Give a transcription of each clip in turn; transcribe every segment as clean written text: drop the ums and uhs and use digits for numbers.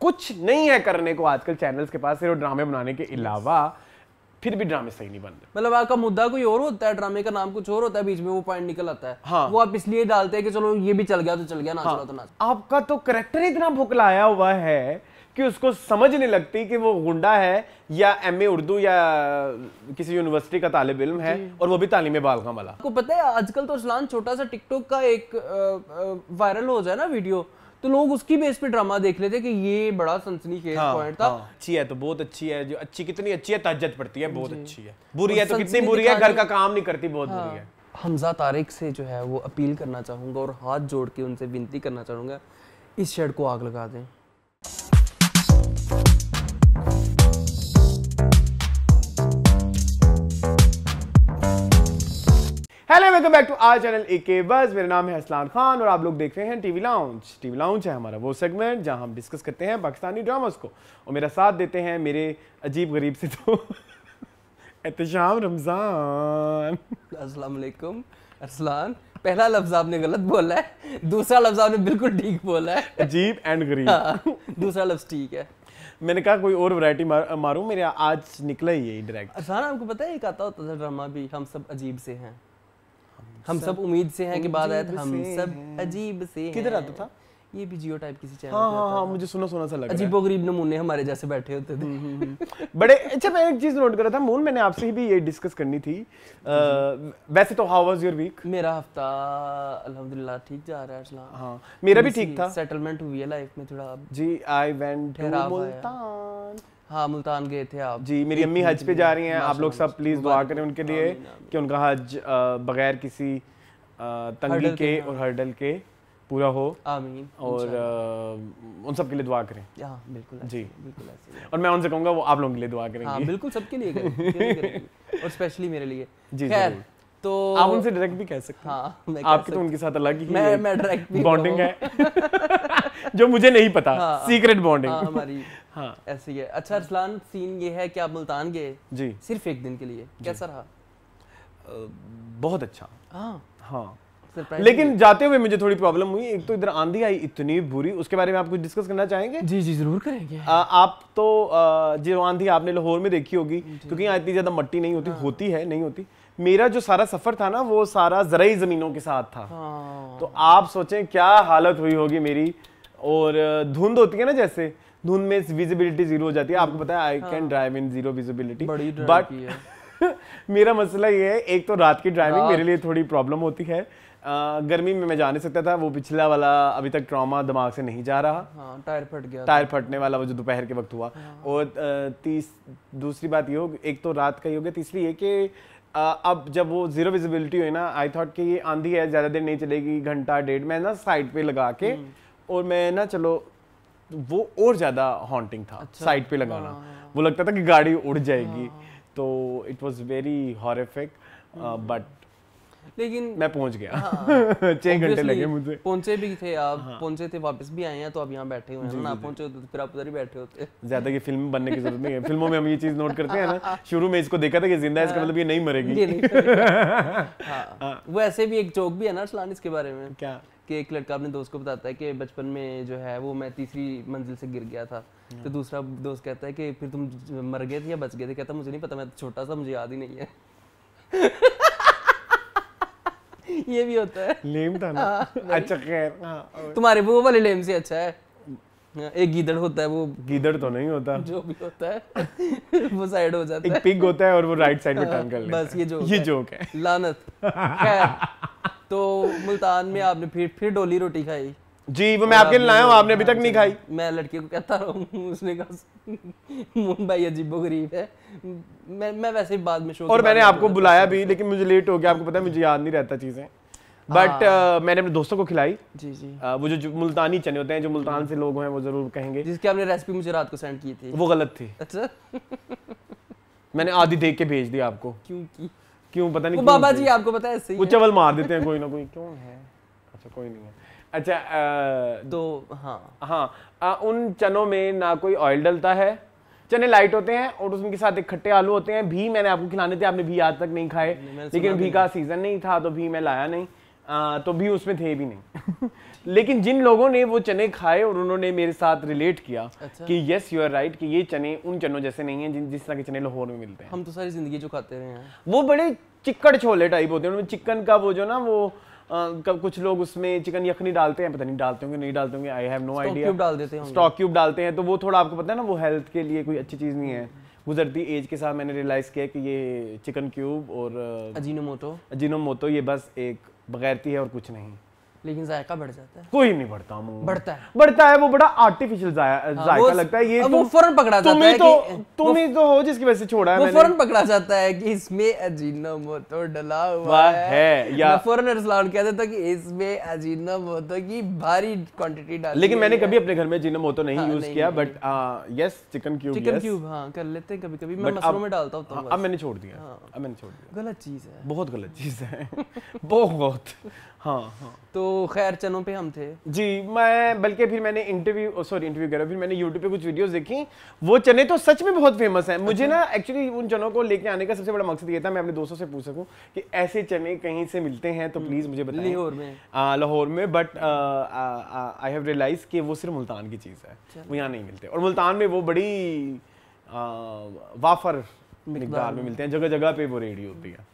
कुछ नहीं है करने को आजकल चैनल्स के पास सिर्फ ड्रामे बनाने के अलावा, फिर भी ड्रामे सही नहीं बन रहे। मतलब आपका मुद्दा कोई और होता है, ड्रामे का नाम कुछ और होता है, बीच में वो पॉइंट निकल आता है। हाँ। वो आप इसलिए डालते हैं कि चलो ये भी चल गया तो चल गया, ना हाँ। चला तो ना। आपका तो करेक्टर इतना भुकलाया हुआ है कि उसको समझ नहीं लगती कि वो गुंडा है या एमए उर्दू या किसी यूनिवर्सिटी का तालिब इल्म है, और वो भी तालीम बालगाम वाला। आपको पता है आजकल तो अरसलान छोटा सा टिकटॉक का एक वायरल हो जाए ना वीडियो, तो लोग उसकी बेस पे ड्रामा देख लेते कि ये बड़ा सनसनीखेज पॉइंट था। अच्छी है तो बहुत अच्छी है, जो अच्छी कितनी अच्छी है, तहज्जुद पढ़ती है, बहुत अच्छी है। बुरी है तो कितनी बुरी है, घर का काम नहीं करती, बहुत बुरी है। हमजा तारिक से जो है वो अपील करना चाहूंगा और हाथ जोड़ के उनसे विनती करना चाहूंगा, इस शेड को आग लगा दें। Hello, welcome back to our channel AK बस। मेरा नाम है अरसलान खान और आप लोग देख रहे हैं टीवी लाउंज। टीवी लाउंज है हमारा वो सेगमेंट जहां हम डिस्कस करते हैं पाकिस्तानी ड्रामास को, और मेरा साथ देते हैं मेरे अजीब गरीब से तो एहतशाम रमजान। अस्सलाम वालेकुम अरसलान। पहला लफ्ज आपने गलत बोला है, दूसरा लफ्ज आपने बिल्कुल ठीक बोला है। अजीब एंड गरीब। हाँ, दूसरा लफ्ज ठीक है। मैंने कहा कोई और वैरायटी मारूं, मेरे आज निकला ही यही डायरेक्ट। अरसलान आपको पता है एक आता होता था ड्रामा भी, हम सब अजीब से हैं, हम सब उम्मीद से हैं, के बाद आया था हम सब अजीब से हैं। किधर आता था ये भी जियो टाइप किसी चैनल हाँ पे हाँ आता हाँ, था। मुझे सुना सुना सा लग रहा है। अजीबोगरीब नमूने हमारे जैसे बैठे होते थे। बड़े अच्छा। मैं एक चीज नोट कर रहा था मून, मैंने आपसे भी ये डिस्कस करनी थी। वैसे तो हाउ वाज योर वीक? मेरा हफ्ता अल्हम्दुलिल्लाह ठीक जा रहा है अरसलान। हाँ, मेरा भी ठीक था। सेटलमेंट हुई है लाइफ में थोड़ा जी। आई वेंट टू ठहराव मुल्तान। हाँ, मुल्तान गए थे आप जी, मेरी अम्मी हज पे जा रही हैं। आप लोग सब प्लीज दुआ करें उनके लिए कि उनका हज बगैर किसी तंगी के और हर्डल के पूरा हो। आमीन। और उन सब के लिए दुआ करें। हाँ बिल्कुल जी, बिल्कुल ऐसे। और मैं उनसे कहूँगा वो आप लोगों के लिए दुआ करेंगे। हाँ बिल्कुल, सबके लिए करेंगे और स्पेशली मेरे लिए। जी खैर, तो आप उनसे डायरेक्ट भी कह सकते हैं। हाँ, मैं आपकी तो उनके साथ अलग ही मैं डायरेक्ट भी बॉन्डिंग है जो मुझे नहीं पता। सीक्रेट बॉन्डिंग हमारी हाँ ऐसी है। अच्छा अरसलान, सीन ये है कि आप मुल्तान गए जी, सिर्फ एक दिन के लिए, कैसा रहा? बहुत अच्छा। हाँ, लेकिन जाते हुए मुझे थोड़ी प्रॉब्लम हुई। एक तो इधर आंधी आई इतनी बुरी, उसके बारे में आप कुछ डिस्कस करना चाहेंगे? जी जी जरूर करेंगे। आप तो जो आंधी आपने लाहौर में देखी होगी, क्योंकि यहाँ इतनी ज्यादा मट्टी नहीं होती। होती है, नहीं होती। मेरा जो सारा सफर था ना, वो सारा ज़राई जमीनों के साथ था। तो आप सोचें क्या हालत हुई होगी मेरी। और धुंध होती है ना, जैसे धुंध में विजिबिलिटी जीरो हो जाती है। आपको पता है I can drive in zero visibility, but मेरा मसला ये है, एक तो रात की ड्राइविंग मेरे लिए थोड़ी प्रॉब्लम होती है। गर्मी में मैं जा नहीं सकता था, वो पिछला वाला अभी तक ट्रॉमा दिमाग से नहीं जा रहा। हाँ, टायर फट गया, टायर फटने वाला वो जो दोपहर के वक्त हुआ। और दूसरी बात ये हो, एक तो रात का ही हो गया। तीसरी ये कि अब जब वो जीरो विजिबिलिटी हुई ना, आई थॉट कि ये आंधी है, ज़्यादा देर नहीं चलेगी, घंटा डेढ़। मैं ना साइड पे लगा के, और मैं ना चलो वो और ज़्यादा हॉन्टिंग था। साइड पे लगाना, वो लगता था कि गाड़ी उड़ जाएगी। तो it was very horrific, but लेकिन मैं पहुंच गया। 6 घंटे लगे मुझे। पहुंचे भी थे आप, पहुंचे थे, वापस भी आए हैं, तो अब यहाँ बैठे हुए हैं ना। पहुंचे होते तो फिर आप उधर ही बैठे होते। ज्यादा की फिल्म बनने की जरूरत नहीं है। फिल्मों में हम ये चीज नोट करते हैं ना, शुरू में इसको देखा था कि जिंदा है, इसका मतलब ये नहीं मरेगी। वो ऐसे भी एक जोक भी है ना अरसलान इसके बारे में। क्या? कि एक लड़का अपने दोस्त को बताता है कि बचपन में जो है वो मैं तीसरी मंजिल से गिर गया था। तो दूसरा दोस्त कहता है कि फिर तुम मर गए थे या बच गए थे? कहता मुझे नहीं पता, मैं छोटा सा, मुझे याद ही नहीं है। ये भी होता है। लेम था ना। अच्छा खैर, तुम्हारे वो वाले लेम से अच्छा है। एक गीदड़ होता है, वो गीदड़ तो नहीं होता, जो भी होता है वो साइड हो जाता है। एक पिग होता है और वो राइट साइड में टर्न कर लेता है। बस ये जोक है। लानत। खैर, तो मुल्तान में आपने फिर डोली रोटी खाई? जी, वो मैं आपके लिए लाया हूँ, आपने अभी तक नहीं खाई। मैं लड़के को कहता हूँ, उसने कहा मुंबई अजीबोगरीब है। मैं वैसे ही बाद में शो, और मैंने आपको बुलाया भी, लेकिन मुझे लेट हो गया। आपको पता है मुझे याद नहीं रहता चीजें, बट मैंने अपने दोस्तों को खिलाई। जी जी। वो जो मुल्तानी चने होते हैं, जो मुल्तान से लोग हैं वो जरूर कहेंगे, जिसकी आपने रेसिपी मुझे रात को सेंड की थी, वो गलत थी। अच्छा। मैंने आधी देख के भेज दिया आपको। क्यों पता नहीं। बाबा जी आपको पता है, ऐसे वो चवल मार देते हैं कोई ना कोई। क्यों है? अच्छा कोई नहीं है। अच्छा तो हाँ, उन चनों में ना कोई ऑयल डलता है, चने लाइट होते हैं, और उनके साथ एक खट्टे आलू होते हैं। भी मैंने आपको खिलाने थे, आपने भी आज तक नहीं खाए, लेकिन भी का सीजन नहीं था तो भी मैं लाया नहीं। तो भी उसमें थे भी नहीं लेकिन जिन लोगों ने वो चने खाए और उन्होंने मेरे साथ रिलेट किया कि यस यू आर राइट कि ये चने उन चनों जैसे नहीं हैं जिस तरह के चने लाहौर में मिलते हैं। हम तो सारी जिंदगी जो खाते रहे हैं वो बड़े चिक्कड़ छोले टाइप होते हैं, उनमें चिकन का वो जो ना वो कुछ लोग उसमें चिकन यखनी डालते हैं, पता नहीं डालते होंगे नहीं डालते होंगे, I have no idea. Cube डाल देते हैं, स्टॉक क्यूब डालते हैं, तो वो थोड़ा आपको पता है ना वो हेल्थ के लिए कोई अच्छी चीज़ नहीं है। गुजरती एज के साथ मैंने रियलाइज़ किया कि ये चिकन क्यूब और अजीनोमोटो ये बस एक बगैरती है और कुछ नहीं, लेकिन जायका बढ़ जाता है। कोई नहीं बढ़ता, बढ़ता है वो बड़ा आर्टिफिशियल जायका लगता है। ये वो फौरन पकड़ा जाता है कि तुम ही तो हो जिसकी वजह से छोड़ा है मैंने। वो फौरन पकड़ा जाता है कि इसमें अजीनोमोटो डला हुआ है या फौरन अरसलान कह देता कि इसमें अजीनोमोटो की भारी क्वांटिटी डाली। लेकिन मैंने कभी अपने घर में अजीनोमोटो नहीं यूज किया, बट यस चिकन क्यूब हां कर लेते हैं कभी-कभी, मैं मसलों में डालता हूं तो अब मैंने छोड़ दिया। गलत चीज है, बहुत गलत चीज है बहुत। हाँ तो खैर चनों पे हम थे जी। मैं बल्कि फिर मैंने इंटरव्यू कर रहा, फिर मैंने यूट्यूब पे कुछ वीडियोस देखी। वो चने तो सच में बहुत फेमस हैं। मुझे ना एक्चुअली उन चनों को लेके आने का सबसे बड़ा मकसद ये था मैं अपने दोस्तों से पूछ सकूं कि ऐसे चने कहीं से मिलते हैं तो प्लीज मुझे बताएं। लाहौर में बट आई हैव रियलाइज कि वो सिर्फ मुल्तान की चीज़ है, वो यहाँ नहीं मिलते। और मुल्तान में वो बड़ी वाफर मिकदार में मिलते हैं, जगह जगह पे वो रेडी होती है।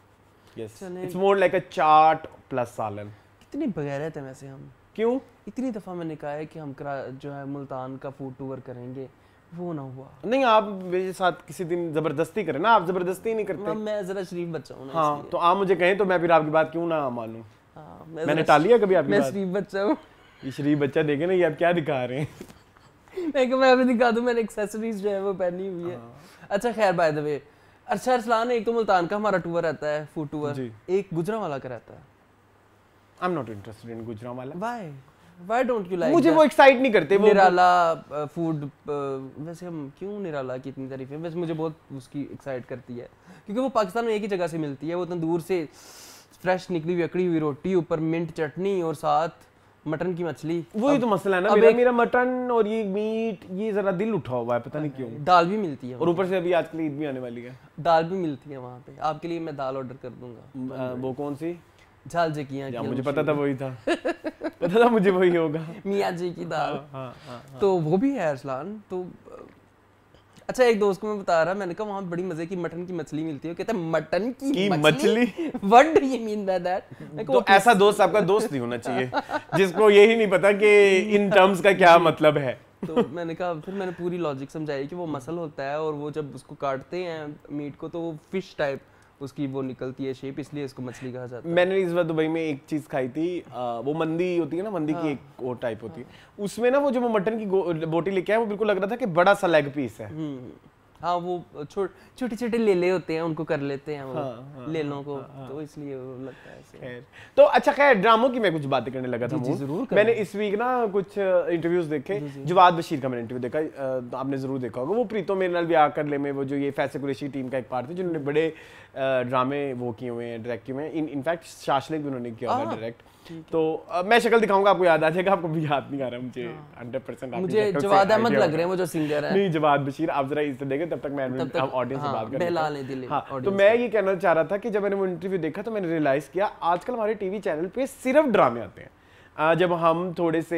Yes it's more like a chaat plus सालन। कितनी बगैरत है वैसे हम, क्यों? इतनी दफा मैंने कहा है कि हम जो है मुल्तान का फूड टूर करेंगे, वो ना हुआ। नहीं आप मेरे साथ किसी दिन जबरदस्ती करें ना, आप जबरदस्ती नहीं करते। मैं जरा शरीफ बच्चा हूं ना। हाँ तो आप मुझे कहें तो मैं फिर आपकी बात क्यों ना मानूं। मैंने टाल लिया कभी आपकी बात? मैं शरीफ बच्चा हूं। ये शरीफ बच्चा देखे ना, ये आप क्या दिखा रहे हैं मैं अभी दिखा दूं, मैंने एक्सेसरीज जो है वो पहनी हुई है। अच्छा खैर बाय द वे, अच्छा अरसलान, एक तो मुल्तान का हमारा टूर रहता है फूड टूर, एक गुजरांवाला का रहता है। I am not interested in Gujranwala. Why don't you like? मुझे वो एक्साइट नहीं करते। वो निराला फूड, वैसे हम क्यों निराला की इतनी तारीफ है, वैसे मुझे बहुत उसकी एक्साइट करती है क्योंकि वो पाकिस्तान में एक ही जगह से मिलती है। वो तंदूर से फ्रेश निकली हुई अकड़ी हुई रोटी, ऊपर मिंट चटनी और साथ मटन की मछली। वही तो मसला है ना, मेरा मटन और ये मीट ये जरा दिल उठा हुआ है, पता नहीं क्यों। दाल भी मिलती है और ऊपर से अभी आजकल ईद भी आने वाली है, दाल भी मिलती है वहाँ पे। आपके लिए मैं दाल ऑर्डर कर दूंगा। वो कौन सी? झाल जकियां। मुझे पता था वही था पता था मुझे वही होगा, मियाँ जी की दाल। तो वो भी है अरसलान। तो अच्छा एक दोस्त को मैं बता रहा, मैंने कहा वहाँ बड़ी मजे की मटन की मछली मिलती है। कहता है मटन की मछली? What do you mean by that? तो ऐसा दोस्त आपका दोस्त नहीं होना चाहिए जिसको यही नहीं पता कि इन टर्म्स का क्या मतलब है। तो मैंने कहा, फिर मैंने पूरी लॉजिक समझाई कि वो मसल होता है और वो जब उसको काटते हैं मीट को तो वो फिश टाइप उसकी वो निकलती है शेप, इसलिए इसको मछली कहा जाता है। मैंने इस बार दुबई में एक चीज खाई थी, वो मंदी होती है ना, मंदी की एक और टाइप होती है, उसमें ना वो जो मटन की बोटी लेके आए वो बिल्कुल लग रहा था कि बड़ा सा लेग पीस है। हाँ वो छोटे छोटे लेले होते हैं, उनको कर लेते हैं वो लेलों को, तो इसलिए वो लगता है ऐसे। तो अच्छा खैर ड्रामों की मैं कुछ बातें करने लगा था। मैंने इस वीक ना कुछ इंटरव्यूज देखे। जवाद बशीर का मैंने इंटरव्यू देखा, आपने जरूर देखा होगा। वो प्रीतो मेरे नाल ब्याह कर ले में वो जो ये फैसल कुरैशी टीम का एक पार्ट थे जिन्होंने बड़े ड्रामे वो किए हुए हैं, डायरेक्ट किए हुए हैं। इनफैक्ट शाशलिक भी उन्होंने किया हुआ डायरेक्ट। तो मैं शक्ल दिखाऊंगा, आपको याद आ जाएगा। आपको भी याद नहीं आ रहा मुझे 100%। मुझे जवाद अहमद लग रहे हैं वो जो सिंगर है। नहीं जवाद बशीर, आप जरा इसे देखें तब तक मैं ऑडियंस से बात कर। हाँ तो मैं ये कहना चाह रहा था कि जब मैंने वो इंटरव्यू देखा तो मैंने रियलाइज किया आजकल हमारे टीवी चैनल पे सिर्फ ड्रामे आते हैं। जब हम थोड़े से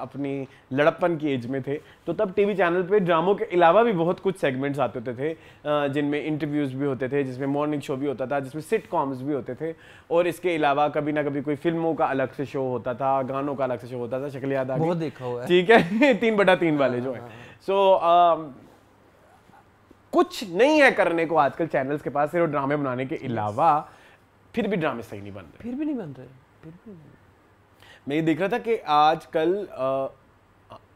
अपनी लड़प्पन की एज में थे तो तब टीवी चैनल पे ड्रामों के अलावा भी बहुत कुछ सेगमेंट्स आते होते थे, जिनमें इंटरव्यूज भी होते थे, जिसमें मॉर्निंग शो भी होता था, जिसमें सिटकॉम्स भी होते थे, और इसके अलावा कभी ना कभी कोई फिल्मों का अलग से शो होता था, गानों का अलग से शो होता था। शक्ल याद आ गई? बहुत देखा हुआ है। ठीक है 3/3 वाले जो है। सो कुछ नहीं है करने को आजकल चैनल्स के पास सिर्फ ड्रामे बनाने के अलावा। फिर भी ड्रामे सही नहीं बन रहे, फिर भी नहीं बन रहे। मैं ये देख रहा था कि आजकल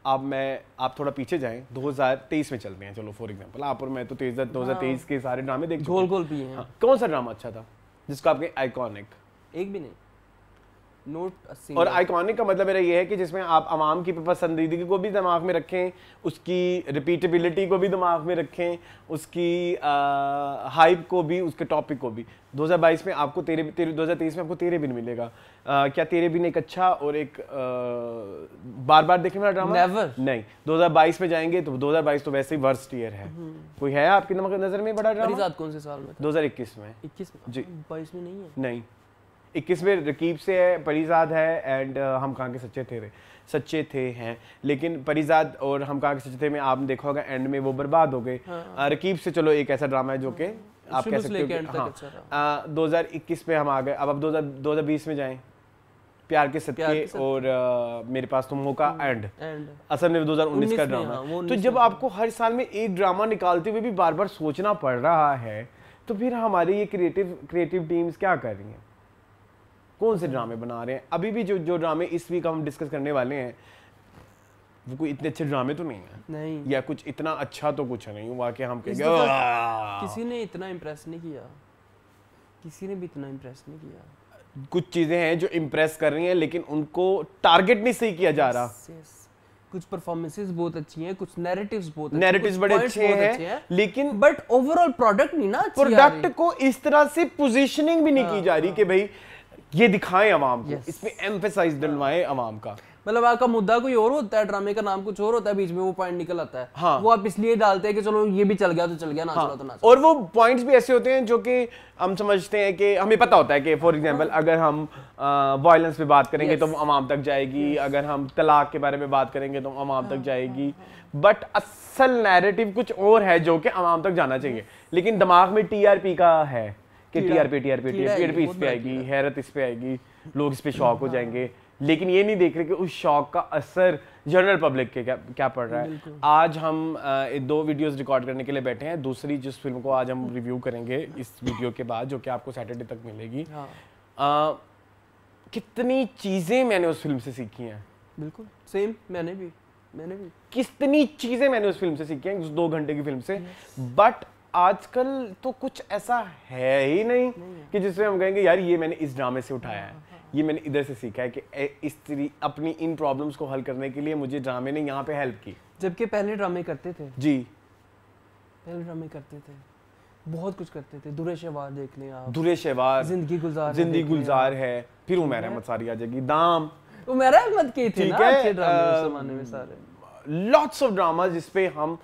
आप थोड़ा पीछे जाएं, 2023 में चलते हैं चलो फॉर एग्जांपल। आप और मैं तो 2023 के सारे ड्रामे देख चुके हैं। गोल भी हैं। कौन सा ड्रामा अच्छा था जिसको आपके आइकॉनिक? एक भी नहीं, नोट। और आइकॉनिक का मतलब मेरा ये है कि जिसमें आप आवाम की पसंदीदगी को भी दिमाग में रखें, उसकी रिपीटेबिलिटी को भी दिमाग में रखें, उसकी हाइप को भी, उसके टॉपिक को भी। 2022 में आपको 2023 में आपको तेरे बिन मिलेगा। क्या तेरे बिन एक अच्छा और एक बार बार देखने वाला ड्रामा? नेवर। नहीं, 2022 में जाएंगे तो 2022 तो वैसे ही वर्स्ट ईयर है। कोई है आपकी नजर में बड़ा ड्रामा? कौन से साल में? 2021 में। 21 में? जी 22 में नहीं है। नहीं, 21 में रकीब से है, परिजाद है एंड हम कहाँ के सच्चे थे हैं, लेकिन परिजाद और हम कहाँ के सच्चे थे में आपने देखा होगा एंड में वो बर्बाद हो गए। रकीब से चलो एक ऐसा ड्रामा है जो कि आप कह सकते हो कि 2021 में हम आ गए। अब 2020 में जाएं, प्यार के सदके और मेरे पास तुम हो का एंड असल में 2019 का ड्रामा। तो जब आपको हर साल में एक ड्रामा निकालते हुए भी बार बार सोचना पड़ रहा है, तो फिर हमारी ये क्रिएटिव टीम्स क्या कर रही हैं, कौन से ड्रामे बना रहे हैं? अभी भी जो ड्रामे इस वीक हम डिस्कस करने वाले हैं वो कोई इतने अच्छे ड्रामे तो नहीं है, नहीं, या कुछ इतना अच्छा तो कुछ नहीं हुआ कि हम कहेंगे किसी ने इतना इम्प्रेस नहीं किया, किसी ने भी इतना इम्प्रेस नहीं किया। कुछ चीजें हैं जो इम्प्रेस कर रही हैं लेकिन उनको टारगेट नहीं सही किया जा रहा। कुछ परफॉर्मेंसेस बहुत अच्छी हैं, कुछ नैरेटिव्स बहुत नैरेटिव्स बड़े अच्छे हैं, लेकिन बट ओवरऑल प्रोडक्ट नहीं ना, प्रोडक्ट को इस तरह से पोजीशनिंग भी नहीं की जा रही कि भाई ये दिखाएं अवाम को, इसमें एम्फेसाइज डलवाएं अवाम का। मतलब आपका मुद्दा कोई और होता है, ड्रामे का नाम कुछ और होता है, बीच में वो पॉइंट निकल आता है। हाँ। वो आप इसलिए डालते हैं कि चलो ये भी चल गया तो चल गया, ना चला तो ना चला। और वो पॉइंट्स भी ऐसे होते हैं जो कि हम समझते हैं कि हमें पता होता है कि फॉर एग्जांपल अगर हम वायलेंस पे बात करेंगे तो अवाम तक जाएगी, अगर हम तलाक के बारे में बात करेंगे तो अवाम तक जाएगी, बट असल नैरेटिव कुछ और है जो कि अवाम तक जाना चाहिए। लेकिन दिमाग में टीआरपी का है कि टीआरपी इस पे आएगी, हैरत इस पे आएगी, लोग इस पे शॉक हो जाएंगे, लेकिन ये नहीं देख रहे कि उस शॉक का असर जनरल पब्लिक के क्या पड़ रहा है। आज हम 2 वीडियोस रिकॉर्ड करने के लिए बैठे हैं। दूसरी जिस फिल्म को आज हम रिव्यू करेंगे इस वीडियो के बाद, जो कि आपको सैटरडे तक मिलेगी, कितनी चीजें मैंने उस फिल्म से सीखी हैं। बिल्कुल सेम, मैंने भी कितनी चीजें मैंने उस फिल्म से सीखी हैं, उस 2 घंटे की फिल्म से। बट आजकल तो कुछ ऐसा है ही नहीं कि जिसमें हम कहेंगे यार ये मैंने इस ड्रामे से उठाया है, ये मैंने इधर से सीखा है कि इस तरह अपनी इन प्रॉब्लम्स को हल करने के लिए मुझे ड्रामे ने यहाँ पे हेल्प की। जबकि पहले ड्रामे करते थे जी, पहले ड्रामे करते थे, बहुत कुछ करते थे। दुरे शहवार देख लें आप, दुरे शहवार, जिंदगी गुलजार है, फिर उमैर अहमद सारी आ जाएगी, दाम, उमैर अहमद के थे ना अच्छे ड्रामे उस जमाने में सारे। लॉट्स ऑफ ड्रामा जिसपे हम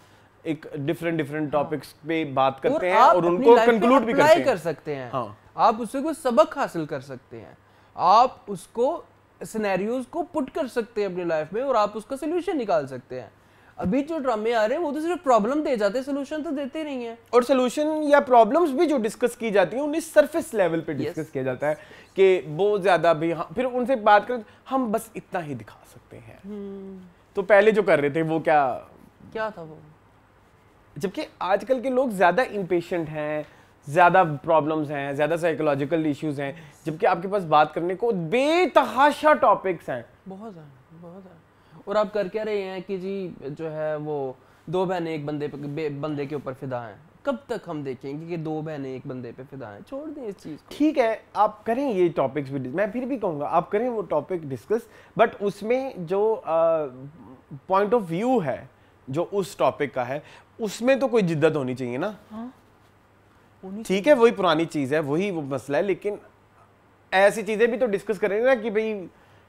एक डिफरेंट टॉपिक्स पे बात करते हैं और उनको कंक्लूड भी कर सकते हैं। आप उससे कोई सबक हासिल कर सकते हैं, आप उसको सिनेरियोज को पुट कर सकते हैं अपनी लाइफ में और आप उसका सोल्यूशन निकाल सकते हैं। अभी जो ड्रामे आ रहे हैं वो तो सिर्फ प्रॉब्लम दे जाते हैं, सोल्यूशन तो देते नहीं है। और सोल्यूशन या प्रॉब्लम्स भी जो डिस्कस की जाती हैं उन्हें सरफेस लेवल पे डिस्कस किया जाता है कि वो ज्यादा भी फिर उनसे बात करें हम बस इतना ही दिखा सकते हैं। तो पहले जो कर रहे थे वो क्या था वो, जबकि आजकल के लोग ज्यादा इम्पेशेंट हैं, ज्यादा प्रॉब्लम्स हैं, ज्यादा साइकोलॉजिकल इश्यूज हैं, जबकि आपके पास बात करने को बेतहाशा टॉपिक्स हैं, बहुत ज़्यादा। और आप कर क्या रहे हैं कि जी जो है वो 2 बहनें एक बंदे के ऊपर फिदा हैं। कब तक हम देखेंगे कि 2 बहनें एक बंदे पे फिदा हैं? छोड़ दें इस चीज़ को। ठीक है, आप करें ये टॉपिक्स भी, मैं फिर भी कहूँगा आप करें वो टॉपिक डिस्कस, बट उसमें जो पॉइंट ऑफ व्यू है जो उस टॉपिक का है उसमें तो कोई जिद्दत होनी चाहिए ना। ठीक है, वही पुरानी चीज है, वही वो मसला है, लेकिन ऐसी चीजें भी तो डिस्कस करेंगे ना कि भाई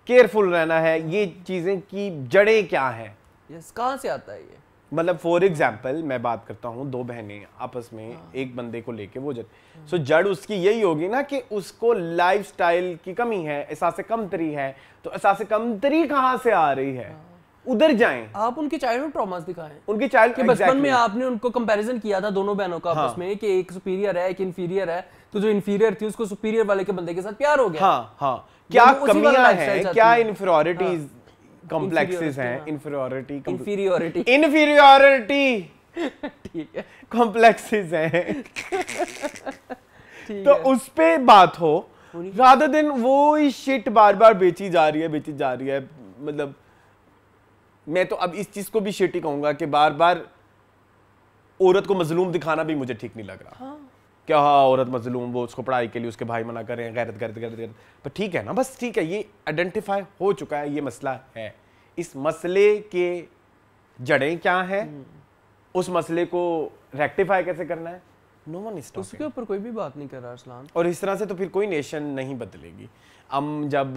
केयरफुल रहना है, ये चीजें की जड़ें क्या हैं, कहाँ से आता है ये। मतलब फॉर एग्जाम्पल मैं बात करता हूँ, 2 बहनें आपस में एक बंदे को लेके वो जड़ उसकी यही होगी ना कि उसको लाइफस्टाइल की कमी है, एहसास कमतरी है। तो एहसास कमतरी कहाँ से आ रही है, उधर जाएं। आप उनके चाइल्डहुड ट्रॉमास दिखाएं, उनके चाइल्ड के बचपन में आपने उनको कंपैरिजन किया था दोनों बहनों का आपस में कि एक सुपीरियर है एक इंफीरियर है, तो जो इंफीरियर थी उसको सुपीरियर वाले के बंदे के साथ प्यार हो गया। क्या कमियां हैं, क्या इन्फीरियरिटीज कॉम्प्लेक्सेस हैं, इन्फीरियरिटी ठीक है, कॉम्प्लेक्सेस हैं तो उस पे बात हो, रादर देन वो शिट बार बार बेची जा रही है। मतलब मैं तो अब इस चीज को भी शिट ही कहूंगा कि बार बार औरत को मजलूम दिखाना भी मुझे ठीक नहीं लग रहा। क्या औरत मजलूम, वो उसको पढ़ाई के लिए उसके भाई मना कर रहे हैं, गैरत, पर ठीक है ना, बस ठीक है, ये आइडेंटिफाई हो चुका है, ये मसला है। इस मसले के जड़ें क्या हैं, उस मसले को रेक्टिफाई कैसे करना है, नो वन इज टॉकिंग, उसके ऊपर कोई भी बात नहीं कर रहा अरसलान। और इस तरह से तो फिर कोई नेशन नहीं बदलेगी। हम जब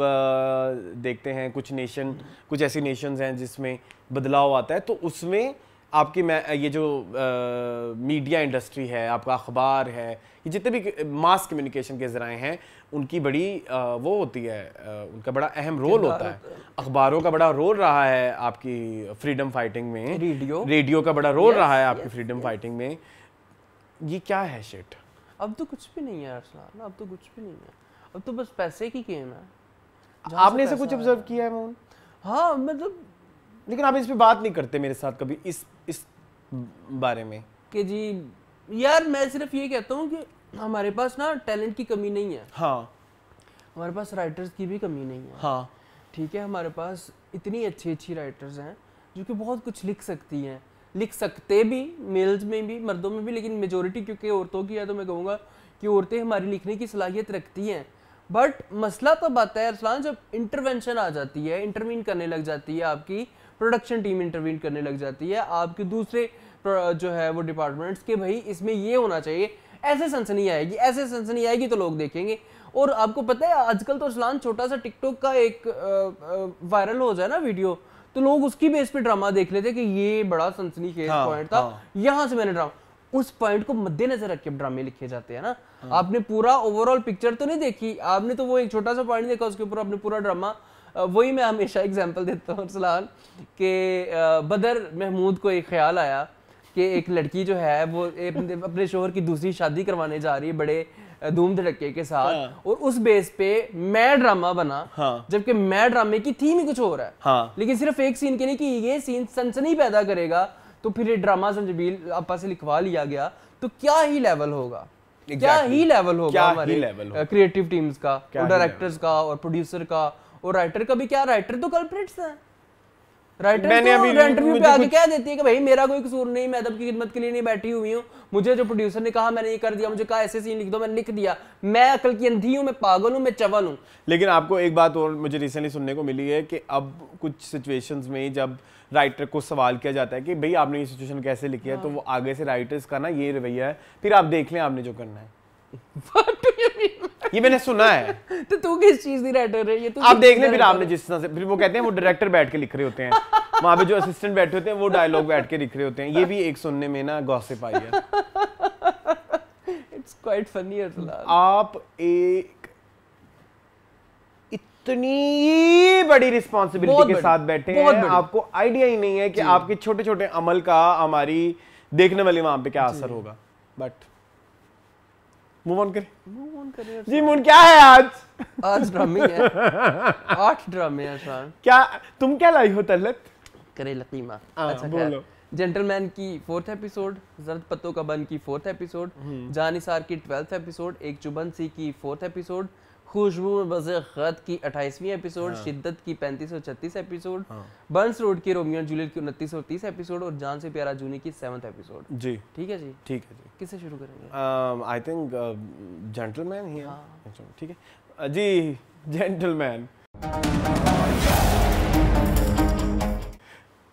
देखते हैं कुछ ऐसी नेशंस हैं जिसमें बदलाव आता है, तो उसमें आपकी मैं ये जो मीडिया इंडस्ट्री है, आपका अखबार है, ये जितने भी मास कम्युनिकेशन के ज़राए हैं, उनकी बड़ी वो होती है, उनका बड़ा अहम रोल होता है। अखबारों का बड़ा रोल रहा है आपकी फ्रीडम फाइटिंग में, रेडियो का बड़ा रोल रहा है आपकी फ्रीडम फाइटिंग में। ये क्या है शिट? अब तो कुछ भी नहीं है अरसलान, अब तो कुछ भी नहीं है, अब तो बस पैसे की गेम है। आपने इसे कुछ ऑब्जर्व किया है मोहन? हाँ मतलब, लेकिन आप इस पे बात नहीं करते मेरे साथ कभी इस बारे में कि जी यार मैं सिर्फ ये कहता हूँ कि हमारे पास ना टैलेंट की कमी नहीं है। हाँ, हमारे पास राइटर्स की भी कमी नहीं है। हाँ, ठीक है, हमारे पास इतनी अच्छी अच्छी राइटर्स हैं जो कि बहुत कुछ लिख सकती हैं, लिख सकते भी, मेल्स में भी, मर्दों में भी, लेकिन मेजोरिटी क्योंकि औरतों की है तो मैं कहूँगा कि औरतें हमारी लिखने की सलाहियत रखती हैं। बट मसला तब आता है अरसलान जब इंटरवेंशन आ जाती है, इंटरवीन करने लग जाती है, आपकी प्रोडक्शन टीम इंटरवीन करने लग जाती है, आपके दूसरे जो है वो डिपार्टमेंट्स के, भाई इसमें ये होना चाहिए, ऐसे सनसनी आएगी, ऐसे सनसनी आएगी तो लोग देखेंगे। और आपको पता है आजकल तो अरसलान छोटा सा टिकटॉक का एक वायरल हो जाए ना वीडियो, तो लोग उसकी बेस पे ड्रामा देख लेते कि ये बड़ा सनसनीखेज पॉइंट था, यहाँ से मैंने ड्रामा, उस पॉइंट को मद्देनजर रख के ड्रामे लिखे जाते हैं ना। आपने पूरा ओवरऑल पिक्चर तो नहीं देखी, आपने तो वो एक छोटा सा पॉइंट देखा, उसके ऊपर आपने पूरा ड्रामा। वही मैं हमेशा एग्जांपल देता हूँ अरसलान कि बदर महमूद को एक ख्याल आया कि एक लड़की जो है वो अपने शोहर की दूसरी शादी करवाने जा रही है बड़े धूम धड़के के साथ, और उस बेस पे मैं ड्रामा बना, जबकि मैं ड्रामे की थीम ही कुछ और है, लेकिन सिर्फ एक सीन के नहीं कि ये सीन सनसनी पैदा करेगा, तो फिर ये ड्रामा संजबील आपा से लिखवा लिया गया, तो क्या ही लेवल होगा, क्या ही लेवल होगा हमारे क्रिएटिव टीम्स का, और डायरेक्टर्स का, और प्रोड्यूसर का, और राइटर का भी। क्या राइटर तो कल्प्रिट्स हैं, राइटर तो इंटरव्यू पे आके कह देती है कि भाई मेरा कोई कसूर नहीं, मैं अदब की खिदमत के लिए नहीं बैठी हुई हूँ, मुझे जो प्रोड्यूसर ने कहा मैंने ये कर दिया, मुझे कहा ऐसे सीन लिख दो, मैंने लिख दिया, मैं अकल की अंधी हूँ, मैं पागल हूँ, मैं चवल हूँ। लेकिन आपको एक बात और मुझे रिसेंटली सुनने को मिली है कि अब कुछ सिचुएशंस में जब राइटर को सवाल किया जाता है कि भाई आपने ये सिचुएशन कैसे लिखी है, तो वो आगे से राइटर्स का ना ये रवैया है, फिर आप देख लें आपने जो करना है। ये मैंने सुना है। तो तू किस चीज की राइटर है? ये तो आप देख लें फिर आपने जिस तरह से, फिर वो कहते हैं वो डायरेक्टर बैठ के लिख रहे होते हैं, वहां पे जो असिस्टेंट बैठे होते हैं वो डायलॉग बैठ के लिख रहे होते हैं। ये भी एक सुनने में ना गॉसिप आई है। It's quite funny Arsalan. आप एक इतनी बड़ी रिस्पॉन्सिबिलिटी के साथ बैठे हैं, आपको आइडिया ही नहीं है कि आपके छोटे छोटे अमल का हमारी देखने वाले वहां पे क्या असर होगा। बट मूव ऑन करें जी। मून क्या है आज ड्रामे है 8 ड्रामे हैं शान। क्या तुम क्या लाई हो तलत? करे लकीमा। अच्छा बोलो। जेंटलमैन की 4th एपिसोड, जर्द पत्तों का बन की 4th एपिसोड, जानिसार की 12th एपिसोड, एक चुबन सी की 4th एपिसोड, खुशबू में बज़े ख़त की 28वीं एपिसोड, शिद्दत की 3536 एपिसोड, बर्न्स रोड की रोमियो एंड जूलियट की 2930 एपिसोड, और जान से प्यारा जूनी की 7th एपिसोड। जी ठीक है जी, ठीक है जी। किससे शुरू करेंगे? आई थिंक जेंटलमैन ही है। ठीक है जी, जेंटलमैन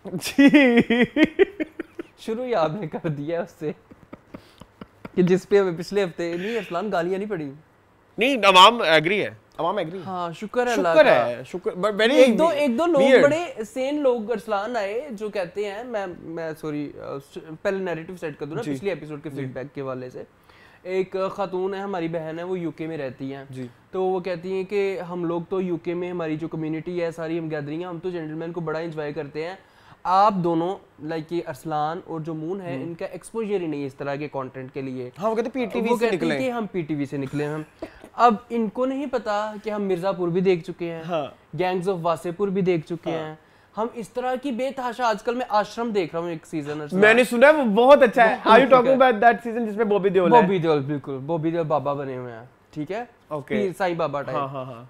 जी। शुरू ही आपने कर दिया उससे कि जिस पे हमें पिछले हफ्ते नहीं अरसलान गालियां नहीं पड़ी। नहीं, अवाम एग्री है, अवाम एग्री। हाँ शुक्र है, शुक्र है। एक दो लोग बड़े सेन लोग अरसलान आए जो कहते हैं, मैं सॉरी पहले नैरेटिव सेट कर दूं ना पिछले एपिसोड के फीडबैक के वाले से। एक खातून है, हमारी बहन है, वो यूके में रहती हैं, तो वो कहती हैं कि हम लोग तो यूके में हमारी जो कम्युनिटी है सारी, हम गैदरिंग है, हम तो जेंटलमैन को बड़ा एंजॉय करते हैं, आप दोनों लाइक ये अरसलान और जो मून है इनका एक्सपोजर ही नहीं है इस तरह के कंटेंट के लिए। हाँ, वो कहते पीटीवी से निकले, कि हम पीटीवी से निकले हैं। अब इनको नहीं पता कि हम मिर्जापुर भी देख चुके हैं, हाँ। गैंग्स ऑफ वासेपुर भी देख चुके हाँ। हैं। हम इस तरह की बेतहाशा, आजकल मैं आश्रम देख रहा हूँ एक सीजन, मैंने सुना है वो बहुत अच्छा है। Are you talking about that season जिसमें बॉबी देओल है? बॉबी देओल, बिल्कुल बॉबी देओल बाबा बने हुए हैं, ठीक है, ओके, साईं बाबा टाइप। हाँ हाँ हाँ।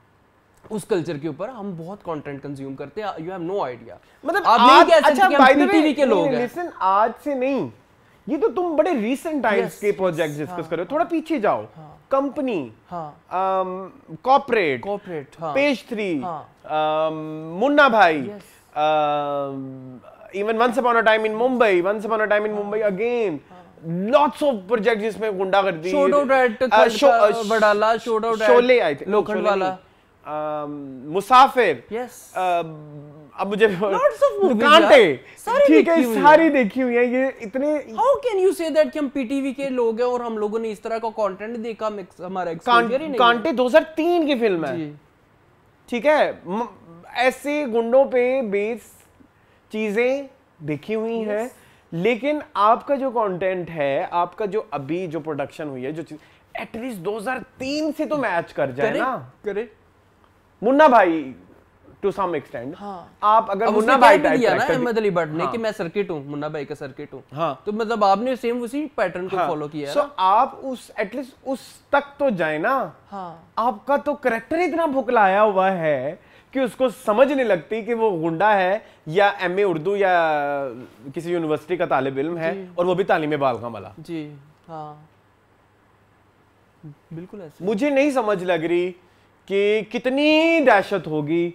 उस कल्चर के ऊपर हम बहुत कंटेंट कंज्यूम करते हैं, यू हैव नो आइडिया। मतलब आप नहीं कह सकते अच्छा, कि हम पीटीवी के लोग हैं। लिसन, आज से नहीं, ये तो तुम बड़े रीसेंट टाइम्स के प्रोजेक्ट डिस्कस कर रहे हो। थोड़ा पीछे जाओ, company, corporate, page 3, Munna Bhai, even once upon a time in Mumbai, once upon a time in Mumbai again, lots of project जिसमें गुंडागर्दी, शोले, लोखंड वाला, मुसाफिर, अब मुझे Lots of movies कांटे यार, सारी ठीक है देखी हुई है। सारी देखी हुई है ये इतने how can you say that कि हम पीटीवी के लोग हैं और हम लोगों ने इस तरह का कंटेंट देखा, हमारा एक्सपोजर ही नहीं कांटे 2003 की फिल्म है जी ठीक है ऐसे गुंडों पे बेस चीजें देखी हुई हैं लेकिन आपका जो कंटेंट है आपका जो अभी जो प्रोडक्शन हुई है जो चीज एटलीस्ट 2003 से तो मैच कर जाए करे ना करे मुन्ना भाई टू सम एक्सटेंट हाँ। आप अगर अब मुन्ना उसने भाई कह भी टाइप दिया ना कैरेक्टर अहमद अली भट्ट ने हाँ। कि मैं सर्किट हूँ, मुन्ना भाई का सर्किट हूँ, हाँ तो मतलब आपने सेम उसी पैटर्न को हाँ, फॉलो किया है so ना। आप उस एटलीस्ट उस तक तो जाए ना हाँ आपका तो करेक्टर इतना भुकलाया हुआ है कि उसको समझ नहीं लगती कि वो गुंडा है या एमए उर्दू या किसी यूनिवर्सिटी का तालिब इल्म है और वो भी तालीम बालगा वाला जी हाँ बिल्कुल ऐसे। मुझे नहीं समझ लग रही कि कितनी दहशत होगी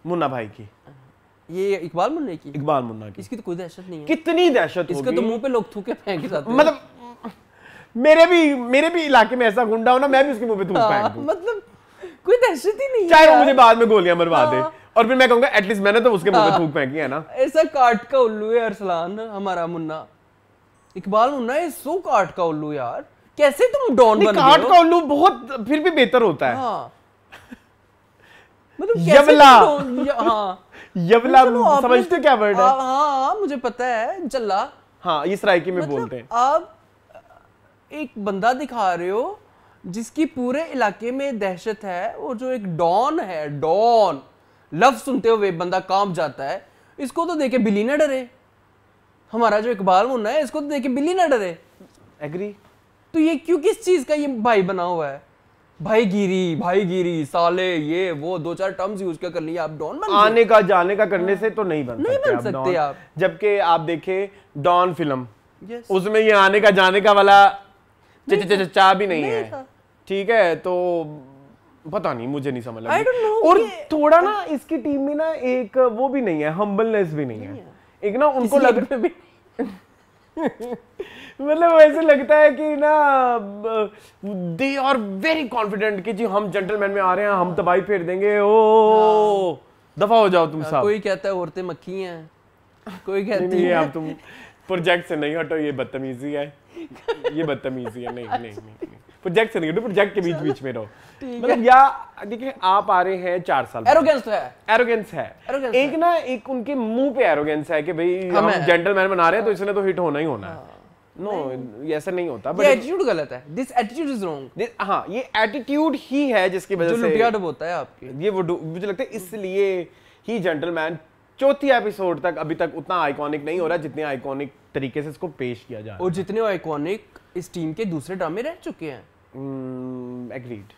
मुन्ना भाई की ये इकबाल मुन्ने की, इकबाल मुन्ना की इसकी तो कोई दहशत नहीं है, कितनी दहशत इसके होगी तो मुंह पे लोग थूके फेंक जाते हैं। मतलब मेरे भी इलाके में ऐसा गुंडा हो ना मैं भी उसके मुंह पे थूक फेंक दूं मतलब कोई दहशत ही नहीं चाहे है वो यार। मुझे बाद में गोलियां मरवा दे हाँ। और फिर मैं कहूंगा एटलीस्ट मैंने तो उसके मुंह पे थूक फेंकी है ना ऐसा काट का उल्लू है अरसलान हमारा मुन्ना, इकबाल मुन्ना इज सो काट का उल्लू यार, कैसे तुम डॉन बन गए काट हो? का उल्लू बहुत फिर भी बेहतर होता है हाँ मतलब कैसे यवला। हाँ यवला चलो, आपने- समझते क्या वर्ड है हाँ मुझे पता है जल्ला, हाँ ये सराइकी में मतलब बोलते हैं आप एक बंदा दिखा रहे हो जिसकी पूरे इलाके में दहशत है और जो एक डॉन है, डॉन लफ्ज सुनते हुए बंदा कांप जाता है, इसको तो देखे बिल्ली ना डरे। हमारा जो इकबाल मुन्ना है इसको तो देखे बिल्ली ना डरे। एग्री तो ये क्यों किस चीज का ये भाई बना हुआ है? भाई गिरी साले ये वो दो चार टर्म्स यूज कर लिया, आप डॉन बन गए। आने का जाने का करने से तो नहीं बन नहीं सकते बन आप सकते डॉन। आप। जबकि आप देखे डॉन फिल्म Yes. उसमें ये आने का जाने का वाला चा भी नहीं है था। ठीक है तो पता नहीं मुझे नहीं समझ I लगी don't know और कि- थोड़ा ना इसकी टीम में ना एक वो भी नहीं है हम्बलनेस भी नहीं है एक ना उनको किसी लग एक में भी मतलब ऐसे लगता है कि ना दे आर वेरी कॉन्फिडेंट कि जी हम जेंटलमैन में आ रहे हैं हम तबाही फेर देंगे ओ दफा हो जाओ तुम सब कोई कहता है औरतें मक्खी हैं, कोई कहती नहीं है अब तुम प्रोजेक्ट से नहीं हटो ये बदतमीजी है ये बदतमीजी है नहीं प्रोजेक्ट से नहीं हटो प्रोजेक्ट के बीच बीच में रहो मतलब या देखिए आप आ रहे हैं 4 साल एरोगेंस तो है, एरोगेंस है Arrogance एक ना एक उनके मुंह पे एरोगेंस है कि भाई हम हमें- जेंटलमैन बना रहे हैं तो इसने तो हिट होना ही होना है नो ऐसा नहीं होता ये बट एटीट्यूड गलत है, दिस एटीट्यूड इज रॉन्ग। हाँ ये एटीट्यूड ही है जिसकी जो वजह से लुटिया डब होता है आपके, ये वो मुझे लगता है इसलिए ही जेंटलमैन चौथी एपिसोड तक अभी तक उतना आइकॉनिक नहीं हो रहा जितने आइकॉनिक तरीके से इसको पेश किया जा रहा और जितने आइकॉनिक इस टीम के दूसरे ड्रामे रह चुके हैं, है एग्रीड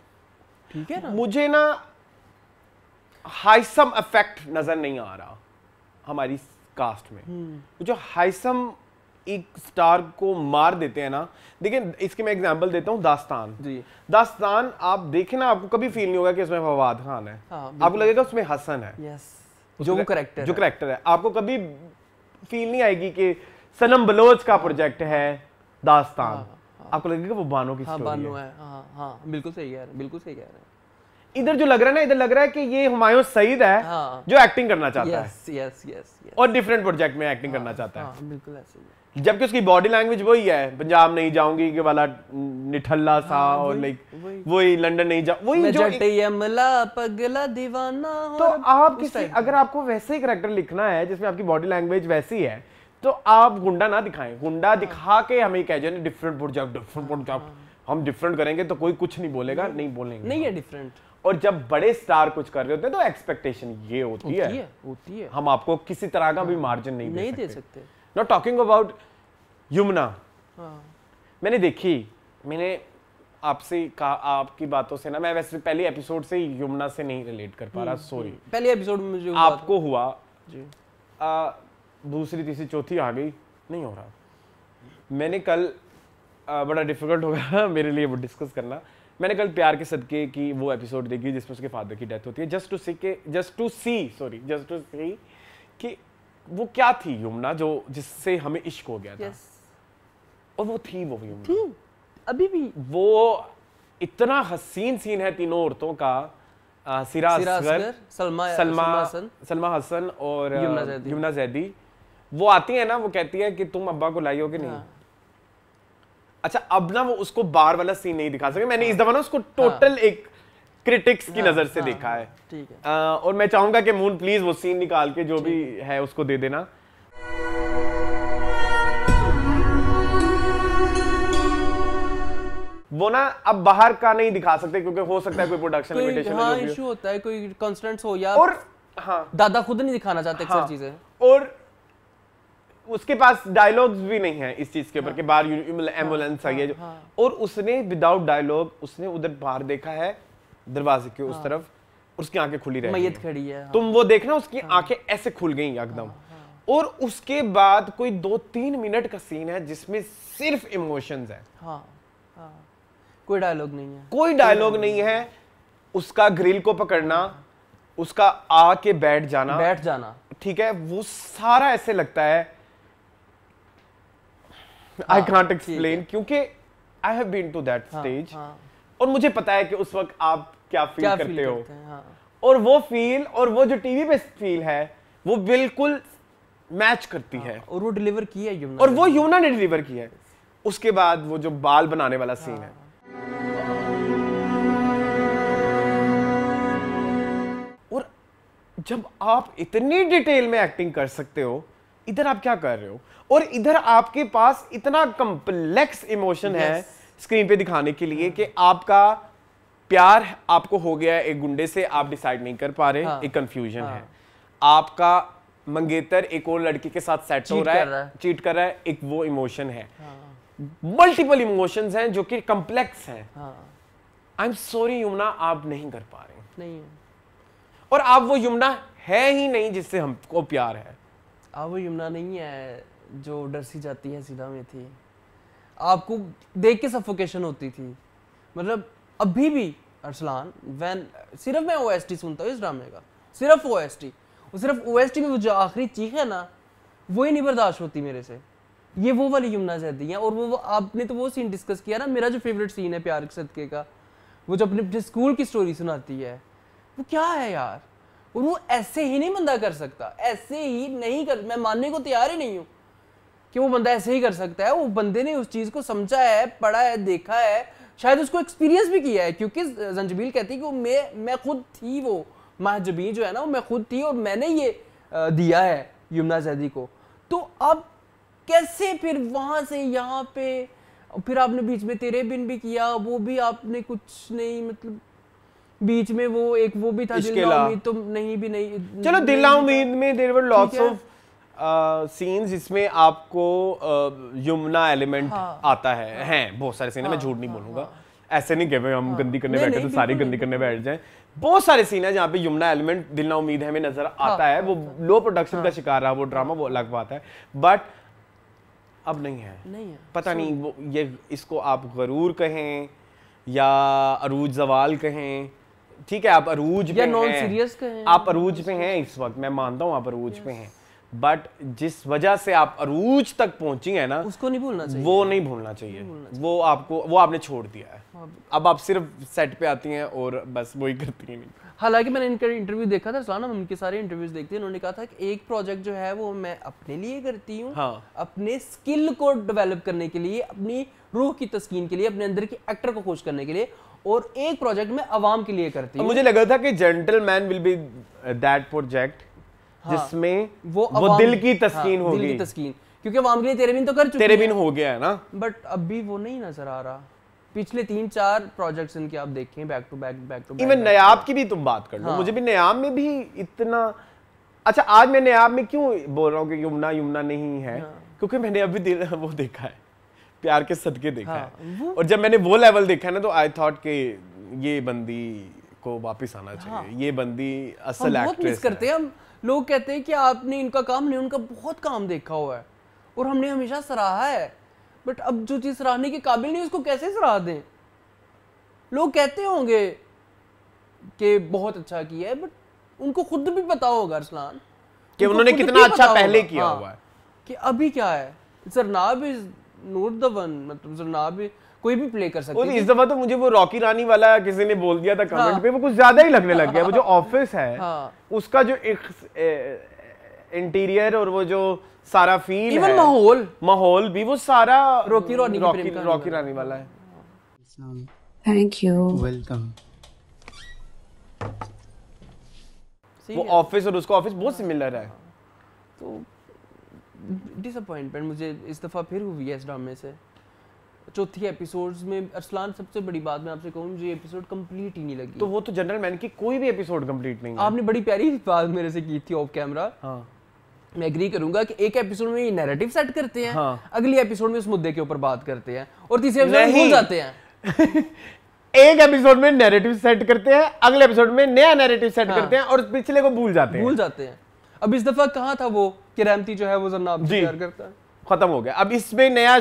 ठीक है ना। मुझे ना हाइसम इफेक्ट नजर नहीं आ रहा हमारी कास्ट में जो हाइसम एक स्टार को मार देते हैं ना देखिए इसके मैं एग्जांपल देता हूँ दास्तान जी दास्तान आप देखें ना आपको कभी फील नहीं होगा कि उसमें फवाद खान है हाँ, आपको लगेगा उसमें हसन है यस जो वो करेक्टर जो करेक्टर है आपको कभी फील नहीं आएगी कि सनम बलोच का प्रोजेक्ट है दास्तान आपको लगेगा वो बानो की हाँ स्टोरी बानो है है, हाँ हाँ बिल्कुल सही कह रहे हैं, बिल्कुल सही कह रहे हैं। इधर जो लग रहा है ना इधर लग रहा है कि ये हुमायूं सईद है हाँ। जो एक्टिंग करना चाहता है यस यस यस यस और डिफरेंट प्रोजेक्ट में एक्टिंग करना चाहता है हाँ बिल्कुल ऐसे ही है। जबकि उसकी बॉडी लैंग्वेज वही है पंजाब नहीं जाऊंगी के वाला निठल्ला सा और लाइक वही लंदन नहीं जा वही मैं जो जटे अमला पगला दीवाना तो और आप उस किसी type अगर आपको वैसे ही करेक्टर लिखना है जिसमें आपकी बॉडी लैंग्वेज वैसी है तो आप गुंडा ना दिखाएं गुंडा दिखा के हमें कह जाए डिफरेंट प्रोजेक्ट हम डिफरेंट करेंगे तो कोई कुछ नहीं बोलेगा नहीं बोलेंगे नहीं है डिफरेंट, और जब बड़े स्टार कुछ कर रहे होते हैं तो एक्सपेक्टेशन ये होती है होती है, हम आपको किसी तरह का भी मार्जिन नहीं दे सकते। नॉट टॉकिंग अबाउट यमुना हाँ मैंने देखी मैंने आपसे कहा आपकी बातों से ना मैं वैसे पहले एपिसोड से यमुना से नहीं रिलेट कर पा रहा सॉरी पहले एपिसोड में मुझे आपको हुआ जी दूसरी तीसरी चौथी आ गई नहीं हो रहा मैंने कल बड़ा डिफिकल्ट होगा मेरे लिए वो डिस्कस करना मैंने कल प्यार के सदके की वो एपिसोड देखी जिसमें उसके फादर की डेथ होती है जस्ट टू सी कि वो क्या थी यमुना जो जिससे हमें इश्क हो गया था यस और वो थी वो यमुना अभी भी वो इतना हसीन सीन है तीनों औरतों का सिरा असगर, सलमा हसन और यमुना जैदी। वो आती है ना, वो कहती है कि तुम अब्बा को लाई हो कि नहीं। अच्छा, अब ना वो उसको बार वाला सीन नहीं दिखा सके। मैंने इस दफा ना उसको टोटल एक क्रिटिक्स की नजर से देखा है। ठीक है। और मैं चाहूंगा कि मून प्लीज वो सीन निकाल के जो भी है उसको दे देना। वो ना अब बाहर का नहीं दिखा सकते क्योंकि हो सकता है कोई प्रोडक्शन लिमिटेशन हाँ, इशू होता है, कोई कंस्ट्रेंट्स हो या और हाँ दादा खुद नहीं दिखाना चाहते अक्सर चीजें। और उसके पास डायलॉग्स भी नहीं है इस चीज के ऊपर कि बाहर एम्बुलेंस आई है जो। और उसने विदाउट डायलॉग उसने उधर बाहर देखा है दरवाजे के उस तरफ, उसकी आंखें खुली रही, मैयत खड़ी है। तुम वो देखना, उसकी आंखें ऐसे खुल गई एकदम। और उसके बाद कोई 2-3 मिनट का सीन है जिसमें सिर्फ इमोशंस है। कोई डायलॉग नहीं है, कोई डायलॉग नहीं है। उसका ग्रिल को पकड़ना, उसका आके बैठ जाना, ठीक है, वो सारा ऐसे लगता है आई कांट एक्सप्लेन, क्योंकि I have been to that stage. और मुझे पता है कि उस वक्त आप क्या फील करते हो। और वो फील और वो जो टीवी पे फील है वो बिल्कुल मैच करती है। और वो डिलीवर की है यमुना, और वो यमुना ने डिलीवर की है। उसके बाद वो जो बाल बनाने वाला सीन है, और जब आप इतनी डिटेल में एक्टिंग कर सकते हो, इधर आप क्या कर रहे हो? और इधर आपके पास इतना कॉम्प्लेक्स इमोशन है स्क्रीन पे दिखाने के लिए कि आपका प्यार आपको हो गया एक गुंडे से, आप डिसाइड नहीं कर पा रहे, एक कंफ्यूजन है। आपका मंगेतर एक और लड़की के साथ सेट हो रहा है, चीट कर रहा है, एक वो इमोशन है। मल्टीपल इमोशंस हैं जो कि कॉम्प्लेक्स हैं। आई एम सॉरी यमुना, आप नहीं कर पा रहे। नहीं, और आप वो यमुना है ही नहीं जिससे हमको प्यार है। आप वो यमुना नहीं है जो डर सी जाती है सीधा में थी। आपको देख के सफोकेशन होती थी। मतलब अभी भी अरसलान सिर्फ मैं ओएसटी सुनता हूँ इस ड्रामे का, सिर्फ ओएसटी, और सिर्फ ओएसटी में वो जो आखिरी चीख है ना, वो ही नहीं बर्दाश्त होती मेरे से। ये वो वाली यमुना जैदी है। और वो आपने तो वो सीन डिस्कस किया ना, मेरा जो फेवरेट सीन है प्यार के सदके का, वो जो अपने स्कूल की स्टोरी सुनाती है, वो क्या है यार। और वो ऐसे ही नहीं बंदा कर सकता, ऐसे ही नहीं कर, मैं मानने को तैयार ही नहीं हूँ कि वो बंदा ऐसे ही कर सकता है। वो बंदे ने उस चीज को समझा है, पढ़ा है, देखा है, शायद उसको एक्सपीरियंस भी किया है। क्योंकि जंजबील कहती है कि मैं खुद थी, वो महजबीन जो है ना, वो मैं खुद थी और मैंने ये दिया है यमुना जैदी को। तो अब कैसे फिर वहां से यहाँ पे, फिर आपने बीच में तेरे बिन भी किया, वो भी आपने कुछ नहीं, मतलब बीच में वो एक वो भी था दिल ना उम्मीद, तो नहीं भी नहीं, चलो दिल ना उम्मीद में there were lots of scenes जिसमें आपको यमुना एलिमेंट आता है। हैं बहुत सारे सीन है, मैं झूठ नहीं बोलूंगा, ऐसे नहीं कि हम गंदी करने बैठे तो सारी गंदी करने बैठ जाएं। बहुत सारे सीन है जहाँ पे यमुना एलिमेंट दिल ना उम्मीद है में नजर आता है। वो लो प्रोडक्शन का शिकार रहा वो ड्रामा, वो अलग बात है, बट अब नहीं है। पता नहीं वो ये इसको आप गरूर कहें या अरूज जवाल कहें, ठीक है, आप अरूज पे हैं, आप अरूज पे हैं इस वक्त, मैं मानता हूँ आप अरूज पे हैं, बट जिस वजह से आप अरूज तक पहुंची है ना, उसको नहीं भूलना चाहिए, वो नहीं भूलना चाहिए। वो आपने छोड़ दिया है। अब आप सिर्फ सेट पे आती हैं और बस वही करती हैं। हालांकि मैंने इनका इंटरव्यू देखा था, सलाना उनके सारे इंटरव्यूज देखते हैं, उन्होंने कहा था कि एक प्रोजेक्ट जो है वो मैं अपने लिए करती हूँ, अपने स्किल को डेवलप करने के लिए, अपनी रूह की तस्कीन के लिए, अपने अंदर की एक्टर को खुश करने के लिए, और एक प्रोजेक्ट मैं अवाम के लिए करती हूँ। मुझे लगा था कि gentleman will be that project जिसमें वो दिल की तस्कीन होगी, दिल की तस्कीन, क्योंकि अवाम के लिए तेरे बिन तो कर चुके हैं, तेरे बिन हो गया है ना, बट अभी वो नहीं नजर आ रहा। पिछले 3-4 प्रोजेक्ट्स इनके आप देखें बैक टू बैक इवन नयाब की भी तुम बात कर लो। मुझे भी नयाब में भी इतना अच्छा, आज मैं नयाब में क्यों बोल रहा हूँ कि यमुना नहीं है, क्योंकि मैंने अभी वो देखा है, प्यार के सदके देखा है, और जब मैंने वो लेवल देखा ना तो आई थॉट कि ये बंदी को वापस आना चाहिए। ये बंदी असल एक्ट्रेस करते हैं हम। लोग कहते हैं कि आपने इनका काम नहीं, उनका बहुत काम देखा हुआ है और हमने हमेशा सराहा है, बट अब जो चीज सराहने के काबिल नहीं उसको कैसे सराह दें। लोग कहते होंगे कि बहुत अच्छा किया है, बट उनको खुद भी पता होगा अरसलान कि उन्होंने कितना अच्छा पहले किया हुआ है, कि अभी क्या है। जरनाब इज नॉट द वन, मतलब जरनाब कोई भी प्ले कर सकती और थी। इस दफा तो मुझे वो रॉकी रानी वाला किसी ने बोल दिया था कमेंट पे, वो कुछ ज्यादा ही लगने लग गया। वो जो ऑफिस है हाँ। उसका जो एक इंटीरियर और वो जो सारा फील इवन है, माहौल भी वो सारा रॉकी रानी वाला है। Thank you. वेलकम। वो ऑफिस और उसका ऑफिस बहुत सिमिलर है। तो डिसअपॉइंटमेंट मुझे इस दफा फिर हुई है इस ड्रामे से। चौथी एपिसोड्स में अरसलान, सबसे बड़ी बात मैं आपसे कहूँ, मुझे एपिसोड कंप्लीट ही नहीं लगी। तो वो तो जनरल मैन की कोई भी एपिसोड कंप्लीट नहीं है। आपने बड़ी प्यारी बात मेरे से की थी ऑफ कैमरा। हाँ। मैं एग्री करूंगा कि एक एपिसोड में ये नैरेटिव सेट करते हैं, हाँ। अगली एपिसोड में उस मुद्दे के ऊपर बात करते हैं, और तीसरे एपिसोड में भूल जाते हैं। एक एपिसोड में नैरेटिव सेट करते हैं, अगले एपिसोड में नया नैरेटिव सेट करते हैं और पिछले को भूल जाते हैं। अब इस दफा कहाँ था वो कि रहमती जो है वो जन्नाब से प्यार करता है। खत्म हो गया। अब इसमें नया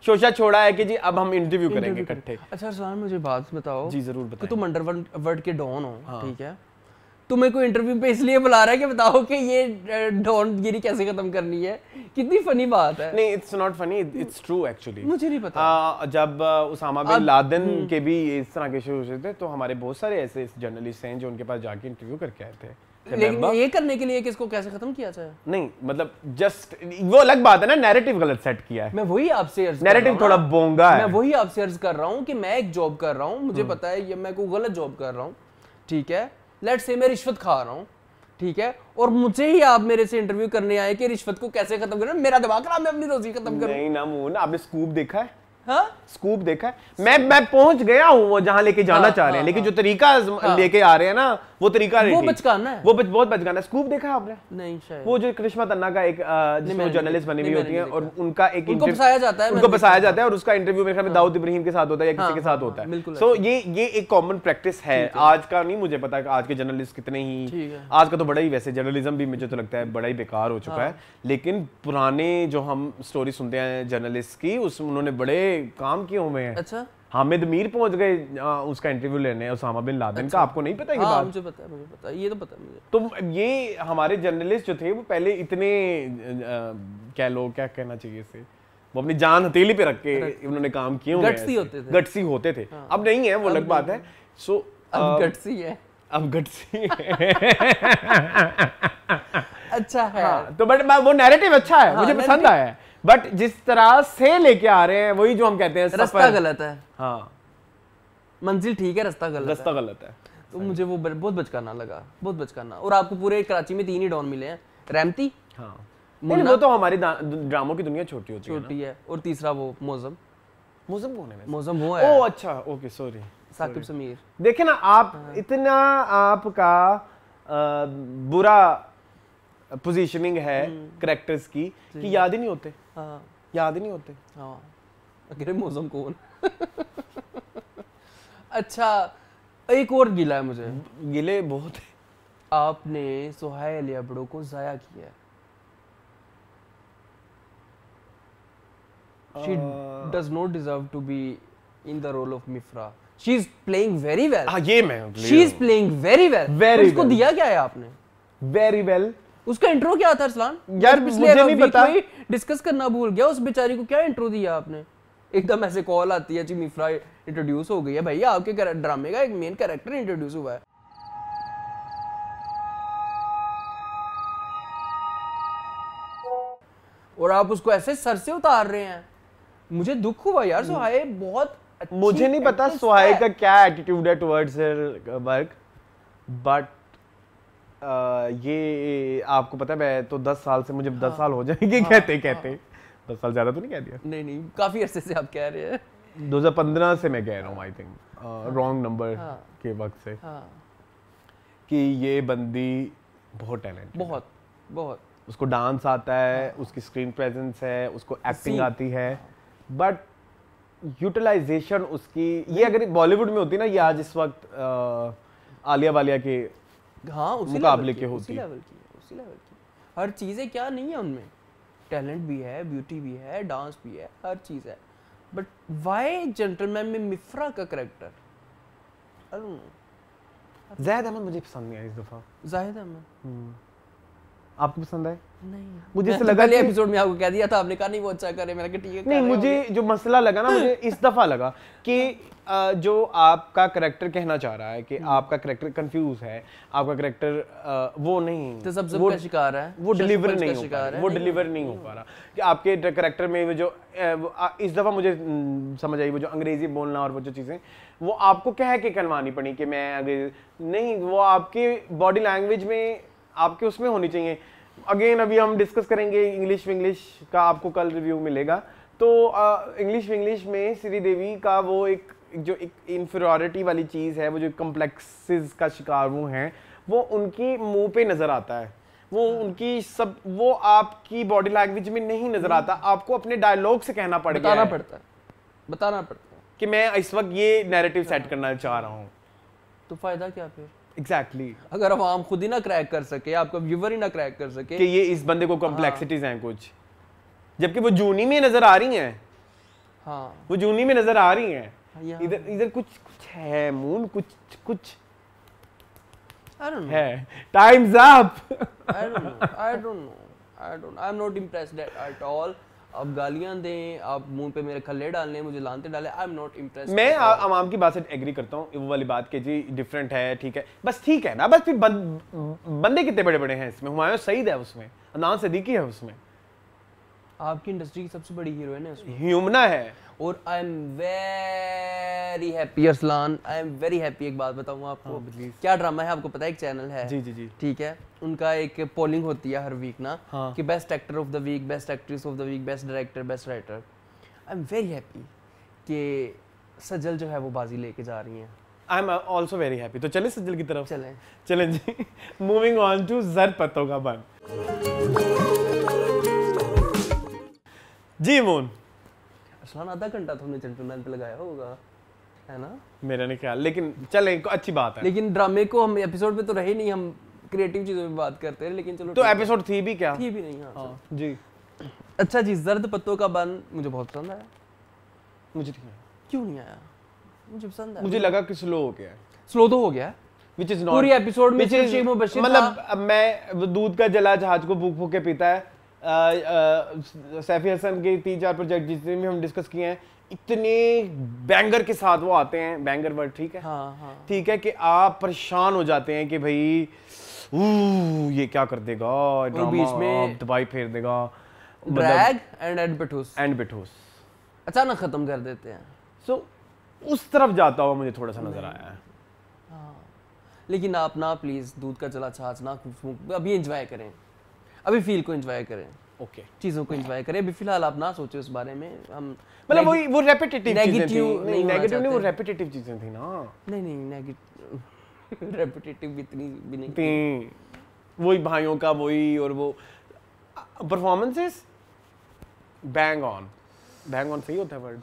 शोशा छोड़ा है कि जी अब हम इंटरव्यू करेंगे इकट्ठे। अच्छा अरसलान, मुझे बात बताओ। जी जरूर बताएं। कि तुम अंडरवर्ल्ड के डॉन हो, ठीक है, तुम्हें कोई इंटरव्यू पे इसलिए बुला रहा है कि बताओ कि ये डॉनगिरी कैसे खत्म करनी है। कितनी फनी बात है। नहीं, it's not funny, it's true actually. मुझे नहीं पता। जब उसामा बिन लादेन के भी इस तरह के शुरू हुए थे तो हमारे बहुत सारे ऐसे जर्नलिस्ट हैं जो उनके पास जाके इंटरव्यू करके आए थे। लेकिन ये करने के लिए कि इसको कैसे खत्म किया जाए, नहीं मतलब जस्ट वो अलग बात है ना, नैरेटिव गलत सेट किया है। मैं वही आपसे अर्ज नैरेटिव थोड़ा बोंगा है। मैं वही आपसे अर्ज कर रहा हूँ कि मैं एक जॉब कर रहा हूँ, मुझे पता है ये मैं कोई गलत जॉब कर रहा हूँ, ठीक है, लेट्स से मैं रिश्वत खा रहा हूँ, ठीक है, और मुझे ही आप मेरे से इंटरव्यू करने आए कि रिश्वत को कैसे खत्म करना। मेरा दिमाग खराब, मैं अपनी रोजी खत्म करूं। नहीं ना मून, आपने स्कूप देखा है? हाँ? स्कूप देखा है? मैं पहुंच गया हूँ वो जहां लेके जाना चाह रहे हैं, लेकिन जो तरीका लेके आ रहे हैं ना वो तरीका नहीं, वो बचकाना है, वो बहुत बचकाना है। स्कूप देखा है आपने? नहीं शायद। वो जो करिश्मा तन्ना का एक जिसमें जर्नलिस्ट बनी हुई होती है और उनका एक उनको बसाया जाता है, उनको बसाया जाता है और उसका इंटरव्यू मेरे ख्याल में दाऊद इब्राहिम के साथ होता है या किसी के साथ होता है। सो ये एक कॉमन प्रैक्टिस है। आज का नहीं मुझे पता आज के जर्नलिस्ट कितने ही, आज का तो बड़ा ही, वैसे जर्नलिज्म भी मुझे तो लगता है बड़ा ही बेकार हो चुका है, लेकिन पुराने जो हम स्टोरी सुनते हैं जर्नलिस्ट की, उस उन्होंने बड़े काम किए हुए हैं। अच्छा, हामिद मीर पहुंच गए उसका इंटरव्यू लेने उसामा बिन लादेन का। आपको नहीं पता ये बात? मुझे पता है, ये तो पता है मुझे। तो ये हमारे जर्नलिस्ट जो थे वो पहले इतने क्या लो क्या कहना चाहिए इसे, वो अपनी जान हथेली पे रख के उन्होंने काम किए हुए हैं, गट्सी होते थे। अब नहीं है, वो अलग बात है। सो अब गट्सी है, अब गट्सी है। अच्छा है। हाँ, तो बट वो नैरेटिव अच्छा है, मुझे पसंद आया है, बट जिस तरह से लेके आ रहे हैं वही जो हम कहते हैं रास्ता गलत है। हाँ, मंजिल ठीक है, रास्ता गलत है। तो मुझे वो बहुत बचकाना लगा, बहुत बचकाना। और आपको पूरे कराची में 3 ही डॉन मिले हैं, रहमती, हाँ, वो तो हमारी ड्रामों की दुनिया छोटी है, और तीसरा वो मौसम कौन है? मौसम वो है। ओह अच्छा, ओके सॉरी, साकिब समीर। देखे ना आप, इतना आपका बुरा पोजीशनिंग है कैरेक्टर्स की कि याद ही नहीं होते। हाँ, याद ही नहीं होते। हाँ, अरे मौसम कौन? अच्छा, एक और गिला है मुझे। गिले बहुत है। आपने सुहाइल अबड़ो को जाया किया। She does not deserve to be in the role of Mifra. She is playing very well. हाँ, ये मैं She is playing very well. Very उसको well. दिया क्या है आपने? Very well. उसका इंट्रो क्या था अरसलान? यार मुझे नहीं पता। डिस्कस करना भूल गया। उस बेचारी को क्या इंट्रो दिया आपने? एकदम ऐसे कॉल आती है जी मिफ्रा इंट्रोड्यूस हो गई है। भैया आपके ड्रामे का एक मेन कैरेक्टर इंट्रोड्यूस हुआ है। और आप उसको ऐसे सर से उतार रहे हैं। मुझे दुख हुआ यार। सुहाए बहुत अच्छी, मुझे नहीं पता सुहाए का क्या एटीट्यूड है टुवर्ड्स हर वर्क, बट ये आपको पता है, मैं तो 10 साल से, मुझे 10 साल हो जाएंगे कहते 10 साल ज्यादा तो नहीं कह दिया? नहीं, काफी अरसे से आप कह रहे हैं। 2015 से मैं कह रहा हूँ, आई थिंक रॉन्ग नंबर के वक्त से, कि ये बंदी बहुत टैलेंट, बहुत उसको डांस आता है, उसकी स्क्रीन प्रेजेंस है, उसको एक्टिंग आती है, बट यूटिलाइजेशन उसकी, ये अगर बॉलीवुड में होती ना, ये आज इस वक्त आलिया वालिया के मुकाबले के होती है। उसी लेवल की हर चीजें क्या नहीं है उनमें, टैलेंट भी है, ब्यूटी भी है, डांस भी है, हर चीज है। बट व्हाई जेंटलमैन में मिफ्रा का कैरेक्टर, जाहिद अहमद मुझे पसंद नहीं आया इस दफा। जाहिद अहमद आपको पसंद आए? नहीं, मुझे ऐसा लगा पहले कि एपिसोड में आपको कह दिया था, आपने कहा नहीं वो अच्छा करे, मैंने कहा ठीक है नहीं, मुझे जो मसला लगा ना, मुझे इस दफा लगा कि जो आपका कैरेक्टर कहना चाह रहा है कि आपका कैरेक्टर कंफ्यूज है, आपका कैरेक्टर वो नहीं, तो सब का शिकार है, वो डिलीवर नहीं हो पा रहा, वो डिलीवर नहीं हो पा रहा कि आपके कैरेक्टर में वो जो इस दफा मुझे समझ आई, वो जो अंग्रेजी बोलना और वो जो चीजें वो आपको कह के करवानी पड़ी कि मैं अंग्रेजी नहीं, वो आपके बॉडी लैंग्वेज में आपके उसमें होनी चाहिए। अगेन अभी हम डिस्कस करेंगे इंग्लिश का, आपको कल रिव्यू मिलेगा। तो इंग्लिश में श्रीदेवी का वो एक इंफीरियरिटी वाली चीज़ है, वो जो कम्प्लेक्सेस का शिकार वो हैं, वो उनकी मुंह पे नज़र आता है, वो उनकी सब, वो आपकी बॉडी लैंग्वेज में नहीं नज़र आता, आपको अपने डायलॉग से कहना पड़ता है, बताना पड़ता है कि मैं इस वक्त ये नैरेटिव सेट करना चाह रहा हूँ। तो फायदा क्या फिर? एग्जैक्टली अगर आवाम खुद ही ना क्रैक कर सके, आपका व्यूअर ही ना क्रैक कर सके कि ये इस बंदे को कॉम्प्लेक्सिटीज हैं कुछ, जबकि वो जूनी में नजर आ रही हैं। हाँ, वो जूनी में नजर आ रही हैं, यहाँ इधर कुछ है, मून कुछ I don't know. है। Times up. I don't know. I'm not impressed at all. आप गालियां दें, आप मुंह पे मेरे खल्ले डालने, मुझे लानते डालें, I'm not impressed. मैं आवाम की बात से एग्री करता हूँ, वो वाली बात कि जी डिफरेंट है, ठीक है, बस ठीक है ना, बस फिर बंदे कितने बड़े बड़े हैं इसमें, हुमायूं सईद है उसमें, अदनान सिद्दीकी है उसमें, आपकी इंडस्ट्री की सबसे बड़ी हीरोइन है उसमें, ह्यूमना है। और आई am very happy Arsalan, I am very happy. एक बात बताऊँ आपको, क्या ड्रामा है आपको पता है? एक चैनल है, जी ठीक है, उनका एक पोलिंग होती है हर वीक ना, हाँ। कि best actor of the week, best actress of the week, best director, best writer. I am very happy कि सजल जो है वो बाजी लेके जा रही हैं। I am also very happy. तो चले सजल की तरफ, चलें जी। मूविंग ऑन टू ज़र पत्तों का बन। जी मून, अरसलान आधा घंटा तो हमने जेंटलमैन पे लगाया होगा, है ना? मेरा नहीं ख्याल, लेकिन चले, अच्छी बात है। लेकिन ड्रामे को हम एपिसोड पे तो रहे नहीं, हम क्रिएटिव चीजों पे बात करते हैं, लेकिन चलो तो एपिसोड थी भी क्या? थी भी नहीं। हाँ जी। अच्छा जी, जर्द पत्तों का बन मुझे बहुत पसंद आया। मुझे नहीं आया। क्यों नहीं आया? मुझे पसंद आया। मुझे लगा कि स्लो हो गया। स्लो तो हो गया, which is not, पूरी एपिसोड में शेख मुबशिर मतलब मैं दूध का जला जहाज को फूक फूक के पीता है। सैफी हसन के 3-4 प्रोजेक्ट जितने भी हम डिस्कस किए हैं, इतने बैंगर के साथ वो आते हैं, बैंगर वर्ड ठीक है, हाँ। ठीक है, कि आप परेशान हो जाते हैं कि भाई ये क्या कर देगा, बीच में दवाई फेर देगा, ड्रैग एंड बिठूस अचानक खत्म कर देते हैं। सो उस तरफ जाता हुआ मुझे थोड़ा सा नजर आया है। लेकिन आप ना प्लीज दूध का जला छाछ ना अभी एंजॉय करें, अभी फील को एंजॉय करें, ओके, चीजों को एंजॉय करें। अभी फिलहाल आप ना सोचें उस बारे में। हम मतलब वो रेपिटेटिव चीजें थी, नहीं नेगेटिव नहीं, वो रेपिटेटिव चीजें थी ना। नहीं नेगेटिव रेपिटेटिव इतनी भी नहीं थी, वही भाइयों का वही, और वो परफॉर्मेंसेस बैंग ऑन सही होता है वर्ड,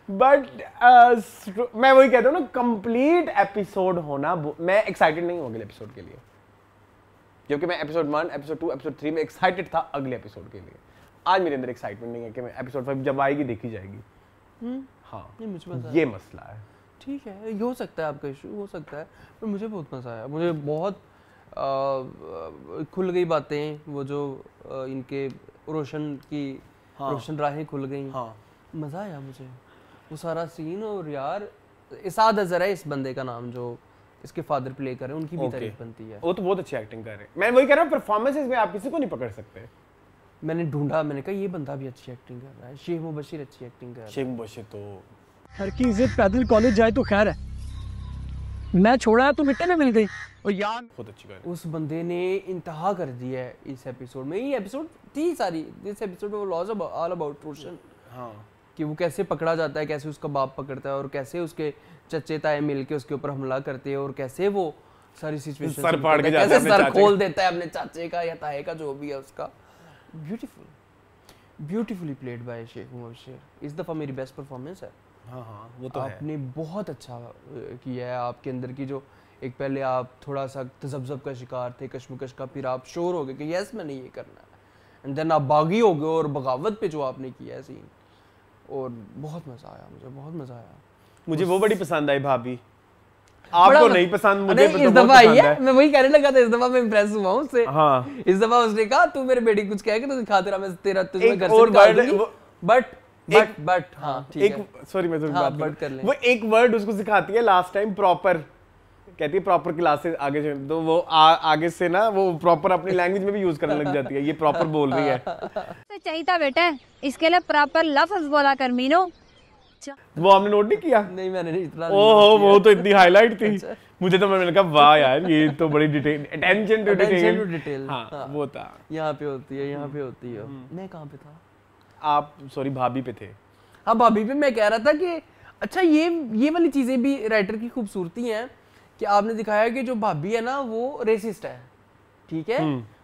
बट मैं वही कहता हूँ ना, कंप्लीट एपिसोड होना, मैं एक्साइटेड नहीं हूँ अगले एपिसोड के लिए, क्योंकि मैं एपिसोड 1, एपिसोड 2, एपिसोड 3 में एक्साइटेड था अगले एपिसोड के लिए। आज मेरे अंदर एक्साइटमेंट नहीं है कि मैं एपिसोड 5 जब आएगी देखी जाएगी। हाँ, ये मसला है। ठीक है, ये हो सकता है, आपका इशू हो सकता है, पर मुझे बहुत मजा आया। मुझे बहुत खुल गई बातें, वो जो इनके रोशन राहें खुल गई। हाँ, मजा आया मुझे वो सारा सीन। और यार इसाद अजहर है इस बंदे का नाम, जो इसके फादर प्ले कर रहे हैं, उनकी भी तारीफ बनती है। वो तो बहुत अच्छी एक्टिंग कर रहे हैं। मैं वही कह रहा हूँ, परफॉर्मेंसेस में आप किसी को नहीं पकड़ सकते। मैंने ढूंढा, मैंने कहा ये बंदा भी अच्छी एक्टिंग कर रहा है, शेख मुबशिर अच्छी एक्टिंग कर रहा है। शेख मुबशिर तो हर की इज्जत पैदल कॉलेज जाए तो खैर है, मैं छोड़ा तो मिट्टी में मिल गई। और यार बहुत अच्छी बात, उस बंदे ने इंतहा कर दी है इस एपिसोड में। ये एपिसोड थी सारी, इस एपिसोड में लॉज ऑल अबाउट रोशन। हाँ, कि वो कैसे पकड़ा जाता है, कैसे उसका बाप पकड़ता है, और कैसे उसके चच्चे ताए मिलके उसके ऊपर हमला करते हैं, और कैसे वो सारी सिचुएशन सर फाड़ के जाता है, कैसे सर खोल देता है अपने चाचे का या ताए का, जो भी है उसका। Beautifully played by Sheikh Mubashir. इस दफा मेरी बेस्ट परफॉर्मेंस है। हाँ, वो तो आपने बहुत अच्छा किया है। आपके अंदर की जो एक, पहले आप थोड़ा सा तजब्जब का शिकार थे, कश्मकश का, फिर आप श्योर हो गए कि यस मैंने ये करना है, एंड देन आप बागी हो गए, और बगावत पे जो आपने किया है सीन, और बहुत मजा आया, मुझे बहुत मजा आया। मुझे वो बड़ी पसंद आई भाभी, आपको नहीं पसंद, मुझे नहीं, तो इस बहुत दफा आई पसंद है, है। मैं वही कहने लगा था, इस दफा मैं इंप्रेस हुआ हूं उससे। हाँ। इस दफा उसने कहा तू मेरे बेटी कुछ कह के तो दिखा तेरा, मैं तेरा तुझे एक घर से और निकाल word दूंगी, वो- बट हाँ ठीक एक है। सॉरी मैं तो हाँ, बात but कर कर लें। वो एक वर्ड उसको सिखाती है लास्ट टाइम, प्रॉपर, कहती है प्रॉपर क्लास से आगे से, तो वो आगे से ना वो प्रॉपर अपनी लैंग्वेज में भी यूज करने लग जाती है, ये प्रॉपर बोल रही है। तो चाहिए था बेटे, इसके लिए प्रॉपर लफ्ज बोला कर मीनू। वो आपने नोट नहीं किया? नहीं मैंने नहीं इतना ओहो वो तो इतनी हाईलाइट थी, मुझे तो मैंने कहा वाह यार ये तो बड़ी detail, attention to Attention to detail. detail, हाँ हाँ। वो था। यहाँ पे होती है, यहाँ पे होती है। मैं कहाँ पे था? आप सॉरी भाभी पे थे। हाँ भाभी पे मैं कह रहा था कि अच्छा ये वाली चीजें भी राइटर की खूबसूरती हैं कि आपने दिखाया कि जो भाभी है ना वो रेसिस्ट है, ठीक है,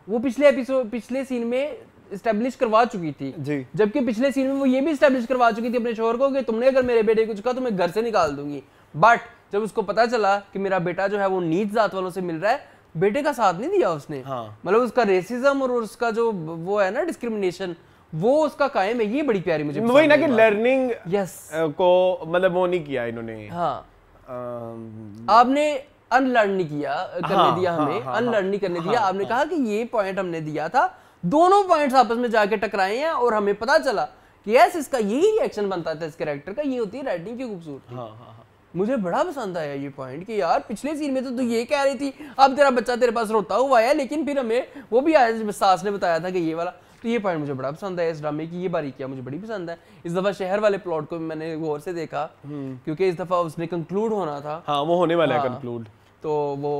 वो पिछले सीन में एस्टेब्लिश करवा चुकी थी जी। जबकि पिछले सीन में वो ये भी एस्टेब्लिश करवा चुकी थी अपने शोहर को कि तुमने अगर मेरे बेटे को कुछ कहा तो मैं घर से निकाल दूंगी। बट जब उसको पता चला कि मेरा बेटा जो है वो नीच जात वालों से मिल रहा है, बेटे का साथ नहीं दिया उसने। हाँ। मतलब उसका रेसिज्म और उसका जो वो है ना डिस्क्रिमिनेशन, वो उसका कायम है। ये बड़ी प्यारी मुझे वही ना कि लर्निंग यस को मतलब वो नहीं किया इन्होंने। हाँ अम, आपने अनलर्न नहीं किया करने हाँ, दिया हमें, हाँ, अनलर्न नहीं करने दिया। आपने कहा कि ये पॉइंट हमने दिया था, दोनों पॉइंट्स आपस में जाके टकराए हैं और हमें पता चला कि यस इसका यही रिएक्शन बनता था इस कैरेक्टर का। ये होती है राइटिंग की खूबसूरती। मुझे बड़ा पसंद आया ये पॉइंट कि यार पिछले सीन में तो तू ये कह रही थी अब तेरा बच्चा तेरे पास रोता हुआ है, लेकिन फिर हमें वो भी आज सास ने बताया था कि ये वाला। तो ये पॉइंट मुझे बड़ा पसंद है इस ड्रामे की, ये बारीकियां मुझे बड़ी पसंद है। इस दफा शहर वाले प्लॉट को मैंने गौर से देखा क्योंकि इस दफा उसने कंक्लूड होना था। हाँ वो होने वाला है हाँ। कंक्लूड। तो वो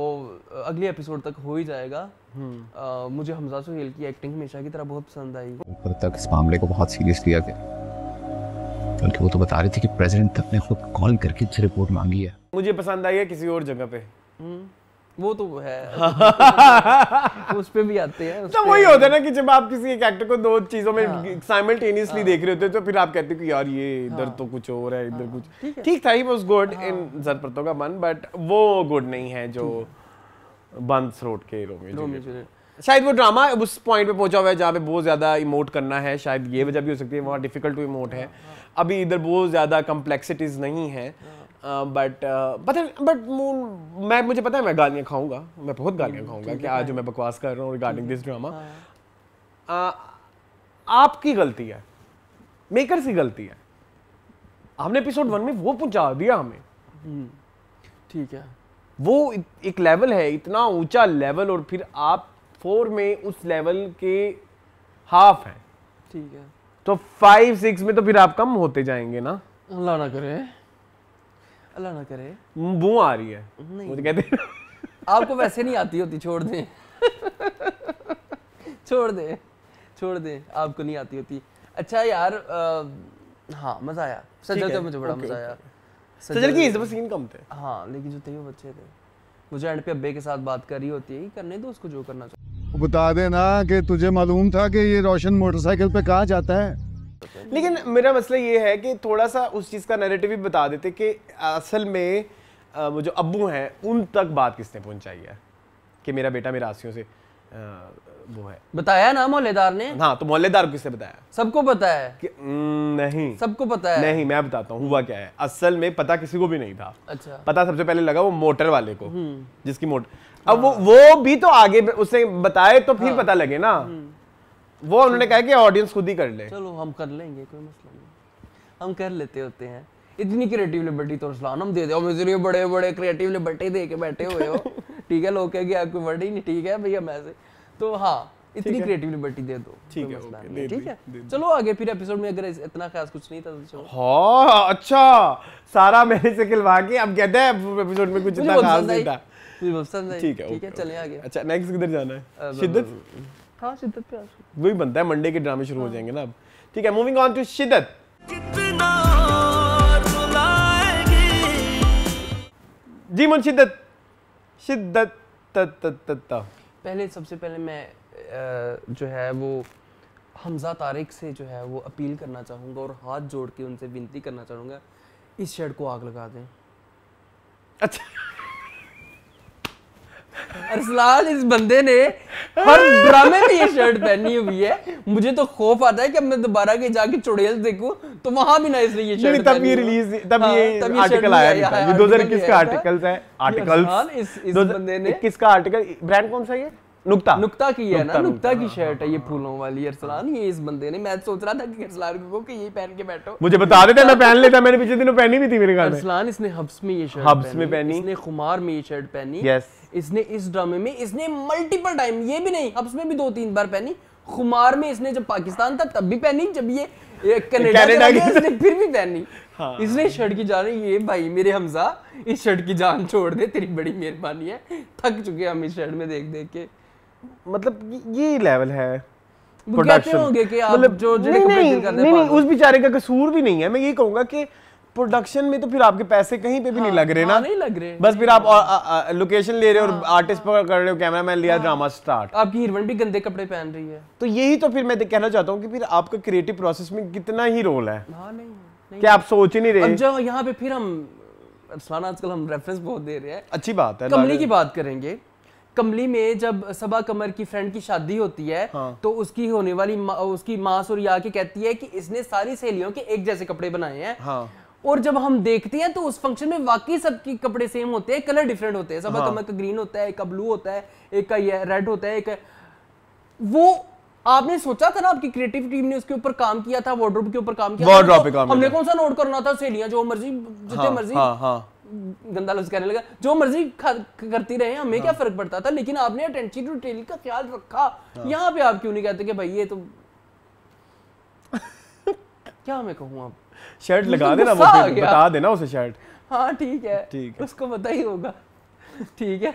अगले एपिसोड तक हो ही जाएगा। मुझे हमजा सुहेल की एक्टिंग हमेशा की तरह बहुत पसंद आई। ऊपर तक इस मामले को बहुत सीरियस लिया गया, बल्कि वो तो बता रही थी कि प्रेसिडेंट तक ने खुद कॉल करके इस रिपोर्ट मांगी है। मुझे पसंद आई है किसी और जगह पे। वो तो है उस पे भी आते हैं। तो वही होता है ना कि जब आप किसी एक एक्टर को दो चीजों में साइमल्टेनियसली देख रहे होते हो तो फिर आप कहते हो कि यार ये इधर तो कुछ और है, इधर कुछ ठीक था। ही वाज गुड इन ज़रपरतों का मन, बट वो गुड नहीं है जो बंद थ्रोट के रोमियो जूलियट। शायद वो ड्रामा उस पॉइंट पे पहुंचा हुआ है जहाँ पे बहुत ज्यादा इमोट करना है, शायद ये वजह भी हो सकती है, वहाँ डिफिकल्ट टू इमोट है। अभी इधर बहुत ज्यादा कम्प्लेक्सिटीज नहीं है, बट मुझे पता है मैं गालियाँ खाऊंगा, मैं बहुत गालियाँ खाऊंगा कि आज जो मैं बकवास कर रहा हूँ रिगार्डिंग दिस ड्रामा। आपकी गलती है, मेकर्स की गलती है। हमने एपिसोड 1 में वो पहुंचा दिया हमें, ठीक है, वो एक लेवल है, इतना ऊंचा लेवल, और फिर आप 4 में उस लेवल के हाफ है, ठीक है। तो 5 6 में तो फिर आप कम होते जाएंगे ना। अल्लाह ना करे, अल्लाह ना करे। बू आ रही है मुझे कहते आपको वैसे नहीं आती होती, छोड़ दें छोड़ दे आपको नहीं आती होती। अच्छा यार हाँ मजा आया सज्जल का, मुझे बड़ा मजा आया। सज्जल की इस सीन कम थे। हाँ लेकिन जो थे वो अच्छे थे। मुझे एंड पे अब्बे के साथ बात करी होती है, करने दो उसको जो करना चाहिए। बता देना कि तुझे मालूम था कि ये रोशन मोटरसाइकिल पे कहाँ जाता है। लेकिन मेरा मसला ये है कि थोड़ा सा उस चीज़ का नैरेटिव भी बता देते कि असल में वो जो अब्बू हैं उन तक बात किसने पहुंचाई है कि मेरा बेटा मेरा आसियों से वो है। बताया ना मोहल्लेदार ने। हाँ तो मोहल्लेदार को किसने बताया? सबको पता है कि नहीं, सबको पता है। नहीं मैं बताता हूँ हुआ क्या है। असल में पता किसी को भी नहीं था। अच्छा। पता सबसे पहले लगा वो मोटर वाले को, जिसकी मोटर। अब वो भी तो आगे उसे बताए तो फिर पता लगे ना। वो उन्होंने कहा कि ऑडियंस खुद ही कर ले। चलो हम कर लेंगे, कोई मसला नहीं, हम कर लेते होते हैं। इतनी क्रिएटिव लिबर्टी तो रसलान हम दे दो, हम इसलिए बड़े बड़े क्रिएटिव लिबर्टी दे के बैठे हुए हो ठीक है, लोग कहेंगे आपको वर्ड ही नहीं ठीक है भैया मैं से, तो हाँ इतनी क्रिएटिव लिबर्टी दे दो, ठीक है, मसला ओके, नहीं, दे ठीक दी, है। चलो आगे फिर एपिसोड में अगर इतना खास कुछ नहीं था तो चलो। हाँ अच्छा, सारा मैंने से खिलवा के अब कहते हैं एपिसोड में कुछ इतना खास नहीं था। मुझे पसंद आई, ठीक है, ठीक है, चलें आगे। अच्छा नेक्स्ट किधर जाना है? शिद्दत। हाँ शिद्दत पे वही बनता है, मंडे के ड्रामे शुरू हो जाएंगे ना अब। ठीक है, मूविंग ऑन टू शिद्दत। जी मुन शिद्दत पहले सबसे पहले मैं जो है वो हमजा तारिक से जो है वो अपील करना चाहूँगा और हाथ जोड़ के उनसे विनती करना चाहूँगा, इस शेड को आग लगा दें। अच्छा अरसलान इस बंदे ने हर ड्रामे में ये शर्ट पहनी हुई है। मुझे तो खौफ आता है कि अब मैं दोबारा के जाके चुड़ैल देखूं तो वहां भी ना इसने ये शर्ट तब ये रिलीज तब ये आर्टिकल आया नहीं था। ये 2021 का आर्टिकल्स है। आर्टिकल्स इस बंदे ने 21 का आर्टिकल। ब्रांड कौन सा है ये? नुक्ता की है ना, नुक्ता की शर्ट है ये फूलों वाली। अरसलान ये इस बंदे ने, मैं सोच रहा था कि अरसलान को कि ये पहन के बैठो, मुझे बता देते मैं पहन लेता। मैंने पिछले दिनों पहनी भी थी मेरे घर में। अरसलान इसने हब्स में ये शर्ट हब्स में पहनी, इसने खुमार में ये शर्ट पहनी, यस इसने इस ड्रामे में इसने मल्टीपल टाइम, ये भी नहीं हब्स में भी 2-3 बार पहनी, खुमार में इसने जब पाकिस्तान था तब भी पहनी, जब ये कनाडा गया इसने फिर भी पहनी। हाँ। इसने शर्ट की जान, ये भाई मेरे हमजा इस शर्ट की जान छोड़ दे, तेरी बड़ी मेहरबानी है, थक चुके हम इस शर्ट में देख देख के। मतलब ये लेवल है प्रोडक्शन होंगे कि आप मतलब जो नहीं, उस बेचारे का कसूर भी नहीं है। मैं ये कहूंगा कि प्रोडक्शन में तो फिर आपके पैसे कहीं पे भी नहीं लग रहे ना, नहीं लग रहे, बस फिर आप लोकेशन ले रहे हो और आर्टिस्ट पकड़ रहे हो, कैमरामैन लिया, ड्रामा स्टार्ट। आपकी हीरोइन भी गंदे कपड़े पहन रही है, तो यही तो फिर मैं कहना चाहता हूँ कि फिर आपका क्रिएटिव प्रोसेस में कितना ही रोल है। नहीं क्या आप सोच ही नहीं रहे। अब जो यहाँ पे फिर हम अरसलान आजकल हम रेफरेंस बहुत दे रहे हैं, अच्छी बात है। कमली की बात करेंगे। कमली में जब सबा कमर की फ्रेंड की शादी होती है, हाँ। तो उसकी होने वाली उसकी माँ सुरिया आके कहती है कि इसने सारी सहेलियों के एक जैसे कपड़े बनाए हैं। हाँ। और जब हम देखते हैं तो उस फंक्शन में वाकई सबके कपड़े सेम होते हैं, कलर डिफरेंट होते हैं। सबा कमर का ग्रीन होता है, एक का ब्लू होता है, एक का ये रेड होता है, एक वो आपने सोचा था ना, आपकी क्रिएटिव टीम ने उसके ऊपर काम किया था, वार्डरोब के ऊपर काम किया था, हमने कौन सा नोट करना था, सहेलियां जो मर्जी जितने मर्जी गंदा लफ्ज कहने लगा, जो मर्जी करती रहे, हमें क्या फर्क पड़ता था, लेकिन आपने अटेंशन टू डिटेल का ख्याल रखा। यहाँ पे आप क्यों नहीं कहते कि भाई ये तो क्या मैं कहूँ, आप शर्ट लगा देना, वो बता देना उसे शर्ट। हाँ ठीक है, ठीक है, उसको पता ही होगा। ठीक है,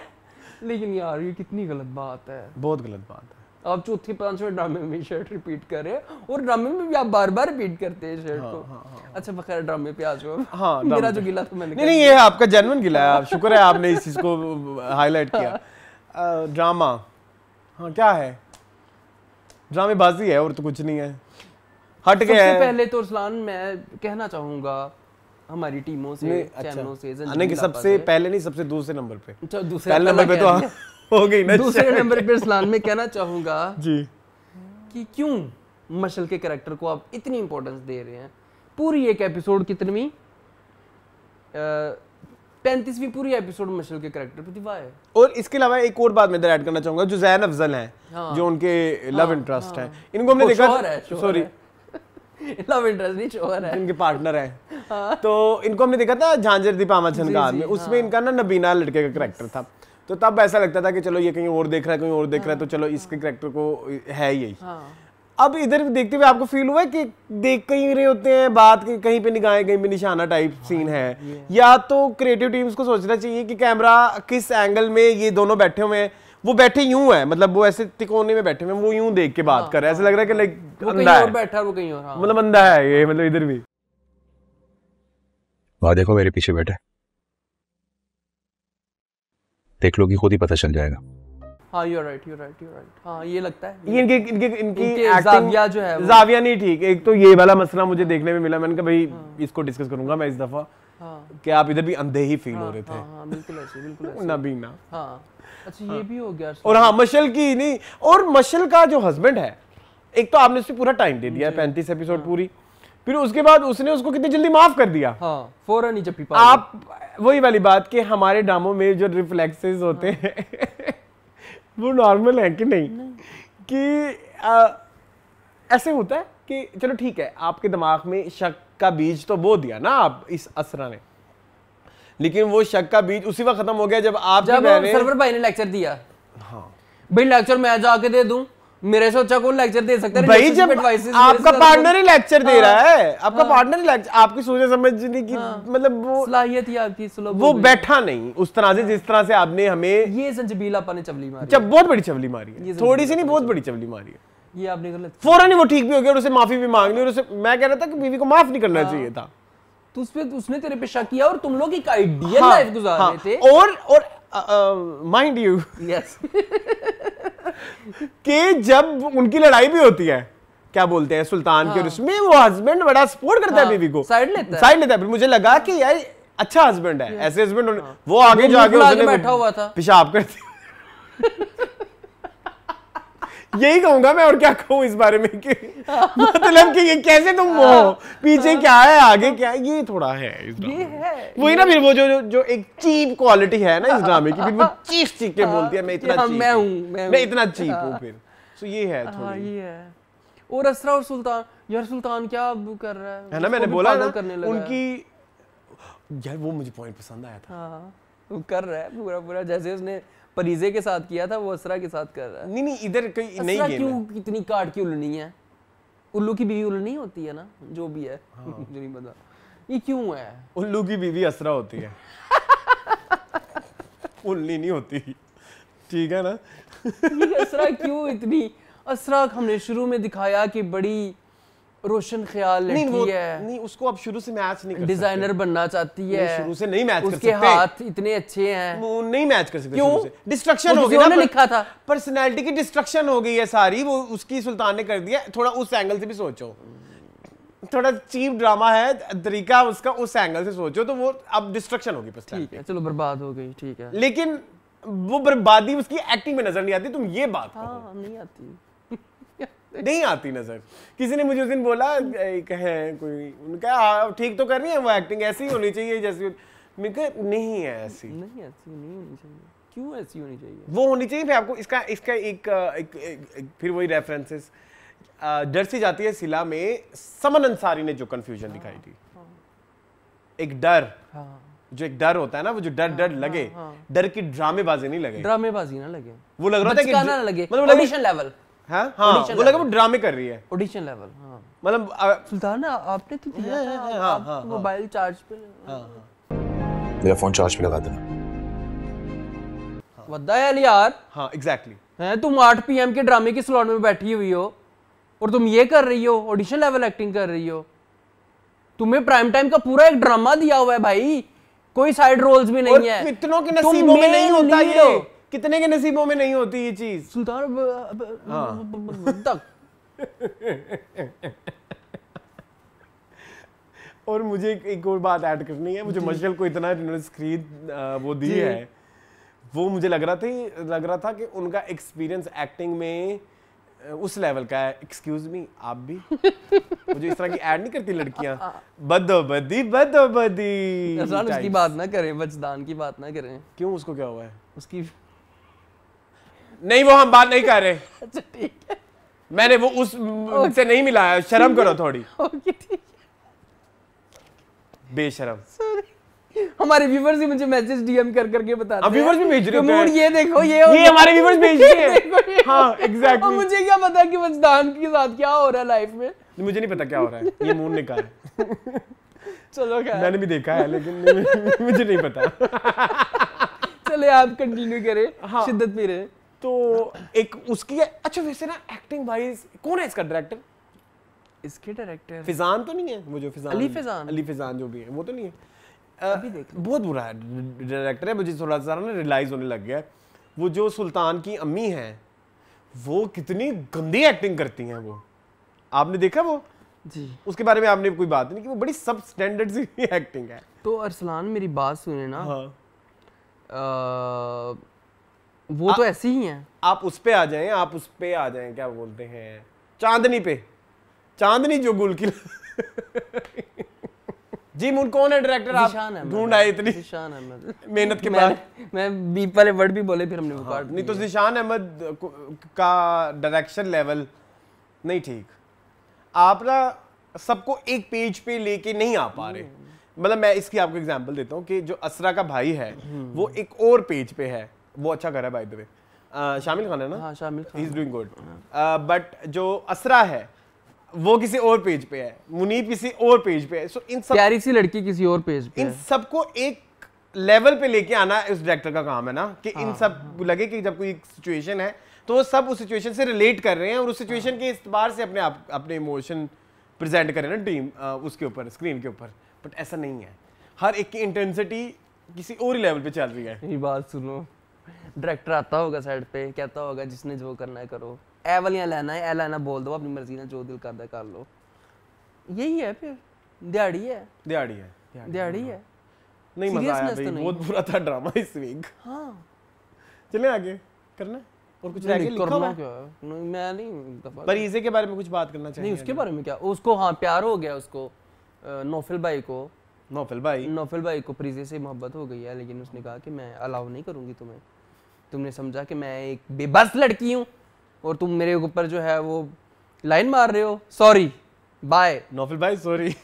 लेकिन यार ये कितनी गलत बात है, बहुत गलत बात है। आप चौथी 5वें ड्रामे में शर्ट रिपीट कर रहे हैं और ड्रामे में भी आप बार-बार रिपीट करते हैं शर्ट को। अच्छा बखैर ड्रामे पे आ जाओ। हाँ, मेरा जो गिला था मैंने नहीं ये आपका जेन्युइन गिला है, आप शुक्र है आपने इस चीज को हाईलाइट किया। ड्रामा हाँ क्या है, ड्रामेबाजी है और तो कुछ नहीं है, हट गया है। सबसे पहले तो अरसलान मैं कहना चाहूंगा हमारी टीमों से, चैनलों से, नहीं सबसे पहले नहीं, सबसे दूसरे नंबर पे, दूसरे नंबर पे तो हो गई ना। दूसरे नंबर पे अरसलान में कहना चाहूंगा जी कि क्यों मशल के कैरेक्टर को आप इतनी इंपॉर्टेंस दे रहे हैं। पूरी एक एपिसोड कितनी 35वीं पूरी एपिसोड मशल के कैरेक्टर पे दिवा है। और इसके अलावा एक और बात मैं इधर ऐड करना चाहूंगा, जो ज़ैन अफजल हैं, जो उनके लव इंटरेस्ट हैं, इनको हमने देखा, सॉरी लव इंटरेस्ट नहीं, शोहर है, इनके पार्टनर हैं। तो इनको हमने देखा था झांझर दी पामा छनकार में, उसमें इनका ना नबीना लड़के का कैरेक्टर था, तो तब ऐसा लगता था कि चलो ये कहीं और देख रहा है, कहीं और देख रहा है, तो चलो इसके कैरेक्टर को है यही। अब इधर देखते हुए आपको फील हुआ है कि देख कहीं रहे होते हैं, बात कहीं पे निगाहें कहीं पे निशाना टाइप सीन है, या तो क्रिएटिव टीम्स को सोचना चाहिए कि कैमरा किस एंगल में ये दोनों बैठे हुए हैं, वो बैठे यूं है, मतलब वो ऐसे तिकोने में बैठे हुए हैं, वो यूं देख के बात कर रहे हैं, ऐसा लग रहा है कि लाइक अंधा है, बैठा वो कहीं और, मतलब अंधा है ये, मतलब इधर भी। वहां देखो मेरे पीछे बैठे, देख लो कि खुद ही पता चल जाएगा। हाँ you're right। हाँ ये लगता है ये इनकी जाविया जो है, जाविया नहीं ठीक। एक तो ये वाला मसला मुझे देखने में मिला, मैंने कहा भाई इसको डिस्कस करूंगा मैं इस दफा, कि आप इधर भी अंधे ही फील हो रहे थे। बिल्कुल ऐसे नबीना। हाँ अच्छा ये भी हो गया। और हाँ मशल की नहीं, और मशल का जो हस्बैंड है, एक तो आपने उससे पूरा टाइम दे दिया है, 35 एपिसोड पूरी, फिर उसके बाद उसने उसको कितनी जल्दी माफ कर दिया। हाँ फौरन ही जब आप वही वाली बात कि हमारे ड्रामों में जो रिफ्लेक्सेस होते हैं वो नॉर्मल है कि नहीं, कि ऐसे होता है कि चलो ठीक है, आपके दिमाग में शक का बीज तो बो दिया ना आप इस असरा ने, लेकिन वो शक का बीज उसी वक्त खत्म हो गया जब सरवर भाई ने लेक्चर दिया। हाँ भाई लेक्चर मैं जाके दे दूं, मेरे से अच्छा कौन लेक्चर दे सकता है भाई, जब आपका पार्टनर ही लेक्चर दे रहा है, आपका पार्टनर ही लेक्चर, आपकी सोचे समझने की मतलब वो सलाहियत ही आपकी, वो बैठा नहीं उस तरह से जिस तरह से आपने हमें ये संजबील आपा ने चवली मारी, जब बहुत बड़ी चवली मारी है, थोड़ी सी नहीं बहुत बड़ी चवली मारी है, ये आपने गलत। फौरन ही वो ठीक भी हो गया और उसे माफी भी मांग ली, और उसे मैं कह रहा था कि बीवी को माफ नहीं करना चाहिए था, तो उसने तेरे पे शक किया और तुम लोग एक आइडियल लाइफ गुजार रहे थे। और माइंड यू यस कि जब उनकी लड़ाई भी होती है, क्या बोलते हैं सुल्तान के, और उसमें वो हस्बैंड बड़ा सपोर्ट करता है बीवी को, साइड लेता है। फिर मुझे लगा कि यार अच्छा हस्बैंड है, ऐसे हस्बैंड वो आगे जाके बैठा हुआ था, पेशाब करती यही कहूंगा मैं, और क्या कहूँ इस बारे में कि मतलब कि ये कैसे तुम हो, पीछे क्या है आगे क्या है, ये थोड़ा है इस ड्रामे ये में। है वही ना, फिर वो जो एक चीप क्वालिटी है ना इस ड्रामे की, फिर वो चीख चीख के बोलती है मैं इतना हाँ, चीप मैं हूँ, हूँ, मैं मैं इतना चीप हूँ। फिर तो ये है हाँ थोड़ी, ये है। और असरा और सुल्तान, यार सुल्तान क्या अब कर रहा है है ना, मैंने उसको भी बोला पागल ना करने लगा है। उनकी, यार वो मुझे पॉइंट पसंद आया था। हाँ वो कर रहा है पूरा पूरा, जैसे उसने परीजे के साथ किया था वो असरा के साथ कर रहा है। नहीं इधर कहीं नई असरा गेम क्यों है। कितनी काट की उल्लनी है, उल्लू की बीवी उल्लनी होती है ना, जो भी है मुझे नहीं पता ये क्यों है। उल्लू की बीवी असरा होती है उल्ली नहीं होती, ठीक है ना। ये असरा क्यों इतनी, असरा हमने शुरू में दिखाया कि बड़ी रोशन ख्याल लड़की है, नहीं उसको अब शुरू से मैच नहीं कर डिजाइनर बनना चाहती है, नहीं, शुरू से नहीं मैच कर उसके सकते। हाथ इतने अच्छे हैं, वो नहीं मैच कर सकते क्यों? शुरू से, डिस्ट्रक्शन वो हो गई किसी और ना, ने लिखा था। पर्सनैलिटी की डिस्ट्रक्शन हो गई है सारी, वो उसकी सुल्तान ने कर दिया। थोड़ा उस एंगल से भी सोचो, थोड़ा चीप ड्रामा है तरीका उसका, उस एंगल से सोचो तो वो अब डिस्ट्रक्शन होगी ठीक पर्सनैलिटी। है चलो बर्बाद हो गई, ठीक है। लेकिन वो बर्बादी उसकी एक्टिंग में नजर नहीं आती, तुम ये बात कहो। हाँ नहीं आती नहीं आती नजर। किसी ने मुझे उस दिन बोला, एक है कोई, उनका ठीक तो कर रही है वो, एक्टिंग ऐसी होनी चाहिए जैसी, मैं कहा नहीं है ऐसी, नहीं ऐसी नहीं होनी चाहिए, क्यों ऐसी होनी चाहिए, वो होनी चाहिए। फिर आपको इसका एक फिर वही रेफरेंसेस, डर सी जाती है सिला में समन अंसारी ने जो कंफ्यूजन दिखाई थी, एक डर, जो एक डर होता है ना, वो जो डर लगे, डर की ड्रामेबाजी नहीं लगे, ड्रामेबाजी ना लगे, वो लग रहा था कि बचकाना ना लगे, मतलब ऑडिशन लेवल, हाँ वो लगा वो ड्रामे कर रही है, ऑडिशन लेवल। हाँ मतलब सुल्तान आपने तो दिया था, आप मोबाइल चार्ज पे, मेरा फोन चार्ज पे लगा देना। वद्दा है यार, हाँ एग्जैक्टली। हैं तुम 8 PM के ड्रामे के स्लॉट में बैठी हुई हो और तुम ये कर रही हो, ऑडिशन लेवल एक्टिंग कर रही हो। तुम्हें प्राइम टाइम का पूरा एक ड्रामा दिया हुआ है भाई, कोई साइड रोल्स भी नहीं है। कितनों के नसीबों में नहीं होता ये, कितने के नसीबों में नहीं होती ये चीज। सुल्तान और मुझे एक और बात ऐड करनी है, मुझे मशगल को इतना स्क्रीन वो दी है, वो मुझे लग रहा था कि उनका एक्सपीरियंस एक्टिंग में उस लेवल का है। एक्सक्यूज मी, आप भी मुझे इस तरह की ऐड नहीं करती लड़कियां, बदोबदी उसकी बात ना करें, बचदान की बात ना करें। क्यों, उसको क्या हुआ है? उसकी नहीं, वो हम बात नहीं कर रहे। अच्छा ठीक है, मैंने वो उससे नहीं मिलाया, शर्म करो थोड़ी। ओके ठीक है, बेशरम। हमारे व्यूअर्स ही मुझे मैसेज डीएम कर करके बताते हैं। व्यूअर्स भी भेज रहे होते हैं। ये देखो ये हमारे व्यूअर्स भेजते हैं। हाँ एग्जैक्टली। मुझे क्या पता कि वजदान के साथ क्या हो रहा है लाइफ में, मुझे नहीं पता क्या हो रहा है, ये मून ने कहा है। चलो खैर, मैंने भी देखा है लेकिन मुझे नहीं पता। चले आप कंटिन्यू करें। हाँ। शिद्दत पे रहे। तो एक उसकी, अच्छा वैसे ना एक्टिंग वाइज कौन है इसका डायरेक्टर? इसके डायरेक्टर फिजान तो नहीं है वो, जो फिजान अली फिजान जो भी है वो तो नहीं है। अभी देख बहुत बुरा है डायरेक्टर है, मुझे थोड़ा सा ना रियलाइज होने लग गया है। वो जो सुल्तान की अम्मी है वो कितनी गंदी एक्टिंग करती हैं वो, आपने देखा वो जी, उसके बारे में आपने कोई बात नहीं की, वो बड़ी सब स्टैंडर्ड सी एक्टिंग है। तो अरसलान मेरी बात सुने ना, हाँ। वो तो ऐसी ही हैं। आप उस पे आ जाएं, क्या बोलते हैं, चांदनी पे, चांदनी जो गुल की जी मून कौन है डायरेक्टर? आप ढूंढ आए इतनी ज़िशान अहमद मेहनत के बाद। मैं बीप वाले वर्ड भी बोले, फिर हमने वो काट नहीं तो ज़िशान अहमद का डायरेक्शन लेवल नहीं ठीक। आप ना सबको एक पेज पे लेके नहीं आ पा रहे। मतलब मैं इसकी आपको एग्जांपल देता हूँ कि जो असरा का भाई है वो एक और पेज पे है, वो अच्छा कर रहा है बाय द वे, शामिल खान है ना? हाँ शामिल Khan, he is doing good. But जो असरा है वो किसी और पेज पे है, मुनीब किसी और पेज पे है। सो इन सब प्यारी सी लड़की किसी और पेज पे इन सबको एक लेवल पे लेके आना इस डायरेक्टर का काम है ना, कि इन सब लगे कि जब कोई सिचुएशन है तो वो सब उस सिचुएशन से रिलेट कर रहे हैं और उस सिचुएशन के इस्तेमाल से अपने इमोशन प्रेजेंट कर रहे हैं ना टीम उसके ऊपर, स्क्रीन के ऊपर। बट ऐसा नहीं है, हर एक की इंटेंसिटी किसी और ही लेवल पे चल रही है। ये बात सुनो, डायरेक्टर आता होगा साइड पे, कहता होगा जिसने जो करना है करो, ए वालियां लेना है, ए लेना बोल दो, अपनी मर्जी ना, जो दिल करता है कर लो। यही है, फिर दिहाड़ी है। नहीं मजा आया भाई, बहुत बुरा था ड्रामा इस वीक। हाँ चले आगे, करना है और कुछ रह गया लिखा हुआ है? क्या है? मैं नहीं दफा परीजे के बारे में कुछ बात करना चाहिए? नहीं, उसके बारे में क्या, उसको हाँ प्यार हो गया उसको, नौफल भाई को, नौफल भाई को परीजे से मोहब्बत हो गई है, लेकिन उसने कहा कि मैं अलाउ नहीं करूंगी तुम्हें, तुमने समझा कि मैं एक बेबस लड़की हूँ और तुम मेरे ऊपर जो है वो लाइन मार रहे हो, सॉरी बाय नौफल भाई सॉरी।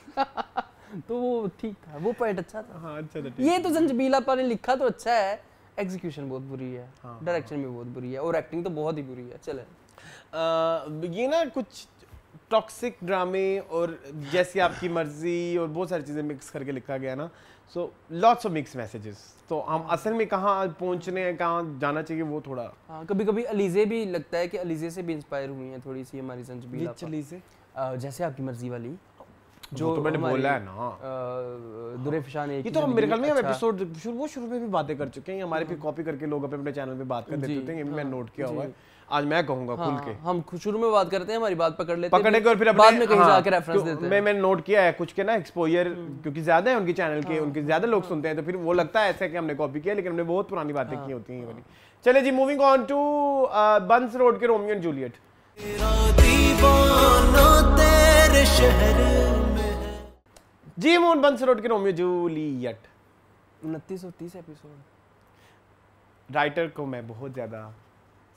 तो वो ठीक था, वो पॉइंट अच्छा था। हाँ अच्छा था। ये तो जंजीबीलापा ने लिखा तो अच्छा है, एग्जीक्यूशन बहुत बुरी है, डायरेक्शन भी बहुत बुरी है और एक्टिंग तो बहुत ही बुरी है। चले ये ना कुछ टॉक्सिक ड्रामे और जैसी आपकी मर्जी और बहुत सारी चीज़ें मिक्स करके लिखा गया ना, so lots of mix messages. तो हम असल में कहाँ पहुँचने हैं, कहाँ जाना चाहिए, वो थोड़ा हाँ कभी कभी अलीजे भी लगता है कि अलीजे से भी इंस्पायर हुई है थोड़ी सी हमारी जंजीबीलापा। चली से जैसे आपकी मर्जी वाली जो तो मैंने बोला है ना, दुरे फिशान ये तो हम मेरे ख्याल में एपिसोड शुरू में भी बातें कर चुके हैं, हमारे पे कॉपी करके लोग अपने अपने चैनल पे बात कर देते होते हैं, ये भी मैंने नोट किया हुआ है। आज मैं कहूंगा खुल के, हम शुरू में बात करते हैं, हमारी बात पकड़ लेते हैं, पकड़ने के और फिर बाद में कहीं जाके रेफरेंस देते हैं। मैंने नोट किया है कुछ के ना एक्सपोजर क्योंकि ज्यादा है उनके चैनल के, उनके ज्यादा लोग सुनते हैं, तो फिर वो लगता है ऐसे कि हमने कॉपी किया, लेकिन हमने बहुत पुरानी बातें की होती हैं ये वाली। चले जी, moving on to Bans road के रोमियो एंड जूलियट। जी मोहन बंस रोड के रोमियो जूलियट 2930 एपिसोड। राइटर को मैं बहुत ज़्यादा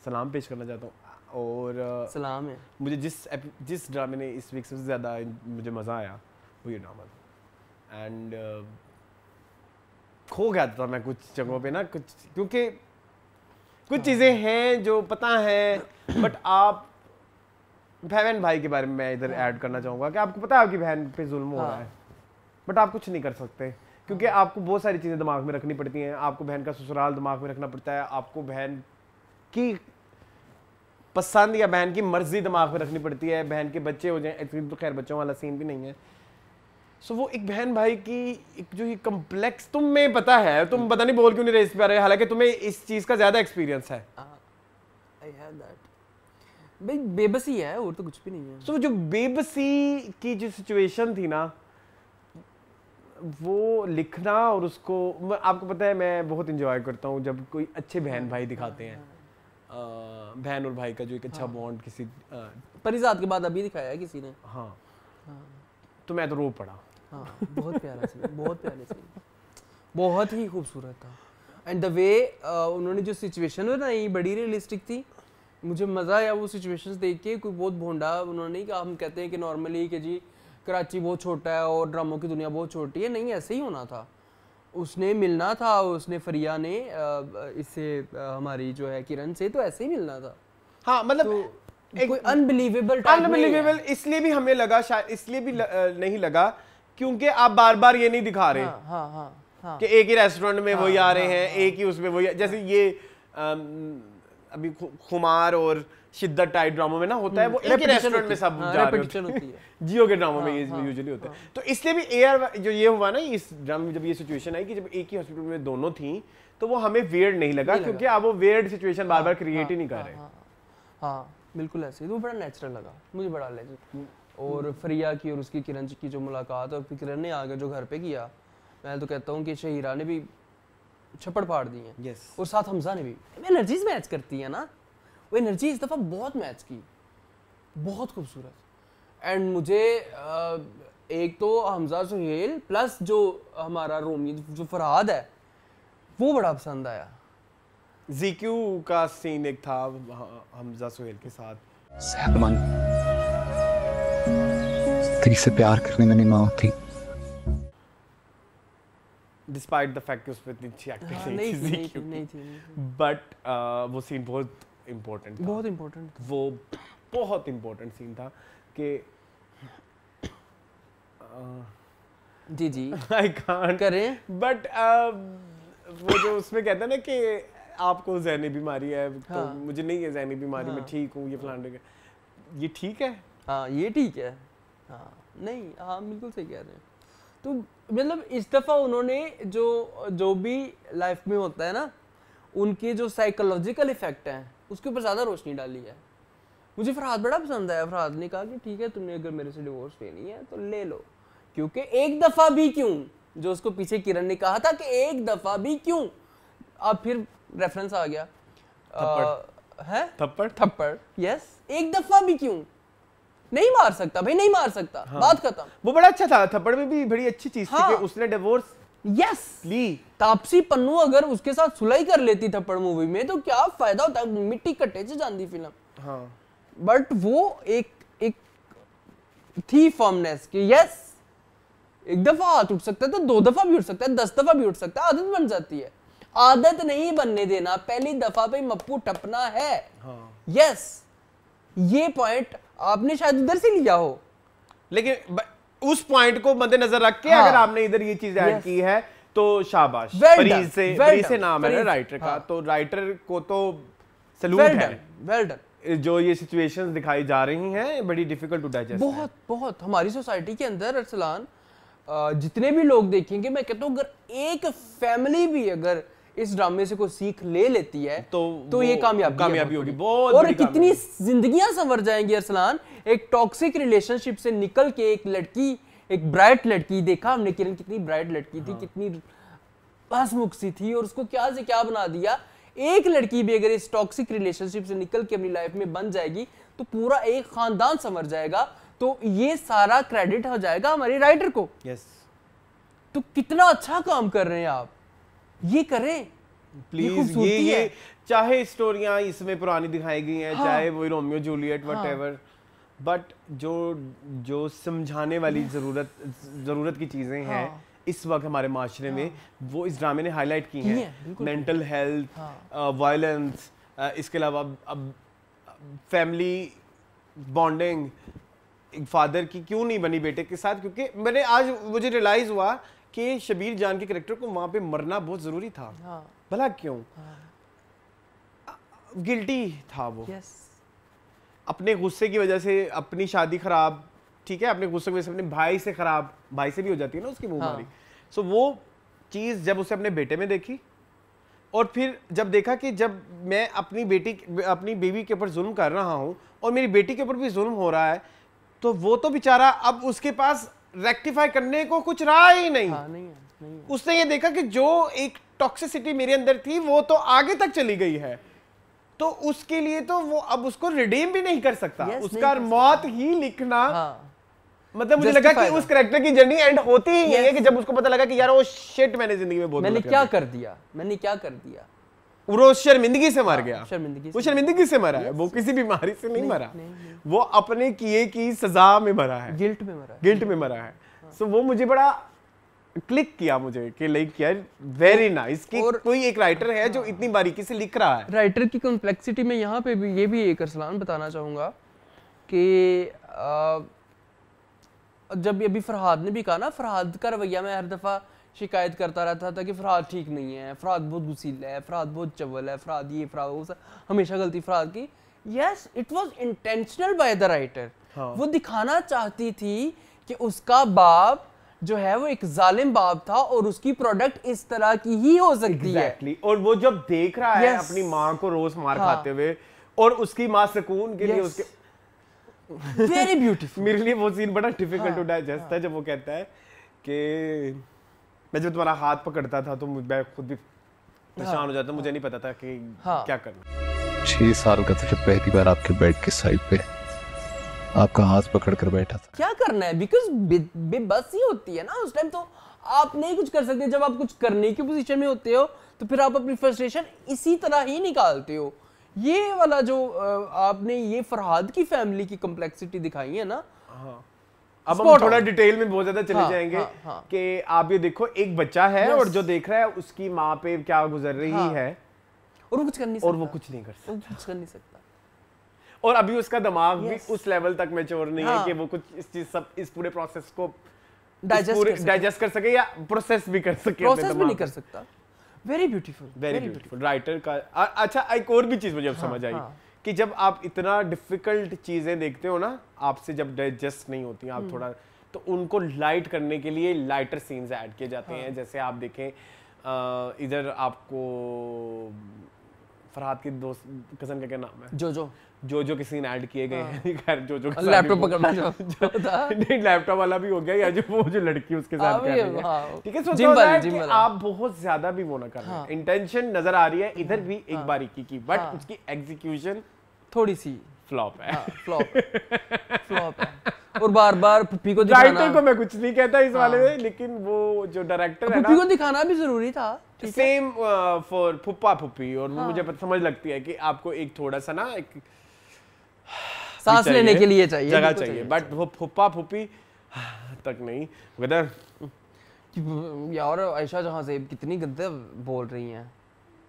सलाम पेश करना चाहता हूँ और सलाम है। मुझे जिस ड्रामे ने इस वीक सबसे ज़्यादा मुझे मज़ा आया वो ये ड्रामा था। एंड खो गया था मैं कुछ जगहों पे ना, कुछ क्योंकि कुछ चीज़ें हैं जो पता है, बट आप बहन भाई के बारे में मैं इधर ऐड करना चाहूँगा कि आपको पता है आपकी बहन पे जुल्म हो रहा है, बट आप कुछ नहीं कर सकते क्योंकि आपको बहुत सारी चीज़ें दिमाग में रखनी पड़ती हैं। आपको बहन का ससुराल दिमाग में रखना पड़ता है, आपको बहन की पसंद या बहन की मर्जी दिमाग में रखनी पड़ती है, बहन के बच्चे हो जाएं, तो खैर बच्चों वाला सीन भी नहीं है। सो वो एक बहन भाई की एक जो ये कम्प्लेक्स, तुम्हें पता है, तुम पता नहीं बोल क्यों नहीं रहे इस पर, हालांकि तुम्हें इस चीज़ का ज़्यादा एक्सपीरियंस है। I have that. भाई बेबसी है और तो कुछ भी नहीं है। सो जो बेबसी की जो सिचुएशन थी ना, वो लिखना और उसको, आपको पता है मैं बहुत इंजॉय करता हूँ जब कोई अच्छे बहन भाई दिखाते हैं, बहन और भाई का जो एक अच्छा बॉन्ड किसी परिजात के बाद अभी दिखाया है किसी ने। हाँ तो मैं तो रो पड़ा। हाँ बहुत प्यारा सीन, बहुत प्यारा सीन, बहुत ही खूबसूरत था। एंड द वे उन्होंने जो सिचुएशन बनाई बड़ी रियलिस्टिक थी, मुझे मज़ा आया वो सिचुएशंस देख के। कोई बहुत भोंडा उन्होंने कहा, हम कहते हैं कि नॉर्मली कि जी कराची बहुत छोटा है और ड्रामों की दुनिया बहुत छोटी है, नहीं ऐसे ही होना था। उसने मिलना था, उसने फरिया ने इससे हमारी जो है किरण से, तो ऐसे ही मिलना था। हाँ मतलब एक कोई अनबिलीवेबल इसलिए भी हमें लगा, शायद इसलिए भी नहीं लगा क्योंकि आप बार बार ये नहीं दिखा रहे कि एक ही रेस्टोरेंट में वही आ रहे हैं, एक ही उसमें वही, जैसे ये अभी खुमार और शिद्दत टाइप ड्रामों में ना होता है, वो एक ही रेस्टोरेंट में सब जा रहे होते हैं। जियो के ड्रामों में ये यूजुअली होता है। तो इसलिए भी एयर जो ये हुआ ना इस ड्रामे में, जब ये सिचुएशन आई कि जब एक ही हॉस्पिटल में दोनों थी, तो वो हमें वियर्ड नहीं लगा क्योंकि आप वो वियर्ड सिचुएशन बार बार क्रिएट ही नहीं कर रहे। हाँ बिल्कुल ऐसे, वो बड़ा नेचुरल लगा मुझे, बड़ा लेजिट। और फरिया की और उसकी किरण की जो मुलाकात, और फिर किरण ने आगे जो घर पे किया, मैं तो कहता हूँ कि शहीरा ने भी छप्पड़ फाड़ दी है। yes. और साथ हमजा ने भी एनर्जीज मैच करती है ना, वो एनर्जी इस दफ़ा बहुत मैच की, बहुत खूबसूरत। एंड मुझे एक तो हमजा सुहेल प्लस जो हमारा रोमी जो फरहाद है वो बड़ा पसंद आया। ज़ीक्यू का सीन एक था हमजा सुहेल के साथ। सहमान तेरी से प्यार करने में नहीं मौत थी, डिस्पाइट द फैक्ट कि उस पे इतनी अच्छी एक्टिंग नहीं थी, बट वो सीन बहुत इम्पोर्टेंट था, बहुत इम्पोर्टेंट, वो बहुत इम्पोर्टेंट सीन था कि जी आई कांट करें, बट वो जो उसमें कहता है ना कि आपको ज़हनी बीमारी है, तो मुझे नहीं है ज़हनी बीमारी, मैं ठीक हूँ, ये फलाने, ये ठीक है। हाँ ये ठीक है, हाँ नहीं, हाँ बिल्कुल सही कह रहे हैं। तो मतलब इस दफ़ा उन्होंने जो भी लाइफ में होता है ना, उनके जो साइकोलॉजिकल इफेक्ट हैं उसके ऊपर ज़्यादा रोशनी डाली है। मुझे फरहाद बड़ा पसंद आया। फरहाद ने कहा कि ठीक है, तुमने अगर मेरे से डिवोर्स लेनी है तो ले लो, क्योंकि एक दफ़ा भी क्यों, जो उसको पीछे किरण ने कहा था कि एक दफ़ा भी क्यों, अब फिर रेफरेंस आ गया है थप्पड़ थप्पड़, यस, एक दफा भी क्यों नहीं मार सकता भाई, नहीं मार सकता, बात खत्म। वो बड़ा अच्छा था, थप्पड़ में भी बड़ी अच्छी चीज थी कि उसने डिवोर्स यस ली। तापसी पन्नू अगर उसके साथ सुलह कर लेती थप्पड़ मूवी में तो क्या फायदा होता, मिट्टी कट्टे से जाती फिल्म। हाँ बट वो एक थी फर्मनेस कि यस एक दफा हाथ उठ सकता है तो 2 दफा भी उठ सकता है, 10 दफा भी उठ सकता है, आदत बन जाती है। आदत नहीं बनने देना, पहली दफा पे मप्पू टपना है। यस ये पॉइंट आपने शायद उधर से लिया हो, लेकिन उस पॉइंट को मद्देनजर रख के अगर आपने इधर ये चीज ऐड की है तो शाबाश। फरीद से नाम है ना राइटर का, तो राइटर को तो सैल्यूट है। Well done. जो ये सिचुएशंस दिखाई जा रही हैं बड़ी डिफिकल्ट टू डाइजेस्ट। बहुत हमारी सोसाइटी के अंदर अरसलान जितने भी लोग देखेंगे, मैं कहता हूँ अगर एक फैमिली भी अगर इस ड्रामे से कोई सीख ले लेती है तो ये कामयाबी होगी बहुत। और कितनी जिंदगियां संवर जाएंगी अरसलान। एक टॉक्सिक रिलेशनशिप से निकल के एक लड़की, एक ब्राइट लड़की, देखा हमने किरण कितनी ब्राइट लड़की थी, कितनी हंसमुख सी थी, और उसको क्या से क्या बना दिया। एक लड़की भी अगर इस टॉक्सिक रिलेशनशिप से निकल के अपनी लाइफ में बन जाएगी तो पूरा एक खानदान संवर जाएगा। तो ये सारा क्रेडिट हो जाएगा हमारे राइटर को। यस तो कितना अच्छा काम कर रहे हैं आप, ये करें प्लीज। ये चाहे स्टोरियां इसमें पुरानी दिखाई गई हैं, चाहे वो रोमियो जूलियट व्हाटएवर, बट जो समझाने वाली जरूरत की चीजें हैं इस वक्त हमारे माशरे में, वो इस ड्रामे ने हाईलाइट की हैं। मेंटल हेल्थ, वायलेंस, इसके अलावा अब फैमिली बॉन्डिंग, एक फादर की क्यों नहीं बनी बेटे के साथ, क्योंकि मैंने आज मुझे रियलाइज हुआ कि शबीर जान के कैरेक्टर को वहां पे मरना बहुत जरूरी था। भला क्यों? गिल्टी था वो। अपने गुस्से की वजह से अपनी शादी खराब, ठीक है, अपने गुस्से की वजह से अपने भाई से खराब, भाई से भी हो जाती है ना उसकी मुंह मारी। सो वो चीज जब उसे अपने बेटे में देखी, और फिर जब देखा कि जब मैं अपनी बेबी के ऊपर जुल्म कर रहा हूं और मेरी बेटी के ऊपर भी जुल्म हो रहा है, तो वो तो बेचारा अब उसके पास रेक्टिफाई करने को कुछ रहा ही नहीं। नहीं है। उसने ये देखा कि जो एक टॉक्सिसिटी मेरे अंदर थी वो तो आगे तक चली गई है, तो उसके लिए तो वो अब उसको रिडीम भी नहीं कर सकता। उसका मौत ही लिखना मतलब मुझे लगा कि उस कैरेक्टर की जर्नी एंड होती ही है कि जब उसको पता लगा कि यार वो शिट मैंने जिंदगी में बहुत मैंने क्या कर दिया, वो शर्मिंदगी से मर गया। वो शर्मिंदगी से मरा है, वो किसी बीमारी से नहीं मरा, वो अपने किए की सजा में मरा है, गिल्ट में मरा है। सो वो मुझे बड़ा क्लिक किया मुझे कि लाइक यार वेरी नाइस कि कोई एक राइटर है जो इतनी बारीकी से लिख रहा है। राइटर की कॉम्प्लेक्सिटी में यहाँ पे भी ये भी एक अरसलान बताना चाहूँगा कि जब अभी फरहाद ने भी कहा ना, फरहाद का रवैया मैं हर दफ़ा शिकायत करता रहता था कि फरहाद ठीक नहीं है, फरहाद बहुत गुस्सीला है, फरहाद बहुत चवल है, फरहाद ये फरहाद वो, हमेशा गलती फरहाद की। Yes it was intentional by the writer. वो दिखाना चाहती थी कि उसका बाप जो है वो एक जालिम बाप था और उसकी प्रोडक्ट इस तरह की ही हो सकती है। और वो जब देख रहा है अपनी माँ को रोज मार खाते हुए और उसकी माँ सुकून के लिए उसके वेरी ब्यूटीफुल। मेरे लिए वो सीन बड़ा डिफिकल्ट टू डाइजेस्ट है जब वो कहता है कि मैं जब तुम्हारा हाथ पकड़ता था तो मैं खुद भी परेशान हो जाता, मुझे नहीं पता था कि क्या करना। 6 साल का था जब पहली बार आपके बेड के साइड पे आपका हाथ पकड़ कर बैठा था। क्या करना है, बिकॉज बेबस ही होती है ना उस टाइम, तो आप नहीं कुछ कर सकते। जब आप कुछ करने की पोजीशन में होते हो तो फिर आप अपनी फ्रस्ट्रेशन इसी तरह ही निकालते हो। ये वाला जो आपने ये फरहाद की फैमिली की कॉम्प्लेक्सिटी दिखाई है ना, अब हम थोड़ा डिटेल में बहुत ज्यादा चले जाएंगे कि आप ये देखो एक बच्चा है और जो देख रहा है उसकी माँ पे क्या गुजर रही है और वो कुछ कर नहीं सकता, और अभी उसका दिमाग भी उस लेवल तक मैच्योर नहीं है कि वो कुछ इस पूरे प्रोसेस को डाइजेस्ट कर सके या प्रोसेस भी कर सके। प्रोसेस भी नहीं कर सकता। वेरी ब्यूटीफुल राइटर का। अच्छा एक और भी चीज मुझे अब समझ आई कि जब आप इतना डिफिकल्ट चीजें देखते हो ना, आपसे जब डाइजेस्ट नहीं होती आप थोड़ा, तो उनको लाइट करने के लिए लाइटर सीन्स ऐड किए जाते हैं। जैसे आप देखें इधर आपको फरहाद की दोस्त कजन का क्या नाम है, जो के सीन ऐड किए गए हैं। खैर जो लैपटॉप पकड़ना जो था नहीं, लैपटॉप वाला भी हो गया, या जो लड़की उसके साथ कर रही है, ठीक है। सो जिम वाली आप बहुत ज्यादा भी वो ना कर रहे हैं, इंटेंशन नजर आ रही है इधर भी एक बारीकी की, बट उसकी एग्जीक्यूशन थोड़ी सी फ्लॉप है। फ्लॉप है। और बार-बार पुप्पी को दिखाना, राइटर को मैं कुछ नहीं कहता इस वाले में, लेकिन वो जो डायरेक्टर है ना, पुप्पी को दिखाना भी जरूरी था। सेम फॉर फुप्पा फुप्पी, और मुझे समझ लगती है कि आपको एक थोड़ा सा ना एक सांस लेने के लिए चाहिए, जगह चाहिए, बट वो फुप्पा फुप्पी तक नहीं। वेदर यार आयशा जहां से कितनी गंदे बोल रही हैं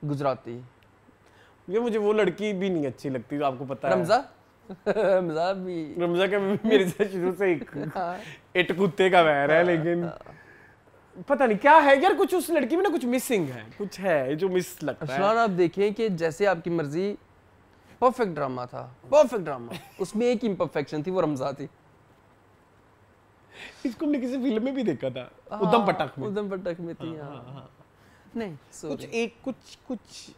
गुजराती। ये मुझे वो लड़की भी नहीं अच्छी लगती, तो आपको पता है रमजा भी, रमजा का मेरे से शुरू से एक कुत्ते का वैर है, लेकिन पता नहीं क्या है यार, कुछ उस लड़की में ना कुछ मिसिंग है, कुछ है जो मिस लगता है। अफसान, आप देखें कि जैसे आपकी मर्जी परफेक्ट ड्रामा था, परफेक्ट ड्रामा, उसमें एक इम्परफेक्शन थी, वो रमजा थी। इसको हमने किसी फिल्म में भी देखा था, उदम पटक में थी। नहीं कुछ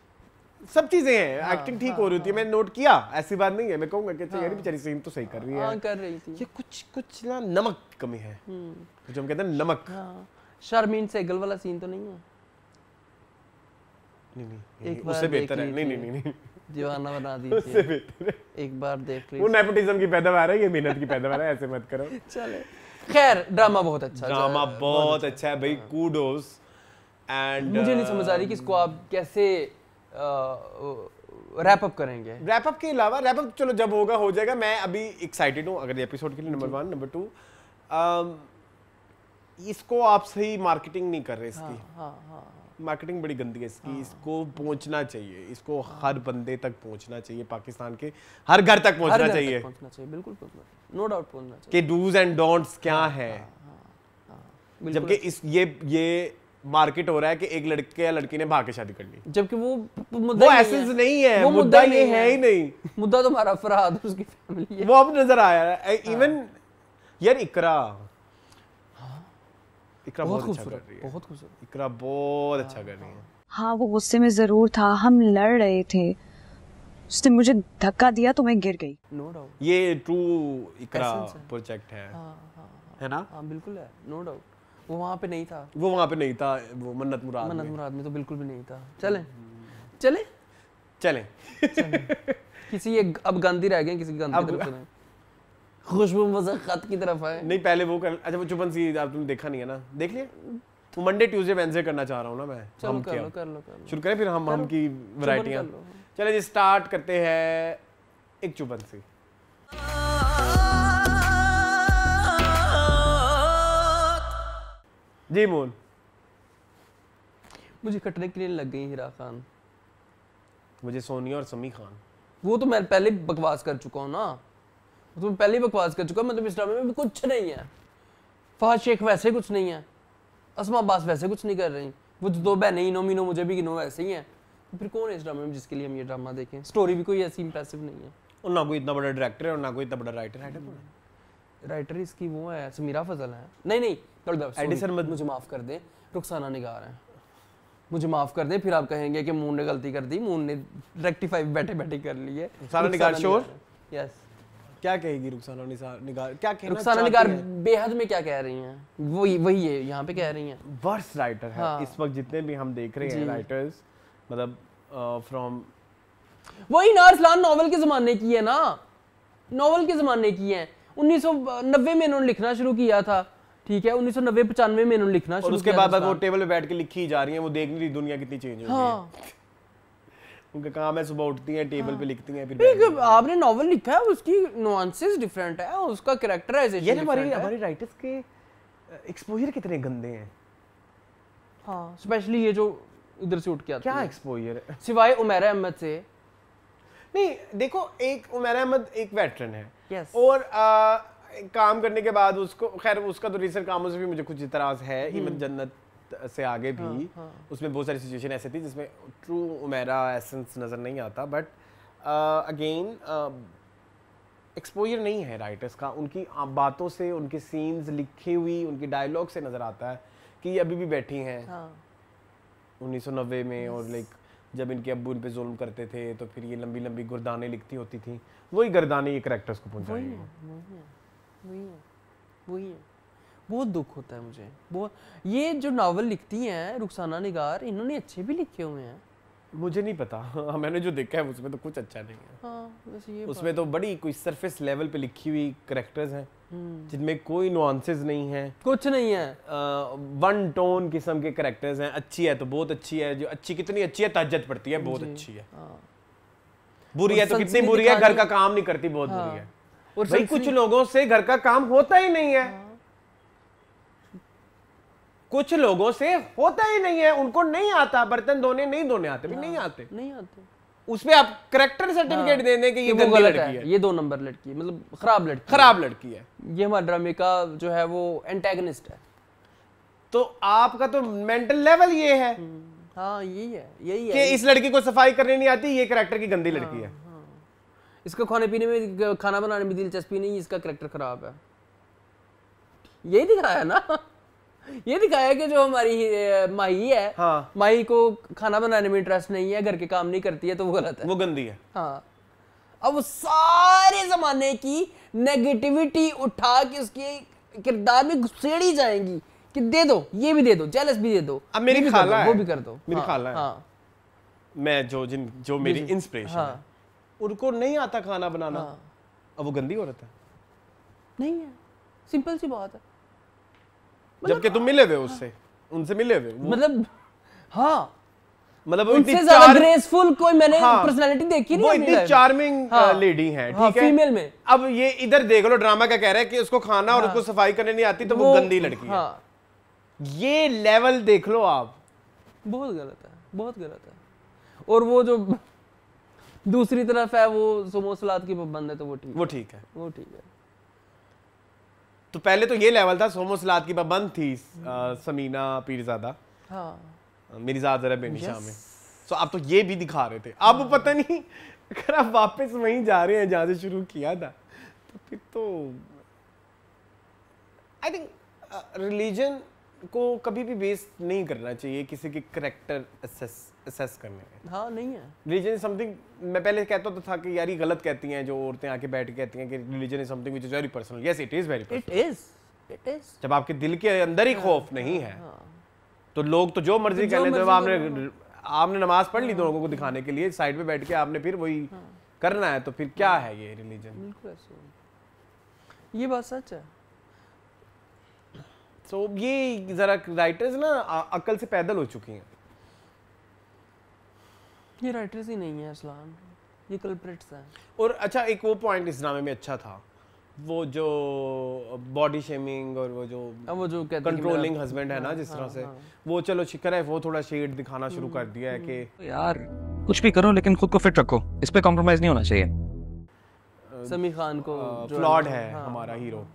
सब चीजें हैं, एक्टिंग ठीक हो रही होती है, मैंने नोट किया, ऐसी बात नहीं है, मैं कहूंगा कि यार बेचारी सीन तो सही कर रही है, कर रही थी। ये कुछ ना नमक की कमी है, जो हम कहते हैं नमक। शर्मीन सहगल वाला सीन तो नहीं है? नहीं, उससे बेहतर है। नहीं, दीवाना बना दीजिए, उससे बेहतर है, एक बार देख लीजिए। वो नेपोटिज्म की पैदावार है, ये मेहनत की पैदावार है, ऐसे मत करो। चले, खैर ड्रामा बहुत अच्छा है भाई, कूडोस। एंड मुझे नहीं समझ आ रही कि इसको आप कैसे रैप अप करेंगे। रैप अप के अलावा, रैप अप चलो जब होगा हो जाएगा, मैं अभी एक्साइटेड हूँ अगर एपिसोड के लिए, नंबर 1। नंबर 2, इसको आप सही मार्केटिंग नहीं कर रहे इसकी। मार्केटिंग बड़ी गंदी है इसकी। इसको पहुंचना चाहिए, इसको हर बंदे तक पहुंचना चाहिए, पाकिस्तान के हर घर तक पहुंचना चाहिए, बिल्कुल नो डाउट पहुंचना चाहिए कि डूज एंड डोंट्स क्या है। जबकि इस ये मार्केट हो रहा है कि एक लड़के या लड़की ने भाग के शादी कर ली, जबकि वो एसेंस नहीं है, वो मुद्दा ये है ही नहीं। मुद्दा तो हमारा फरहाद और उसकी फैमिली है, वो अब नजर आया है। इवन यार इकरा बहुत अच्छा कर रही है, बहुत खूबसूरत, इकरा बहुत अच्छा कर रही है। हाँ, वो गुस्से में जरूर था, हम लड़ रहे थे, उसने मुझे धक्का दिया तो मैं गिर गई। नो डाउट ये ट्रू इकरा प्रोजेक्ट है, है ना? हाँ बिल्कुल है, नो डाउट। वो वहाँ पे नहीं था, वो मन्नत मुराद में तो बिल्कुल भी नहीं था। चले किसी एक अब गांधी रह गए, किसी गांधी की तरफ से खुशबू मुज़क्क़त की तरफ है। नहीं, पहले वो कर, अच्छा वो चुपन सी आप तुमने देखा नहीं है ना? देख लिया? तो मंडे ट्यूसडे वेडनेसडे करना चाह रहा हूँ ना मैं। चलो कर लो शुरू करें, फिर हम की वैरायटियां। चले जी, स्टार्ट करते हैं एक चुपन सी। जी मोन, मुझे कटने के लिए लग गई हिरा खान। मुझे सोनिया और समी खान। वो तो मैं पहले बकवास कर चुका हूँ ना, तो मैं पहले बकवास कर चुका, मतलब इस ड्रामे में कुछ नहीं है। फहद शेख वैसे कुछ नहीं है, अस्मा अब्बास वैसे कुछ नहीं कर रही, वो दो बहनें इनो मीनो मुझे भी गिनो वैसे ही हैं। तो फिर कौन है इस ड्रामे में जिसके लिए हम ये ड्रामा देखें? स्टोरी भी कोई ऐसी इंप्रेसिव नहीं है, और ना कोई इतना बड़ा डायरेक्टर है और ना कोई इतना बड़ा राइटर है। राइटर इसकी वो है समीरा फजल है। नहीं एडिसन, मुझे माफ कर दें, रुखसाना निगार है, मुझे माफ कर दें। फिर आप कहेंगे कि मून ने गलती कर दी, मून ने रेक्टिफाई बैठे कर ली है। रुखसाना निगार श्योर? यस। क्या कहेगी रुखसाना निगार? क्या कहना रुखसाना निगार बेहद में क्या कह रही हैं? वही है यहाँ पे कह रही हैं। वर्स्ट राइटर है इस वक्त जितने भी हम देख रहे हैं राइटर्स, मतलब फ्रॉम वही ना, अरसलान नॉवेल के ज़माने की है ना, नॉवेल के ज़माने की है। 1990 में इन्होंने लिखना शुरू किया था, ठीक है, 1990-95 में इन्होंने लिखना शुरू किया। और उसके बाद वो टेबल पे बैठ के लिखी जा रही हैं, वो देख नहीं रही दुनिया कितनी चेंज हो गई है। उनका काम है सुबह उठती हैं, टेबल पे लिखती हैं, फिर आपने नॉवेल लिखा है, उसकी नुआंसेस डिफरेंट है, उसका कैरेक्टराइजेशन ये हमारी राइटर्स के एक्सपोजर कितने गंदे हैं। हाँ, स्पेशली ये जो इधर से उठ के आते हैं। क्या एक्सपोजर है? सिवाय उमैरा अहमद से नहीं, देखो एक उमैरा अहमद एक वेटरन है, yes. और काम करने के बाद उसको, खैर उसका तो रिसेंट कामों से भी मुझे कुछ इतराज है, इवन जन्नत से आगे भी उसमें बहुत सारी सिचुएशन ऐसी थी जिसमें ट्रू उमैरा एसेंस नज़र नहीं आता। बट अगेन एक्सपोजर नहीं है राइटर्स का, उनकी बातों से, उनके सीन्स लिखी हुई, उनकी डायलॉग से नज़र आता है कि ये अभी भी बैठी हैं 1990 में, और लाइक जब इनके अब्बू इन पे जुल्म करते थे तो फिर ये लंबी लंबी गुरदाने लिखती होती थी, वही गर्दाने ये कैरेक्टर्स को पहुंचाएंगे। वही है। बहुत दुख होता है मुझे बहुत। ये जो नावल लिखती हैं रुखसाना निगार, इन्होंने अच्छे भी लिखे हुए हैं। मुझे नहीं पता मैंने जो देखा है उसमें तो कुछ अच्छा नहीं है। हाँ, वैसे ये उसमें तो बड़ी कोई सरफेस लेवल पे लिखी हुई कैरेक्टर्स हैं जिनमें कोई नुआंसेस नहीं है, कुछ नहीं है। वन टोन किस्म के कैरेक्टर्स हैं। अच्छी है तो बहुत अच्छी है, जो अच्छी कितनी अच्छी है तहज्जुद पड़ती है, बहुत अच्छी है। बुरी है तो कितनी बुरी है, घर का काम नहीं करती, बहुत बुरी है। और भाई कुछ लोगों से घर का काम होता ही नहीं है, कुछ लोगों से होता ही नहीं है, उनको नहीं आता, बर्तन धोने नहीं धोने आते, भी नहीं आते, उसमें आप करेक्टर सर्टिफिकेट दे दें कि ये गंदी लड़की है, ये 2 नंबर लड़की है, मतलब खराब लड़की है। ये हमारे ड्रामे का जो है वो एंटेगनिस्ट है। तो आपका तो मेंटल लेवल ये है। हाँ यही है कि इस लड़की को सफाई करनी नहीं आती, ये करेक्टर की गंदी लड़की है। इसका खाने पीने में, खाना बनाने में दिलचस्पी नहीं, इसका करेक्टर खराब है। यही दिखाया ना ये दिखाया कि जो हमारी माही है, हाँ। माही को खाना बनाने में इंटरेस्ट नहीं है, घर के काम नहीं करती है, तो वो गलत है, वो गंदी है। हाँ। अब सारे जमाने की नेगेटिविटी उठा के उसके किरदार में घुसेड़ी जाएंगी कि दे दो, ये भी दे दो, जेलस भी दे दो, अब मेरी खाला है, वो भी कर दो, मेरी खाला है, हाँ। मैं जो मेरी इंस्पिरेशन है, उनको नहीं आता खाना बनाना, अब वो गंदी औरत है? नहीं है, सिंपल सी बात है। जबकि तुम मिले हुए उससे, उनसे मिले हुए, मतलब हाँ, मतलब उनसे ज्यादा ग्रेसफुल कोई मैंने पर्सनालिटी देखी नहीं। वो इतनी चार्मिंग लेडी है, ठीक है, फीमेल में। अब ये इधर देख लो, ड्रामा क्या कह रहा है कि उसको खाना और उसको सफाई करने नहीं आती, तो वो गंदी लड़की है। ये लेवल देख लो आप, बहुत गलत है, बहुत गलत है। और वो जो दूसरी तरफ है वो सुमो सलात की पाबंद है, तो वो ठीक है। तो पहले तो ये लेवल था, सोमो सलात की पाबंद थी समीना पीरजादा, मिर्जा जरा बेनिशा में। सो अब तो ये भी दिखा रहे थे। अब पता नहीं अगर आप वापस वहीं जा रहे हैं जहां से शुरू किया था, तो फिर तो आई थिंक रिलीजन को कभी भी वेस्ट नहीं करना चाहिए किसी के करेक्टर असेस करने में। हाँ, नहीं है। रिलीजन इज समथिंग, मैं पहले कहता था कि यार ये गलत कहती हैं जो औरतें आके बैठ के कहती हैं कि religion is something which is very personal. Yes, it is very personal. It is. जब आपके दिल के अंदर ही खौफ नहीं है, तो लोग तो जो मर्जी कह लें। जब आपने नमाज पढ़ ली लोगों को दिखाने के लिए, साइड पे बैठ के आपने फिर वही करना है, तो फिर क्या है ये रिलीजन? बिल्कुल ऐसे, ये बात सच है। तो ये जरा राइटर्स ना अकल से पैदल हो चुकी हैं। ये राइटर्स ही नहीं है असलान, ये कल्प्रिट्स हैं। और अच्छा, एक वो पॉइंट इस ड्रामे में अच्छा था, वो जो बॉडी शेमिंग और वो जो कंट्रोलिंग हस्बैंड है ना, जिस तरह से वो, चलो शिकर है, वो थोड़ा शेड दिखाना शुरू कर दिया है कि यार कुछ भी करो लेकिन खुद को फिट रखो, इस पे कॉम्प्रोमाइज नहीं होना चाहिए। समी खान को फ्लॉड है हमारा हीरो,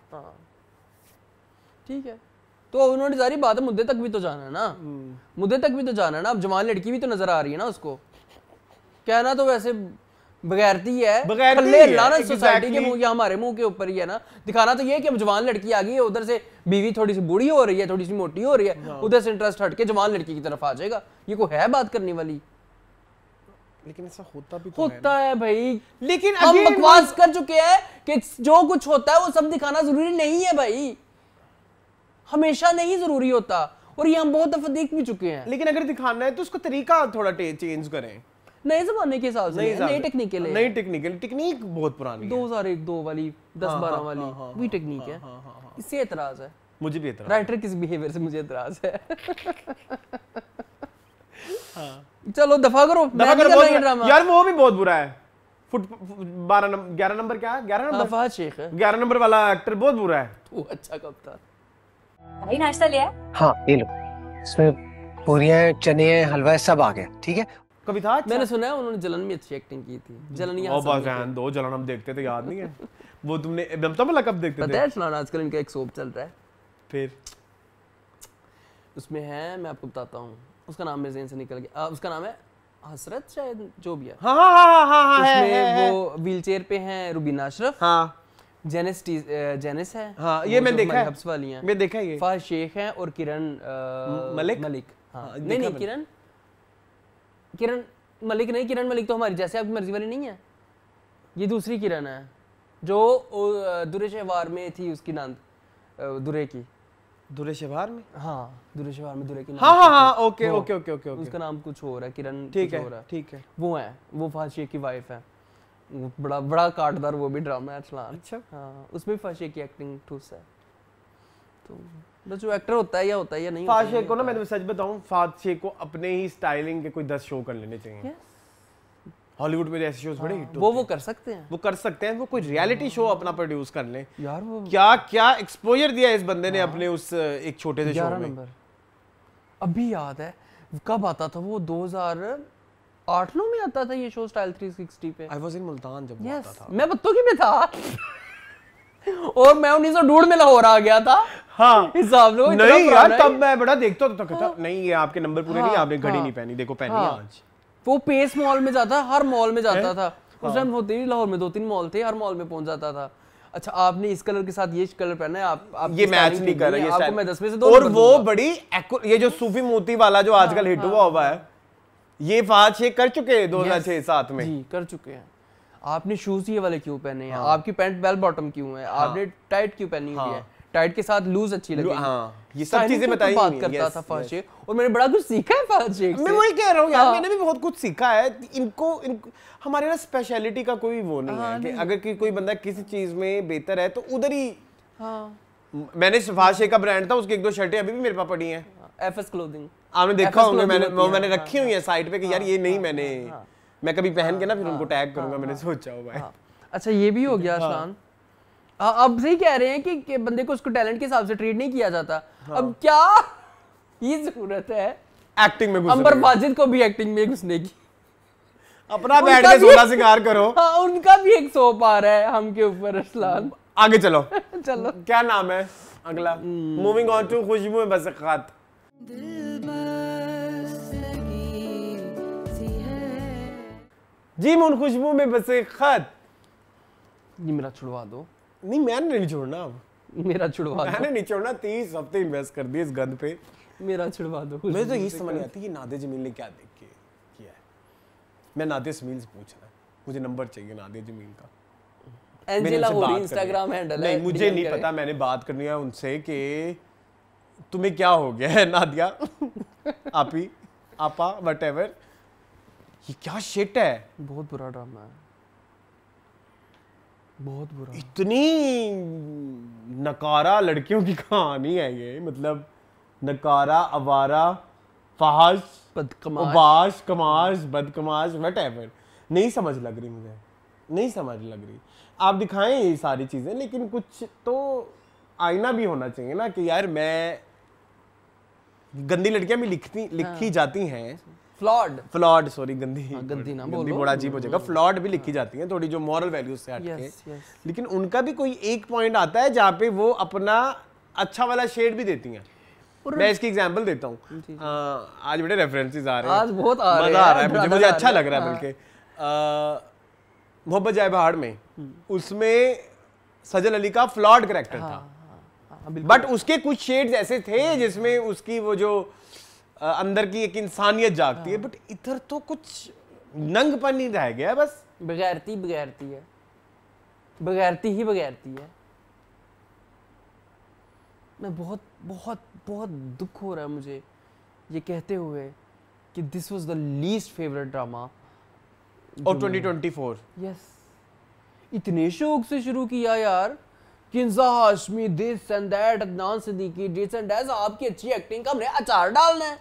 ठीक है। तो उन्होंने सारी बात मुद्दे तक भी तो जाना है ना, मुद्दे तक भी तो जाना है ना। अब जवान लड़की भी तो नजर आ रही है ना, उसको कहना तो वैसे बगैरती है, लानत सोसाइटी के मुंह या हमारे मुंह के ऊपर ही है ना। दिखाना तो ये कि अब जवान लड़की आ गई है, उधर से बीवी थोड़ी सी बूढ़ी हो रही है, थोड़ी सी मोटी हो रही है, उधर से इंटरेस्ट हट के जवान लड़की की तरफ आ जाएगा। ये कोई है बात करने वाली? लेकिन ऐसा होता भी तो होता है भाई। लेकिन हम बकवास कर चुके हैं कि जो कुछ होता है वो सब दिखाना जरूरी नहीं है भाई, हमेशा नहीं जरूरी होता, और ये हम बहुत दफा देख भी चुके हैं। लेकिन अगर दिखाना है तो उसको तरीका थोड़ा चेंज करें, नए जमाने के हिसाब से, नई टेक्निक के लिए। नई टेक्निक बहुत पुरानी है, 2001-2 वाली, 10-12 वाली वही टेक्निक है। इससे एतराज है मुझे भी, एतराज राइटर किस बिहेवियर से मुझे एतराज है। चलो दफा करो यार, वो भी बहुत बुरा है। 11 नंबर क्या है? 11 नंबर फहद शेख है, 11 नंबर वाला एक्टर बहुत बुरा है। वो अच्छा कब था भाई? नाश्ता लिया? हाँ ये लो, इसमें पूरियां, चने, हलवा सब आ गया, ठीक है। कभी था अच्छा? मैंने सुना है उन्होंने जलन में अच्छी एक्टिंग की थी। जलन यहाँ बस रहन दो, जलन हम देखते थे, याद नहीं है? वो तुमने कब देखते थे? पता है सुना, आजकल इनका एक सोप चल रहा है, फिर उसमें है, मैं आपको बताता हूँ, उसका नाम मेरे ज़हन से निकल गया, उसका नाम है हसरत शायद, जो भी है। हाँ, उसमें वो व्हीलचेयर पे हैं रुबीना अशरफ, हाँ, जेनिस है, हाँ, ये मैं देखा है, हब्स वाली हैं, मैं देखा है ये। फहद शेख हैं और किरण मलिक, हाँ नहीं किरण मलिक नहीं, किरण मलिक तो हमारी जैसे आपकी मर्जी वाली नहीं है, ये दूसरी किरण है जो दुरे शहवार में थी, उसकी नंद दुरे की। दुरे शहवार में? हाँ, दुरे शहवार में दुरे की नंद। हाँ, ओके ओके ओके ओके, उसका नाम कुछ और है, किरण ठीक कुछ और है। ठीक है, वो है, वो फहद शेख की वाइफ है। बड़ा बड़ा काटदार वो भी ड्रामा है अरसलान। अच्छा। हाँ, उसमें फहद शेख की एक्टिंग ठूस है। तो बस जो एक्टर होता है या नहीं फहद शेख को ना, मैं तुम्हें सच बताऊं, फहद शेख को अपने ही स्टाइलिंग के कोई 10 शो कर लेने चाहिए। हॉलीवुड में ऐसे शोज बड़े हिट होते हैं, वो कर सकते हैं, वो कर सकते हैं। वो कोई रियलिटी शो अपना प्रोड्यूस कर लें यार। वो क्या क्या एक्सपोजर दिया इस बंदे ने अपने उस एक छोटे से शो में। अभी याद है कब आता था वो, 2008-9 में आता था ये शो स्टाइल 360 पे। आई वाज इन मुल्तान जब वो आता था। मैं बत्तों में था और मैं 1902 में लाहौर आ गया था। हाँ, हिसाब लो नहीं यार, तब मैं बड़ा देखता था, कहता नहीं ये आपके नंबर पूरे नहीं, आपने घड़ी नहीं पहनी, देखो पहनी आज। वो पेस मॉल में जाता, हर मॉल में जाता था उस टाइम। होते ही लाहौर में 2-3 मॉल थे, हर मॉल में पहुंच जाता था। अच्छा, आपने इस कलर के साथ ये कलर पहना है, आप ये मैच नहीं कर रहा, ये आपको मैं 10 में से 2 और वो बड़ी ये जो सूफी मोती वाला जो आजकल हिट हुआ है, ये फहद शेख कर चुके हैं 2006-7 में। जी, कर चुके हैं। आपने शूज ये वाले क्यों पहने हैं? आपकी पैंट बेल बॉटम क्यों है? आपने टाइट क्यों पहनी हुई है? टाइट के साथ लूज अच्छी लगेगी। हाँ, ये सब चीजें बताई बात करता था फहद शेख, और मैंने बड़ा कुछ सीखा है फहद शेख से। मैं वही कह रहा हूँ यार, मैंने भी बहुत कुछ सीखा है। इनको हमारे ना स्पेशलिटी का कोई वो नहीं है कि अगर कोई बंदा किसी चीज में बेहतर है तो उधर ही। मैंने फहद शेख का ब्रांड था, उसकी 1-2 शर्टें अभी भी मेरे पास पड़ी हैं, एफएस क्लोथिंग। आपने देखा होंगे, मैंने रखी हुई है साइड पे कि यार ये नहीं, मैं कभी पहन के ना फिर उनको टैग करूंगा, मैंने सोचा हुआ है। अच्छा, ये भी हो गया अरसलान। अब सही कह रहे हैं कि बंदे को उसको टैलेंट के हिसाब से ट्रीट नहीं किया जाता। अब क्या ये जरूरत है एक्टिंग में घुसने अंबर वाजिद को भी एक्टिंग में घुसने की? अपना बैठ के 16 सिंगार करो। हाँ, उनका भी एक सोप आ रहा है हम के ऊपर अरसलान। आगे चलो चलो, क्या नाम है अगला? मूविंग ऑन टू खुशबू में बसखात। जी मुन खुशबू में बसे खत। ये मेरा छुड़वा दो। नहीं, मैंने नहीं छोड़ना, अब मेरा छुड़वा दो। मैंने नहीं छोड़ना। 30 हफ्ते इन्वेस्ट कर दिए इस गंद पे, मेरा छुड़वा दो। मुझे तो ये समझ नहीं आती कि नादिया जमील ने क्या देख के किया है। मैं नादिया जमील से पूछना है, मुझे नंबर चाहिए नादिया जमील का। एंजेला होरी इंस्टाग्राम हैंडल है, नहीं मुझे नहीं पता, मैंने बात करनी है उनसे कि तुम्हें क्या हो गया है नादिया आपी आपा व्हाटएवर, ये क्या शिट है। बहुत बुरा ड्रामा है, बहुत बुरा। इतनी नकारा लड़कियों की कहानी है ये, मतलब नकारा, अवारा, फहाश, बदकमाश, कमाश, बदकमाश, व्हाटएवर। नहीं समझ लग रही मुझे, नहीं समझ लग रही। आप दिखाएं ये सारी चीजें, लेकिन कुछ तो आईना भी होना चाहिए ना कि यार मैं, गंदी लड़कियां भी लिखी जाती हैं, फ्लॉड सॉरी, गंदी ना बोलो, बड़ा अजीब हो जाएगा। फ्लॉड भी लिखी जाती हैं, थोड़ी जो मॉरल वैल्यूज से हटके, लेकिन उनका भी कोई एक पॉइंट आता है जहाँ पे वो अपना अच्छा वाला शेड भी देती हैं। मैं इसकी एग्जांपल देता हूँ, आज बड़े रेफरेंसेस आ रहे हैं, आज बहुत आ मजा आ रहा है मुझे अच्छा लग रहा है। बल्कि मोहब्बत जाए पहाड़ में, उसमें सजल अली का फ्लॉड कैरेक्टर था, बट उसके कुछ शेड्स ऐसे थे जिसमें उसकी वो जो अंदर की एक इंसानियत जागती है, बट इधर तो कुछ नंगपन नहीं रह गया, बस बगैरती है, बगैरती है। मैं बहुत बहुत बहुत दुख हो रहा है मुझे ये कहते हुए कि this was the least favourite drama of 2024। Yes, इतने शौक से शुरू किया यार, Kinza Hashmi, this and that, Adnan Siddiqui, this and that. आपकी अच्छी एक्टिंग का हमने अचार डालना है,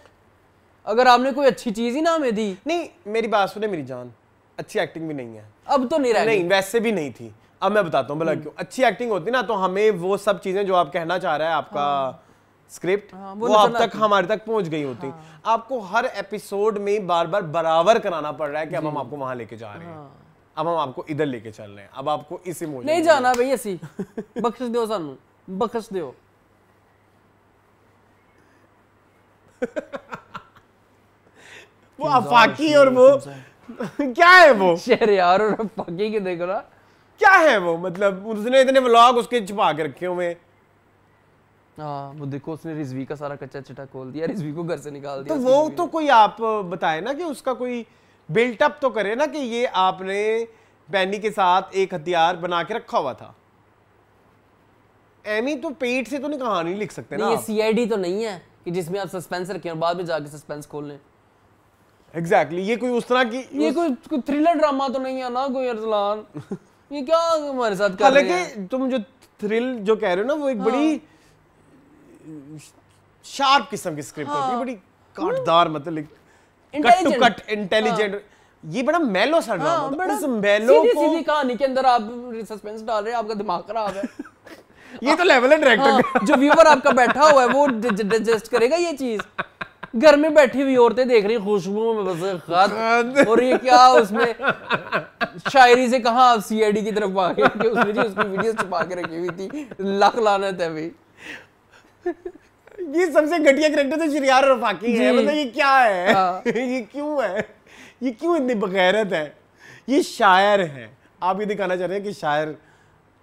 अगर आपने कोई अच्छी चीज ही ना हमें दी। नहीं, मेरी बात सुने मेरी जान, अच्छी एक्टिंग भी नहीं है अब तो नहीं रह नहीं, वैसे भी नहीं थी। अब मैं बताता हूँ भला क्यों। अच्छी एक्टिंग होती ना तो हमें वो सब चीजें जो आप कहना चाह रहा है, आपका स्क्रिप्ट, वो अब तक हमारे तक पहुंच गई होती। आपको हर एपिसोड में बार बार बराबर कराना पड़ रहा है कि अब हम आपको वहां लेके जा रहे हैं, अब हम आपको इधर लेके चल रहे हैं, अब आपको इस इमोशन नहीं जाना भाई, ऐसी बख्श दो, सानू बख्श दो। वो अफाकी और वो क्या है वो शेर यार, और अफाकी के देखो ना क्या है वो, मतलब उसने इतने व्लॉग उसके छुपा के रखे हुए। हाँ, वो देखो उसने रिजवी का सारा कच्चा चिट्ठा खोल दिया, रिजवी को घर से निकाल दिया। तो वो तो कोई आप बताए ना कि उसका कोई बिल्टअप तो करे ना कि ये आपने बैनी के साथ एक हथियार बना के रखा हुआ था। एमी तो पेट से तो नहीं कहानी लिख सकते ना। ये सीआईडी तो नहीं है कि जिसमें आप सस्पेंस रखें और बाद में जाके सस्पेंस खोल लें। एग्जैक्टली ये कोई उस तरह की ये कोई थ्रिलर ड्रामा तो नहीं है ना कोई अरसलान। ये क्या हमारे साथ कर रहे हैं? हालांकि तुम जो थ्रिल जो कह रहे हो ना वो एक बड़ी शार्प किस्म की स्क्रिप्ट होती है, बड़ी काटदार, मतलब कट टू कट इंटेलिजेंट। ये बड़ा मेलो सा ड्रामा था। उस मेलो को सीधी कहानी के अंदर आप सस्पेंस डाल रहे हैं, आपका दिमाग खराब है। ये तो लेवल है डायरेक्टर का। जो व्यूअर आपका बैठा हुआ है वो डाइजेस्ट करेगा ये चीज। घर में बैठी हुई औरतें देख रही खुशबू में बस खाद, और ये क्या उसमें शायरी से कहा आप सीआईडी की तरफ आ गए कि उसने जी उसकी वीडियो छुपा के रखी हुई थी। लाख लानत है भाई। ये सबसे घटिया कैरेक्टर तो शरियार रफाकी है। मतलब ये क्या है? ये क्यों है? ये क्यों इतनी बगैरत है? ये शायर है। आप ये दिखाना चाह रहे हैं कि शायर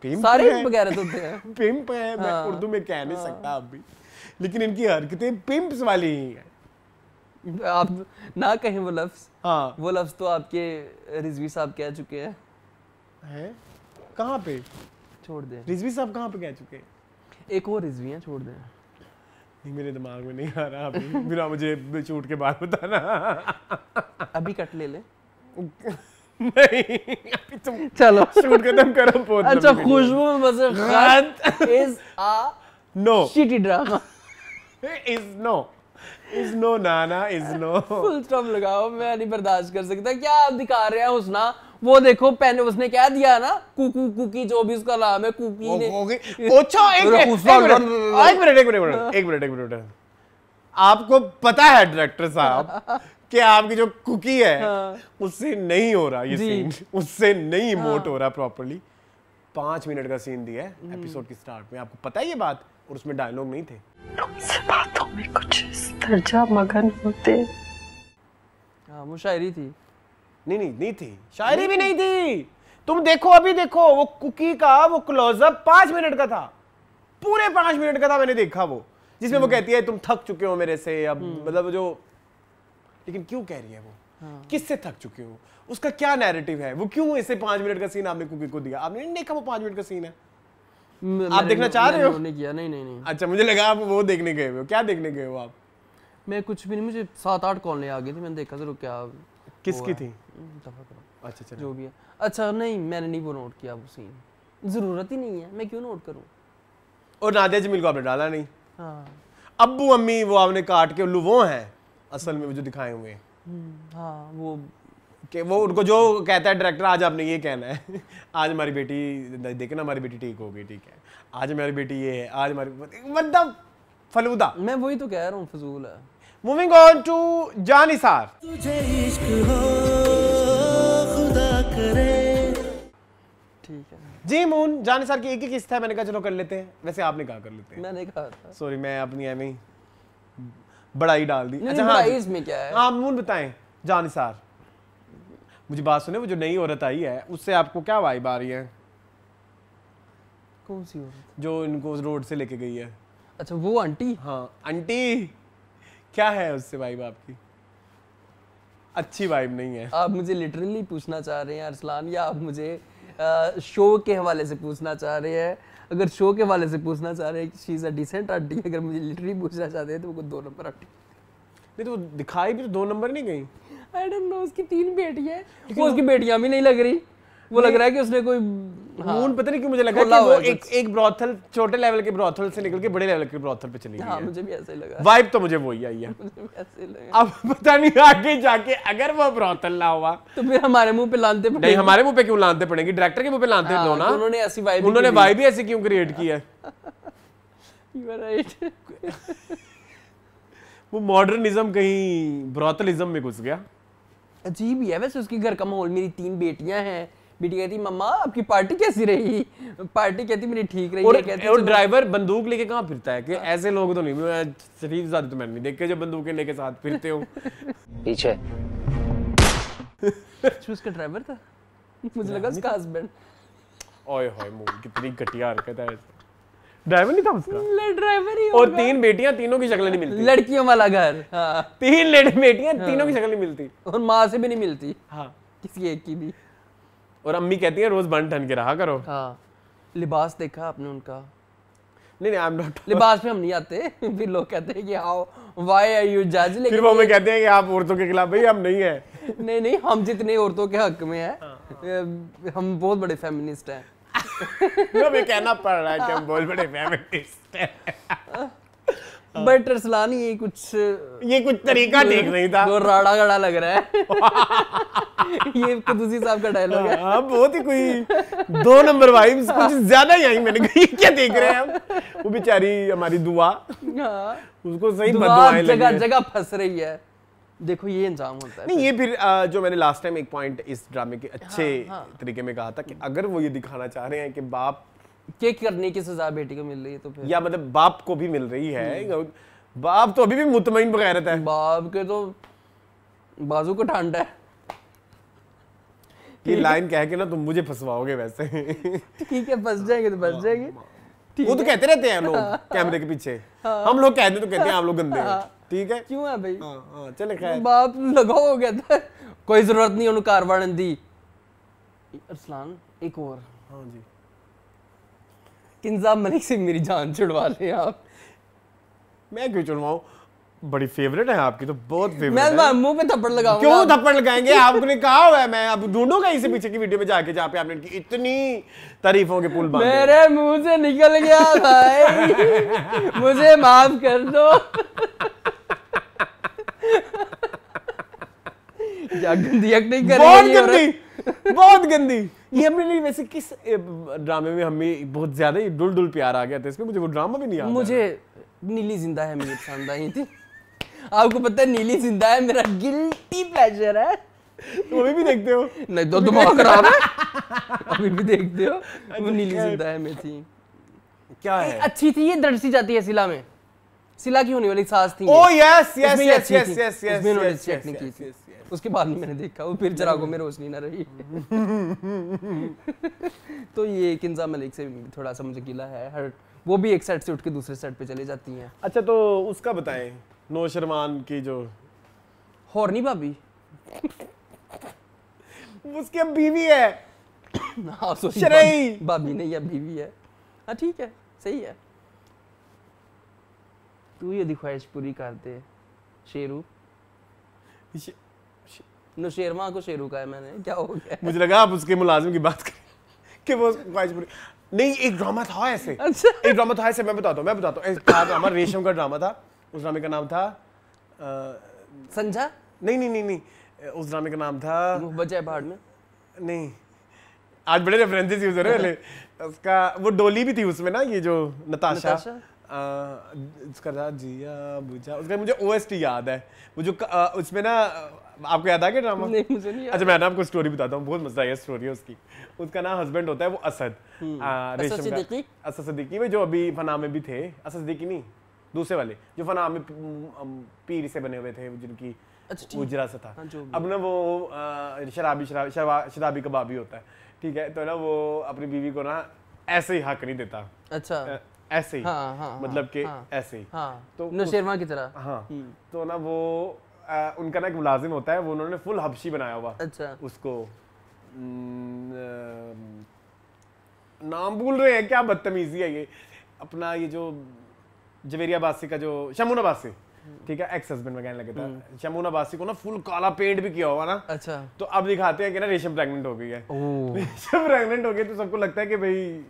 सारे बगैरत होते हैं। पिंप है। मैं उर्दू में कह नहीं सकता अब भी, लेकिन इनकी हरकतें पिंप्स वाली ही है। आप ना कहें वो लफ्ज। हाँ, वो लफ्ज तो आपके रिजवी साहब कह चुके हैं। हैं? कहाँ पे? छोड़ दें। रिजवी साहब कहाँ पे कह चुके हैं? एक और रिजवी हैं, छोड़ दें। नहीं, मेरे दिमाग में नहीं आ रहा अभी। मेरा मुझे शूट के बाद बताना। अभी कट ले ले। नहीं, अभी तुम चलो शूट खत्म करो। बहुत अच्छा, खुशबू में बस is a no shitty drama. Is no नाना इज नो। फुल स्टॉप लगाओ। मैं नहीं बर्दाश्त कर सकता। क्या आप दिखा रहे हैं हुस्ना? वो देखो पेन उसने क्या दिया ना, कुकू कुकी जो भी उसका नाम है, कुकी ने। अच्छा एक मिनट। आपको पता है डायरेक्टर साहब कि आपकी जो कुकी है उससे नहीं हो रहा ये सीन, उससे नहीं इमोट हो रहा प्रॉपर्ली। 5 मिनट का सीन दिया है एपिसोड की स्टार्ट में, आपको पता है ये बात, और उसमें डायलॉग नहीं थे। तुमसे बातों में कुछ इस दर्जा मगन होते। हाँ, वो शायरी थी। नहीं थी, शायरी भी नहीं थी। तुम देखो, अभी देखो, वो कुकी का वो क्लोजअप 5 मिनट का था, पूरे 5 मिनट का था। मैंने देखा वो, जिसमें वो कहती है तुम थक चुके हो मेरे से अब, मतलब जो, लेकिन क्यों कह रही है वो? किससे थक चुके हो? उसका क्या नैरेटिव है? वो क्यों ऐसे 5 मिनट का सीन आपने कुकी को दिया? आपने नहीं देखा वो 5 मिनट का सीन है? आप देखना चाह रहे हो? नहीं। अच्छा, मुझे लगा आप वो देखने गए हो। क्या देखने गए हो आप? मैं कुछ भी नहीं, मुझे 7-8 कॉलें आ गई थी, मैंने देखा जरूर क्या किसकी थी। अच्छा जो भी है। अच्छा नहीं, मैंने नहीं वो नोट किया वो सीन, जरूरत ही नहीं है, मैं क्यों नोट करूं। और नादिया जमील को आपने डाला नहीं। हाँ। अब्बू अम्मी वो आपने काट के, उल्लू वो हैं असल में वो जो दिखाए हुए। हाँ, वो कि वो उनको जो कहता है डायरेक्टर, आज आपने ये कहना है, आज हमारी बेटी देखे ना, हमारी बेटी ठीक होगी, ठीक है, आज हमारी बेटी ये है, आज हमारी, मतलब फलूदा। मैं वही तो कह रहा हूँ, फजूल है। Moving on to Jaanisar. तुझे इश्क हो खुदा करे। ठीक है जी मून, जानिसार की एक ही किस्त है, मैंने कहा चलो कर लेते हैं। वैसे आपने कहा कर लेते हैं। मैंने कहा था, सॉरी, मैं अपनी एम ही बड़ाई डाल दी। अच्छा हाँ, इसमें क्या है? हाँ मून बताएं, जानिसार मुझे बात सुने, वो जो नई औरत आई है उससे आपको क्या वाइब आ रही है? कौन सी औरत? जो इनको रोड से लेके गई है। अच्छा वो आंटी? हाँ आंटी, क्या है उससे वाइब आपकी? अच्छी वाइब नहीं है। आप मुझे लिटरली पूछना चाह रहे हैं अरसलान, या आप मुझे शो के हवाले से पूछना चाह रहे हैं? अगर शो के हवाले से पूछना चाह रहे हैं कि she is a decent aunty, अगर मुझे लिटरली पूछना चाहते हैं तो वो 2 नंबर आंटी। नहीं तो वो दिखाई भी तो 2 नंबर नहीं गई। आई डोंट नो, उसकी 3 बेटियां हैं, वो उसकी बेटियां भी नहीं लग रही, वो लग रहा है कि उसने कोई मून, पता नहीं क्यों मुझे लगा कि वो एक ब्रॉथल, छोटे लेवल के ब्रॉथल से निकल के बड़े लेवल के ब्रॉथल पे चली गई। हाँ, मुझे भी ऐसा ही लगा। वाइब तो मुझे वही आई है। अब पता नहीं आगे जाके अगर वो ब्रॉथल ना हुआ तो फिर हमारे मुंह पे लानते पड़ेंगे। नहीं, हमारे मुंह पे क्यों लानते पड़ेंगे? डायरेक्टर के मुंह पे लानते दो ना। उन्होंने ऐसी वाइब, उन्होंने वाइब ही ऐसी क्यों क्रिएट की है? You are right. वो मॉडर्निज्म कहीं ब्रॉथलिज्म में घुस गया। अजीब ही है वैसे उसके घर का माहौल। मेरी 3 बेटियां हैं, बेटी कहती मम्मा आपकी पार्टी कैसी रही? पार्टी कहती मेरी ठीक रही है। कहती और ड्राइवर बंदूक लेके कहाँ फिरता है? कि ऐसे लोग तो नहीं, शरीफ ज़्यादा तो मैंने नहीं देखे जो बंदूकें लेके साथ फिरते हो। पीछे उसका ड्राइवर था, मुझे लगा उसका हस्बैंड। ओए होए मून, कितनी घटिया हरकत है। ड्राइवर नहीं था उसका, ड्राइवर ही और 3 बेटियां, तीनों की शक्ल नहीं मिलती, लड़कियों वाला घर। हाँ 3 बेटियां, तीनों की शक्ल नहीं मिलती, और माँ से भी नहीं मिलती। हाँ किसी एक की भी। और अम्मी कहती है रोज बन ठन के रहा करो। हाँ लिबास देखा आपने उनका? नहीं आई एम नॉट, लिबास में हम नहीं आते। फिर लोग कहते हैं कि हाउ व्हाई आर यू जज, लेकिन फिर वो हमें कहते हैं कि आप औरतों के खिलाफ, भाई हम नहीं है। नहीं हम जितने औरतों के हक में हैं, हम बहुत बड़े फेमिनिस्ट हैं। हमें कहना पड़ रहा है कि हम बहुत बड़े फेमिनिस्ट हैं। बट अरसलान ये कुछ तरीका ठीक नहीं था, वो राड़ा गड़ा लग रहा है। ये कदूसी साहब का डायलॉग है। हाँ बहुत ही कोई 2 नंबर वाइब्स कुछ ज्यादा ही आई। मैंने कहा क्या देख रहे हैं हम, वो बेचारी हमारी दुआ, उसको सही बददुआएं लगी जगह जगह फंस रही है। देखो ये इंजाम होता है। नहीं ये फिर जो मैंने लास्ट टाइम एक पॉइंट इस ड्रामे के अच्छे तरीके में कहा था कि अगर वो ये दिखाना चाह रहे हैं कि बाप के करने की सजा बेटी को मिल रही है, तो फिर या मतलब बाप को भी मिल रही है, बाप तो अभी भी मुतमईन बगैरत है, बाप के तो बाजू को ठंड है। ये लाइन कह के ना तुम मुझे फंसवाओगे वैसे। ठीक है फंस जाएंगे तो फंस जाएंगे। वो तो कहते रहते हैं लोग कैमरे के पीछे, हम लोग कहते तो कहते हैं आप लोग गंदे हैं, ठीक है क्यों है भाई? चले खैर बाप लगाओ हो गया था, कोई जरूरत नहीं उन्हें कार वाड़न दी। अरसलान एक और, हाँ जी, किंजा मलिक से मेरी जान छुड़वा ले आप। मैं क्यों छुड़वाऊं, बड़ी फेवरेट है आपकी तो, बहुत फेवरेट मैं मुंह पे थप्पड़ लगाऊंगा। क्यों थप्पड़ लगाएंगे, आपने कहा हुआ है, मैं अब ढूंढूंगा इसी पीछे की वीडियो में जाके जहाँ पे आपने इनकी इतनी तारीफों के पुल बांधे। मेरे मुंह से निकल गया भाई, मुझे माफ कर दो। क्या गंदी एक्टिंग कर रही है, बहुत गंदी। ये हमने नहीं, वैसे किस ड्रामे में हमें बहुत ज्यादा ही डुल प्यार आ गया था इसमें, मुझे वो ड्रामा भी नहीं याद। मुझे नीली जिंदा है मेरी पसंद आई थी। आपको पता है नीली जिंदा है मेरा गिल्टी प्लेजर है। तो अभी भी देखते हो? नहीं तो दिमाग खराब है। अभी भी देखते हो? वो नीली जिंदा है में थी। क्या है? अच्छी थी ये, दर्शी जाती है सिला में, सिला की होने वाली सास थी। Oh yes yes yes yes yes उसमें उन्होंने चेक नहीं की थी। उसके बाद नहीं मैंने देखा, वो फिर चरागों में रोशनी ना रही। तो ये किंजा मलिक से थोड़ा सा मुझे गिला है, हर वो भी एक सेट से उठ के दूसरे सेट पे चली जाती हैं। अच्छा तो उसका बताएं, नौशरवान की जो हॉर्नी भाभी, उसकी अब बीवी है। हाँ शरई भाभी नहीं है, बीवी है। हाँ ठीक है, सही है। तू ये ख्वाहिश पूरी कर दे शेरू। नौशेरवा को शेरू का है मैंने, क्या हो गया? मुझे लगा आप उसके मुलाजिम की बात करें कि वो ख्वाहिश पूरी नहीं। एक ड्रामा था ऐसे, अच्छा एक ड्रामा था ऐसे, मैं बताता हूँ। एक ड्रामा रेशम का ड्रामा था, उस ड्रामे का नाम था संजा। नहीं, उस ड्रामे का नाम था बजाय भाड़ में। नहीं, आज बड़े रेफरेंसेस यूज हो रहे हैं। उसका वो डोली भी थी उसमें ना, ये जो नताशा उसका था जिया बुझा, उसका मुझे ओएसटी याद है। वो जो उसमें ना, आपको याद आ गया ड्रामा? नहीं मुझे नहीं याद। अच्छा मैं ना आपको स्टोरी बताता हूँ, बहुत मजेदार स्टोरी है उसकी। उसका ना हस्बैंड होता है वो असद, रेशम का असद सिद्दीकी में, जो अभी फना में भी थे। असद सिद्दीकी नहीं, दूसरे वाले जो फना में पीर से बने हुए थे, जिनकी उजरा सा था। अब ना वो शराबी कबाबी होता है, ठीक है। तो ना वो अपनी बीवी को ना ऐसे ही हक नहीं देता। अच्छा ऐसे ही, मतलब कि ऐसे ही, तो नौशेरवा की तरह। हाँ तो ना वो उनका ना एक मुलाजिम होता है, वो उन्होंने फुल हबशी बनाया हुआ। अच्छा उसको नाम भूल रहे हैं, क्या बदतमीजी है ये। अपना ये जो जवेरिया बासी का जो शमून अब्बासी, ठीक है, एक्स हस्बैंड में कहने लगे था। शमून अब्बासी को ना फुल काला पेंट भी किया हुआ ना। अच्छा तो अब दिखाते हैं कि ना रेशम प्रेग्नेंट हो गई है। रेशम प्रेग्नेंट हो गई तो सबको लगता है कि भाई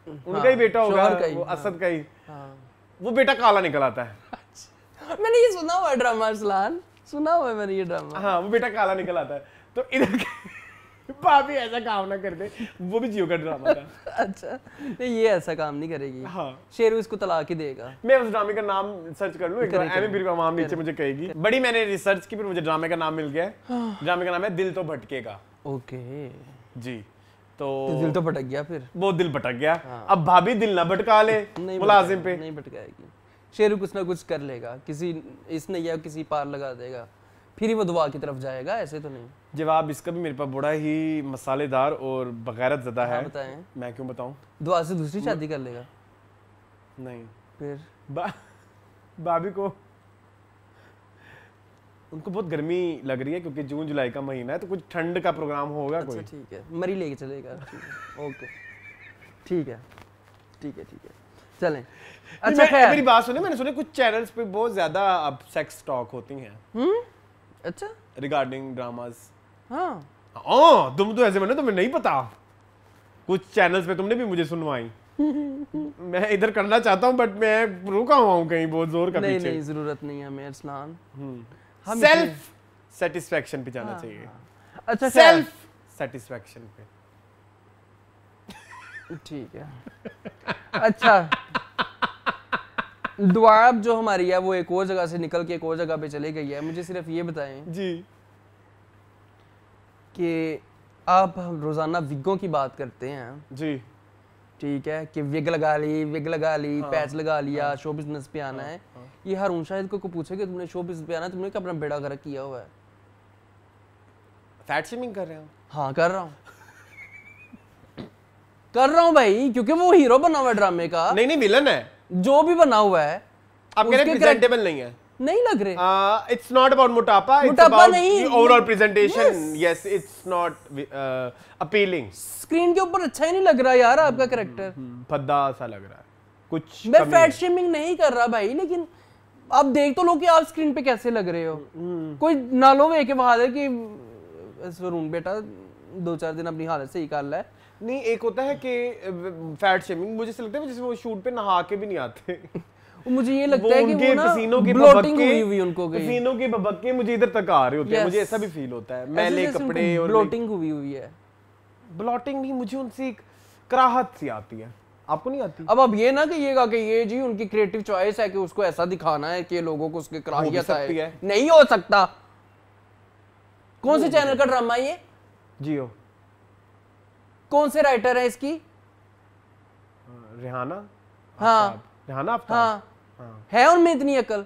उनका ही बेटा होगा, वो असद का ही। वो बेटा काला निकल आता है। मैंने ये सुना हुआ ड्रामा, अरसलान सुना हुआ है मैंने ये ड्रामा। हाँ वो बेटा काला निकल आता है। तो इधर भाभी ऐसा काम ना करते, वो भी जियो का ड्रामा था। अच्छा नहीं ये ऐसा काम नहीं करेगी। हाँ शेरू इसको तलाक ही देगा। मैं उस ड्रामे का नाम सर्च कर लूं एक बार, एमी बिरवा माम नीचे मुझे कहेगी। बड़ी मैंने रिसर्च की, फिर मुझे ड्रामे का नाम मिल गया। ड्रामे का नाम है दिल तो भटकेगा। ओके जी, तो दिल तो भटक गया, फिर वो दिल भटक गया। अब भाभी दिल ना भटका ले मुलाजिम पे। नहीं भटकाएगी, शेरू कुछ ना कुछ कर लेगा, किसी इस नैया किसी पार लगा देगा, फिर ही वो दुआ की तरफ जाएगा। ऐसे तो नहीं। जवाब इसका भी मेरे पास बड़ा ही मसालेदार और बगैरत ज़दा है। बताएं। मैं क्यों बताऊं? दुआ से दूसरी शादी कर लेगा। नहीं फिर भाभी को उनको बहुत गर्मी लग रही है क्योंकि जून जुलाई का महीना है, तो कुछ ठंड का प्रोग्राम होगा। अच्छा, कोई ठीक है, मरी लेके चलेगा। ओके ठीक है चलें। अच्छा खैर मेरी बात सुने, मैंने सुने कुछ चैनल्स पे बहुत ज्यादा अब सेक्स टॉक होती हैं। अच्छा रिगार्डिंग ड्रामास। हाँ तुम तो ऐसे बने, तुम्हें नहीं पता। कुछ चैनल्स पे तुमने भी मुझे सुनवाई। मैं इधर करना चाहता हूँ बट मैं रुका हुआ हूँ कहीं बहुत जोर का पीछे। नहीं जरूरत नहीं है हमें अरसलान। सेल्फ सेटिस्फैक्शन पे जाना चाहिए। अच्छा सेल्फ सेटिस्फैक्शन पे ठीक है। अच्छा दुआ अब जो हमारी है वो एक और जगह से निकल के एक और जगह पे चली गई है। मुझे सिर्फ ये बताएं जी कि आप रोजाना विगों की बात करते हैं जी, ठीक है, कि विग लगा ली पैच लगा लिया, शो बिजनेस पे आना है। ये हारून शाहिद को पूछे कि तुमने शो बिजनेस पे आना है, तुमने क्या अपना बेड़ा गर्क किया हुआ है? फैट शेमिंग कर रहे हो? हाँ कर रहा हूँ भाई, क्योंकि वो हीरो बना हुआ है ड्रामे का। नहीं विलन है जो भी बना हुआ है। आप कह रहे हैं प्रेजेंटेबल नहीं है? नहीं लग रहे। इट्स नॉट अबाउट मोटापा, it's about the overall presentation. Yes, it's not appealing. Screen के ऊपर अच्छा ही नहीं लग रहा यार आपका कैरेक्टर, फद्दा सा लग रहा है कुछ। मैं फैट शेमिंग नहीं कर रहा भाई, लेकिन आप देख तो लो कि आप स्क्रीन पे कैसे लग रहे हो। कोई नालों में के बहाद है कि वरुण बेटा 2-4 दिन अपनी हालत सही कर ला है। नहीं, एक होता है कि फैट शेमिंग, मुझे लगता है जैसे वो शूट पे नहा के भी नहीं आते। मुझे ये लगता है कि वो ना पसीनों के ब्लोटिंग हुई उनको गई, पसीनों के बबक्के मुझे इधर तक आ रहे होते हैं। मुझे ऐसा भी फील होता है, मैले कपड़े और ब्लोटिंग हुई है। ब्लोटिंग नहीं, मुझे उनसे एक कराहत सी आती है। आपको नहीं आती? अब ये ना कहिएगा कि ये जी उनकी क्रिएटिव चॉइस है कि उसको ऐसा दिखाना है कि लोगों को उसके कराहियत है। नहीं हो सकता। कौन से चैनल का ड्रामा है ये? जियो। कौन से राइटर है इसकी? रेहाना। हाँ रेहाना आफ्ताब। हाँ है उनमें इतनी अकल?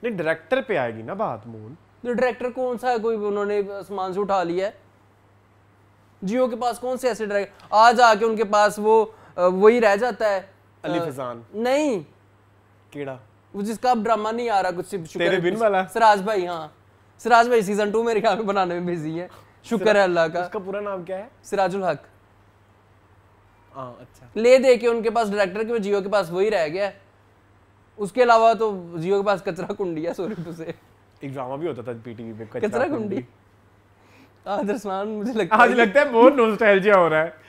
नहीं, डायरेक्टर पे आएगी ना बात मून। तो डायरेक्टर कौन सा है? कोई उन्होंने आसमान से उठा लिया है? जियो के पास कौन से ऐसे डायरेक्टर आज आके उनके पास वो वही रह जाता है? अली फजान नहीं, केड़ा वो जिसका अब ड्रामा नहीं आ रहा कुछ तेरे बिन वाला सिराज भाई। हाँ सिराज भाई सीजन 2 मेरे ख्याल में बनाने में बिजी है, शुक्र है अल्लाह का। उसका पूरा नाम क्या है? सिराजुल हक। अच्छा, ले दे के उनके पास डायरेक्टर के, जियो के पास वही रह गया। उसके अलावा तो जियो के पास कचरा कुंडी है। सॉरी टू से एक ड्रामा भी होता था पीटीवी पे, कचरा कुंडी। मुझे लगता है बहुत नॉस्टैल्जिया हो रहा है।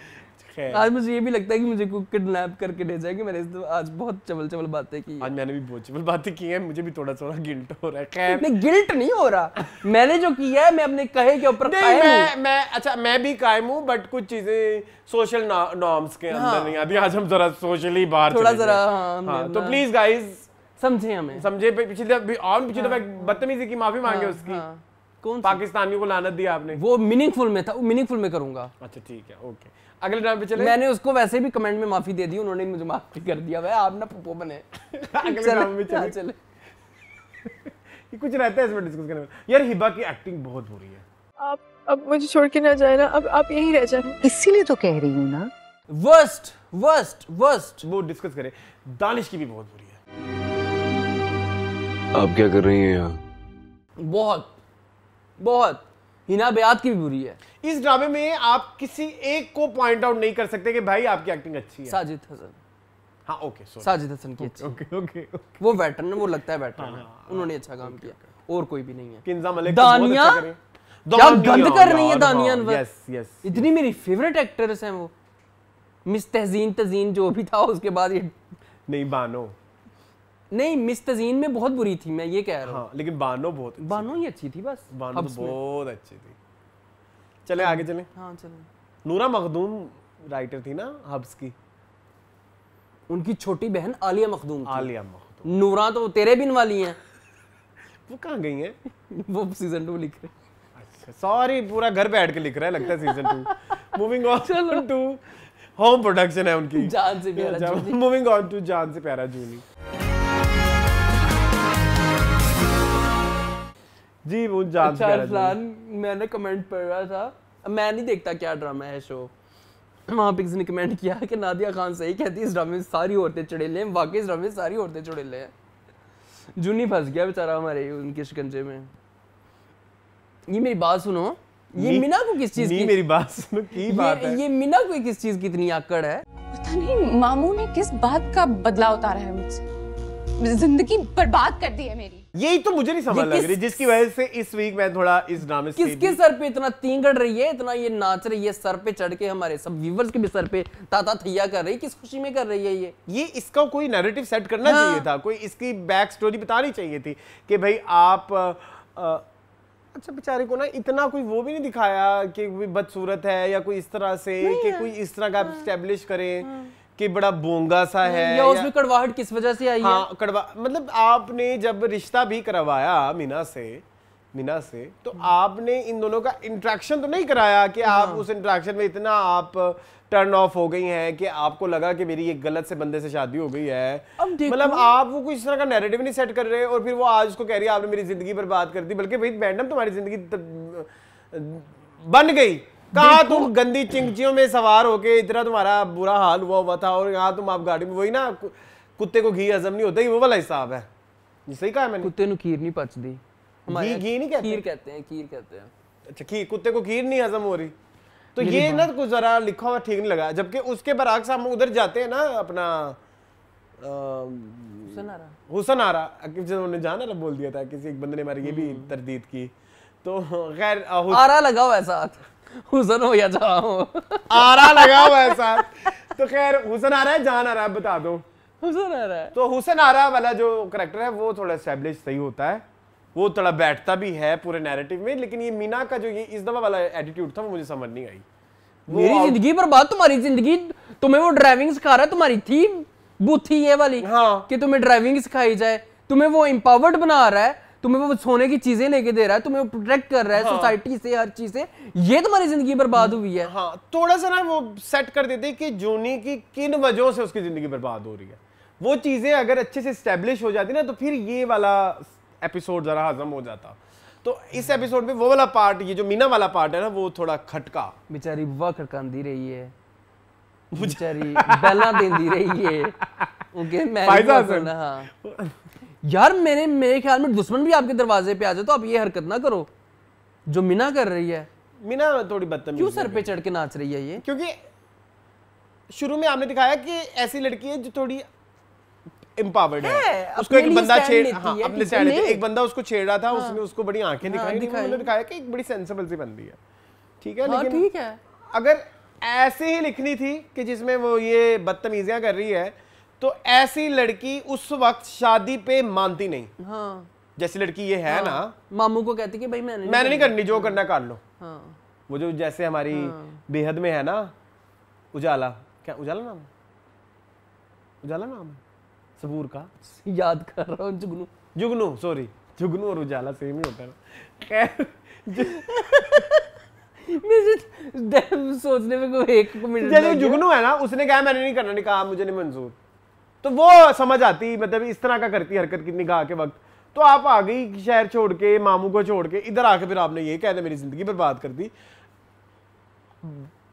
आज मुझे ये भी लगता है कि मुझे को किडनैप करके ले जाएंगे। मैंने आज बहुत चवल बातें की। आज मैंने भी बहुत चवल बातें की हैं, मुझे भी थोड़ा गिल्ट हो रहा है। खैर नहीं, गिल्ट नहीं हो रहा। मैंने जो किया है मैं अपने कहे के ऊपर कायम हूं। मैं भी कायम हूं, बट कुछ चीजें सोशल नॉर्म्स के अंदर नहीं आती। आज हम जरा सोशली बाहर थोड़ा जरा तो प्लीज गाइस समझे, हमें समझे। पिछले दफा बदतमीजी की माफी मांगे उसकी। कौन पाकिस्तानियों को लानत दिया आपने? वो मीनिंगफुल में था, मीनिंगफुल में करूंगा। अच्छा ठीक है, ओके। अगले ड्रामे पे चले। मैंने उसको वैसे भी कमेंट में माफी दे दी, उन्होंने मुझे माफी कर दिया। भाई आप ना पप्पो बने। अगले ड्रामे पे चले। ये कुछ रहता है इसमें डिस्कस करने में। यार हिबा की एक्टिंग बहुत बुरी है। आप अब मुझे छोड़ के ना जाए ना, अब आप यहीं रह जाए। इसीलिए तो कह रही हूँ ना, वर्स्ट वो डिस्कस करें। दानिश की भी बहुत बुरी है। आप क्या कर रही हैं यहाँ? बहुत हिना बेयात की भी बुरी है। इस ड्रामे में आप किसी एक को पॉइंट आउट नहीं कर सकते कि भाई आपकी एक्टिंग अच्छी है। साजिद हसन। हाँ ओके, साजिद हसन की अच्छी। ओके वो वेटरन है, वो लगता है वेटरन है। उन्होंने अच्छा काम किया, और कोई भी नहीं है। किंजा मलिक दानिया क्या गंद कर रही है। दानिया यस इतनी मेरी फेवरेट एक्ट्रेस है वो। मिस तजीन जो भी था उसके बाद ये नहीं, बानो नहीं, मिस तजीन में बहुत बुरी थी, मैं ये कह रहा हूँ। हाँ, लेकिन बानो ही अच्छी थी। बस बानो तो बहुत अच्छी थी। चले आगे चले। हाँ चले। नूरा मखदूम राइटर थी ना हब्स की। उनकी छोटी बहन आलिया मखदूम थी। आलिया मखदूम। नूरा तो तेरे बिन वाली हैं। वो कहाँ गई हैं? वो सीजन 2 लिख रहे। अच्छा सॉरी, पूरा घर बैठ के लिख रहा है लगता है season 2। Moving on to home production है उनकी, जान से प्यारा जूली। मूविंग ऑन टू जान से प्यारा जूली। जी वो जान से प्यारा जूली। मैंने कमेंट पढ़ रहा था, मैं नहीं देखता क्या ड्रामा है शो, वहाँ पे किसी ने कमेंट किया कि नादिया खान सही कहती है इस ड्रामे में सारी औरतें चुड़ैले हैं। वाकई इस ड्रामे में सारी औरतें चुड़ैले हैं। जूनी फंस गया बेचारा हमारे उनके शिकंजे में। ये मेरी बात सुनो, ये मीना को किस चीज की, मेरी बात सुनो की बात है, ये मीना को किस चीज की इतनी आकड़ है? पता नहीं मामू ने किस बात का बदला उतारा है मुझसे, जिंदगी बर्बाद कर दी है मेरी। यही तो मुझे नहीं समझ लग रही, जिसकी वजह से इस वीक मैं थोड़ा इस ड्रामे से किसके सर पे इतना तींगड़ रही है, इतना ये नाच रही है, सर पे चढ़ के हमारे सब व्यूअर्स के भी सर पे ताता थैया कर रही है, किस खुशी में कर रही है ये इसका कोई नैरेटिव सेट करना चाहिए था, कोई इसकी बैक स्टोरी बतानी चाहिए थी कि भाई आप अच्छा बेचारे को ना इतना कोई वो भी नहीं दिखाया कि कोई बदसूरत है या कोई इस तरह से कि कोई इस तरह का एस्टेब्लिश करे कि बड़ा बोंगा सा है या उसमें कड़वाहट किस वजह से आई है। कड़वा मतलब आपने जब रिश्ता भी करवाया मीना से तो आपने इन दोनों का इंटरेक्शन तो नहीं कराया कि आप उस इंटरेक्शन में इतना आप टर्न ऑफ हो गई हैं कि आपको लगा कि मेरी एक गलत से बंदे से शादी हो गई है। मतलब आप वो कोई इस तरह का नैरेटिव नहीं सेट कर रहे और फिर वो आज उसको कह रही है आपने मेरी जिंदगी बर्बाद कर दी, बल्कि भाई मैडम तुम्हारी जिंदगी बन गई, कहा तुम गंदी चिंचियों में सवार होके इतना तुम्हारा बुरा हाल हुआ था और यहाँ तुम आप गाड़ी में, वही ना कुत्ते को घी हजम नहीं होता, वो वाला हिसाब है। सही कहा मैंने, कुत्ते को खीर नहीं पचदी, घी नहीं कहते, खीर कहते हैं। अच्छा खीर, कुत्ते को खीर नहीं हजम हो रही, तो ये ना कुछ जरा लिखा हुआ ठीक नहीं लगा। जबकि उसके बरअक्स हम उधर जाते हैं ना अपना हुसन आरा, उन्होंने जाना बोल दिया था किसी एक बंदे ने हमारी ये भी तरदीद की, तो खैर आरा लगा हुआ है साथ, हुसन हो या जहां हो, आरा लगा हुआ है साथ, तो खैर हुसन आ रहा है जान आ रहा है, बता दो हुसन आ रहा है। तो हुसन आरा वाला जो करैक्टर है वो थोड़ा एस्टेब्लिश सही होता है, वो थोड़ा बैठता भी है पूरे नैरेटिव में, लेकिन ये मीना का जो ये इस दफा वाला एटीट्यूड था वो मुझे समझ नहीं आई। मेरी जिंदगी बर्बाद, तुम्हारी जिंदगी, तुम्हें वो ड्राइविंग सिखा रहा है, तुम्हारी थी बुद्धि ये वाली कि तुम्हें ड्राइविंग सिखाई जाए, तुम्हें वो एम्पावर्ड बना रहा है, तुम्हें वो सोने की चीजें लेके दे रहा है, तुम्हें वो प्रोटेक्ट कर रहा है सोसाइटी से, हर चीज से, ये तुम्हारी जिंदगी बर्बाद हुई है। हाँ, थोड़ा सा ना वो सेट कर देते कि जूनी की किन वजहों से उसकी जिंदगी बर्बाद हो रही है, वो चीजें अगर अच्छे से एस्टेब्लिश हो जाती ना तो फिर ये वाला एपिसोड जरा हजम हो जाता। तो इस एपिसोड में वो वाला पार्ट, ये जो मीना वाला पार्ट है ना, वो थोड़ा खटका। बेचारी बुआ खड़कांदी रही है, बेचारी बेला देंदी रही है उनके मैं। हाँ यार, मेरे ख्याल में दुश्मन भी आपके दरवाजे पे आ जाए तो आप ये हरकत ना करो जो मीना कर रही है। मीना थोड़ी बदतमीज, क्यों सर पे चढ़ के नाच रही है ये? क्योंकि शुरू में आपने दिखाया कि ऐसी लड़की है जो थोड़ी एम्पावर्ड है, उसको एक बंदा छेड़, हाँ, अपने साइड एक बंदा उसको छेड़ रहा था, उसने उसको बड़ी आंखें दिखाई, उन्होंने दिखाया कि एक बड़ी सेंसिबल सी बंदी है, ठीक है। लेकिन ठीक है, अगर ऐसे ही लिखनी थी कि जिसमें वो ये बदतमीजियां कर रही है, तो ऐसी लड़की उस वक्त शादी पे मानती नहीं। हाँ, जैसी लड़की ये है ना, मामू को कहती कि भाई मैंने नहीं करनी, जो करना कर लो। वो जो जैसे हमारी बेहद में है ना, उजाला, क्या उजाला नाम, उजाला नाम सबूर का, याद कर रहा हूँ, जुगनू सॉरी, जुगनू और उजाला सेम ही होता है ना। खैर सोचने में कोई एक मिनट, जैसे जुगनू है ना, उसने कहा मैंने नहीं करना, नहीं कहा मुझे नहीं मंजूर, तो वो समझ आती, मतलब इस तरह का करती हरकत की निकाह के वक्त। तो आप आ गई शहर छोड़ के, मामू को छोड़ के, इधर आके फिर आपने ये कहना मेरी जिंदगी बर्बाद कर दी।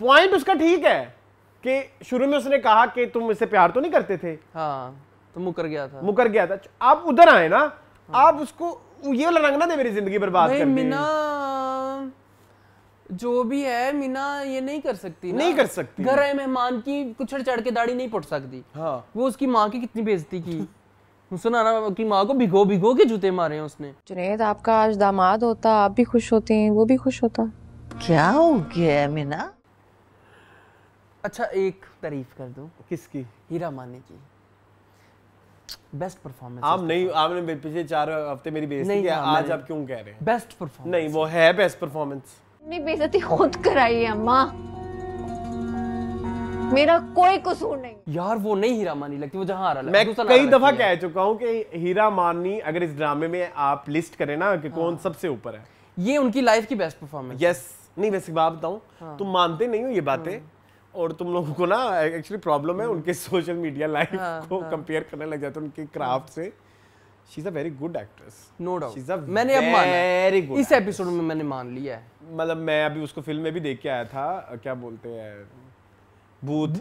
पॉइंट उसका ठीक है कि शुरू में उसने कहा कि तुम इससे प्यार तो नहीं करते थे, हाँ, तो मुकर गया था। आप उधर आए ना, आप उसको ये वाला रंग ना दे मेरी जिंदगी बर्बाद कर दी। मीना जो भी है, मीना ये नहीं कर सकती, नहीं कर सकती, घर आए मेहमान की कुछड़ चढ़ के दाढ़ी नहीं पुट सकती। हाँ, वो उसकी माँ की कितनी बेइज्जती की, सुना ना कि माँ को भिगो भिगो के जूते मारे हैं उसने। जुनैद, आपका आज दामाद होता, आप भी खुश होते हैं, वो भी खुश होता। क्या हो गया मीना? अच्छा, एक तारीफ कर दूं। किसकी? हीरा मानी की बेस्ट परफॉर्मेंस। आप नहीं, आपने पिछले 4 हफ्ते मेरी बेइज्जती की, आज आप क्यों कह रहे हैं बेस्ट परफॉर्मेंस? नहीं, वो है बेस्ट परफॉर्मेंस। अपनी बेइज्जती खुद कराई है अम्मा, मेरा कोई कसूर नहीं। यार वो नहीं हीरा मानी लगती, वो जहां आ रहा है। मैं कई दफा कह चुका हूं कि हीरा मानी अगर इस ड्रामे में आप लिस्ट करें ना कि कौन सबसे ऊपर है, ये उनकी लाइफ की बेस्ट परफॉर्मेंस। यस, नहीं वैसे बात बताऊं, तुम मानते नहीं हो ये बातें, और तुम लोगों को ना एक्चुअली प्रॉब्लम है उनके सोशल मीडिया लाइफ को कंपेयर करने लग जाते हैं उनके क्राफ्ट से। She is a very good actress, no doubt. She is a मैंने अब माना, वेरी गुड, इस एपिसोड में मैंने मान लिया है। मतलब मैं अभी उसको फिल्म में भी देख के आया था, क्या बोलते हैं भूत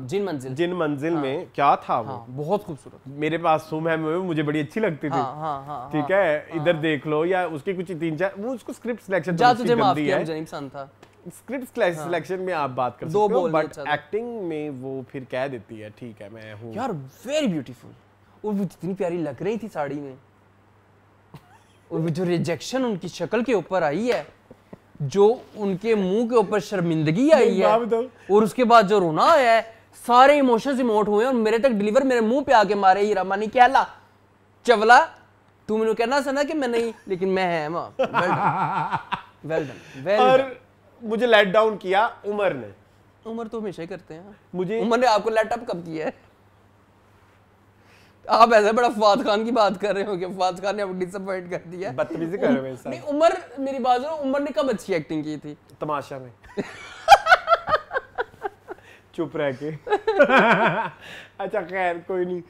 जिन मंजिल में क्या था वो? बहुत खूबसूरत। मेरे पास सुम है मुझे बड़ी अच्छी लगती थी। ठीक है, इधर देख लो, या उसकी कुछ 3-4 वो उसको स्क्रिप्ट सिलेक्शन तुझे माफ किया मुझे नहीं पसंद था। स्क्रिप्ट सिलेक्शन में आप बात कर सकते हो, बट एक्टिंग में वो फिर कह देती है ठीक है मैं हूँ यार, वेरी ब्यूटीफुल। और वो जितनी प्यारी लग रही थी साड़ी में, और वो जो रिजेक्शन उनकी शक्ल के ऊपर आई है, जो उनके मुंह के ऊपर शर्मिंदगी आई है, और उसके बाद जो रोना आया है, सारे इमोशंस इमोट हुए और मेरे तक डिलीवर मेरे मुंह पे आके मारे हीरा मानी कहला चवला तू मैंने कहना सुना कि मैं नहीं, लेकिन मैं है वेल डन। और मुझे लेट डाउन किया उमर ने। उमर तो हमेशा ही करते हैं। मुझे उमर ने आपको लेट अप कब किया है? आप ऐसे बड़ा फवाद खान की बात कर रहे हो कि फवाद खान ने आपको डिसअपॉइंट कर दिया। बदतमीजी कर रहे हो। नहीं, उमर मेरी बात सुनो, उमर ने कब अच्छी एक्टिंग की थी? तमाशा में चुप रह के। अच्छा खैर कोई नहीं।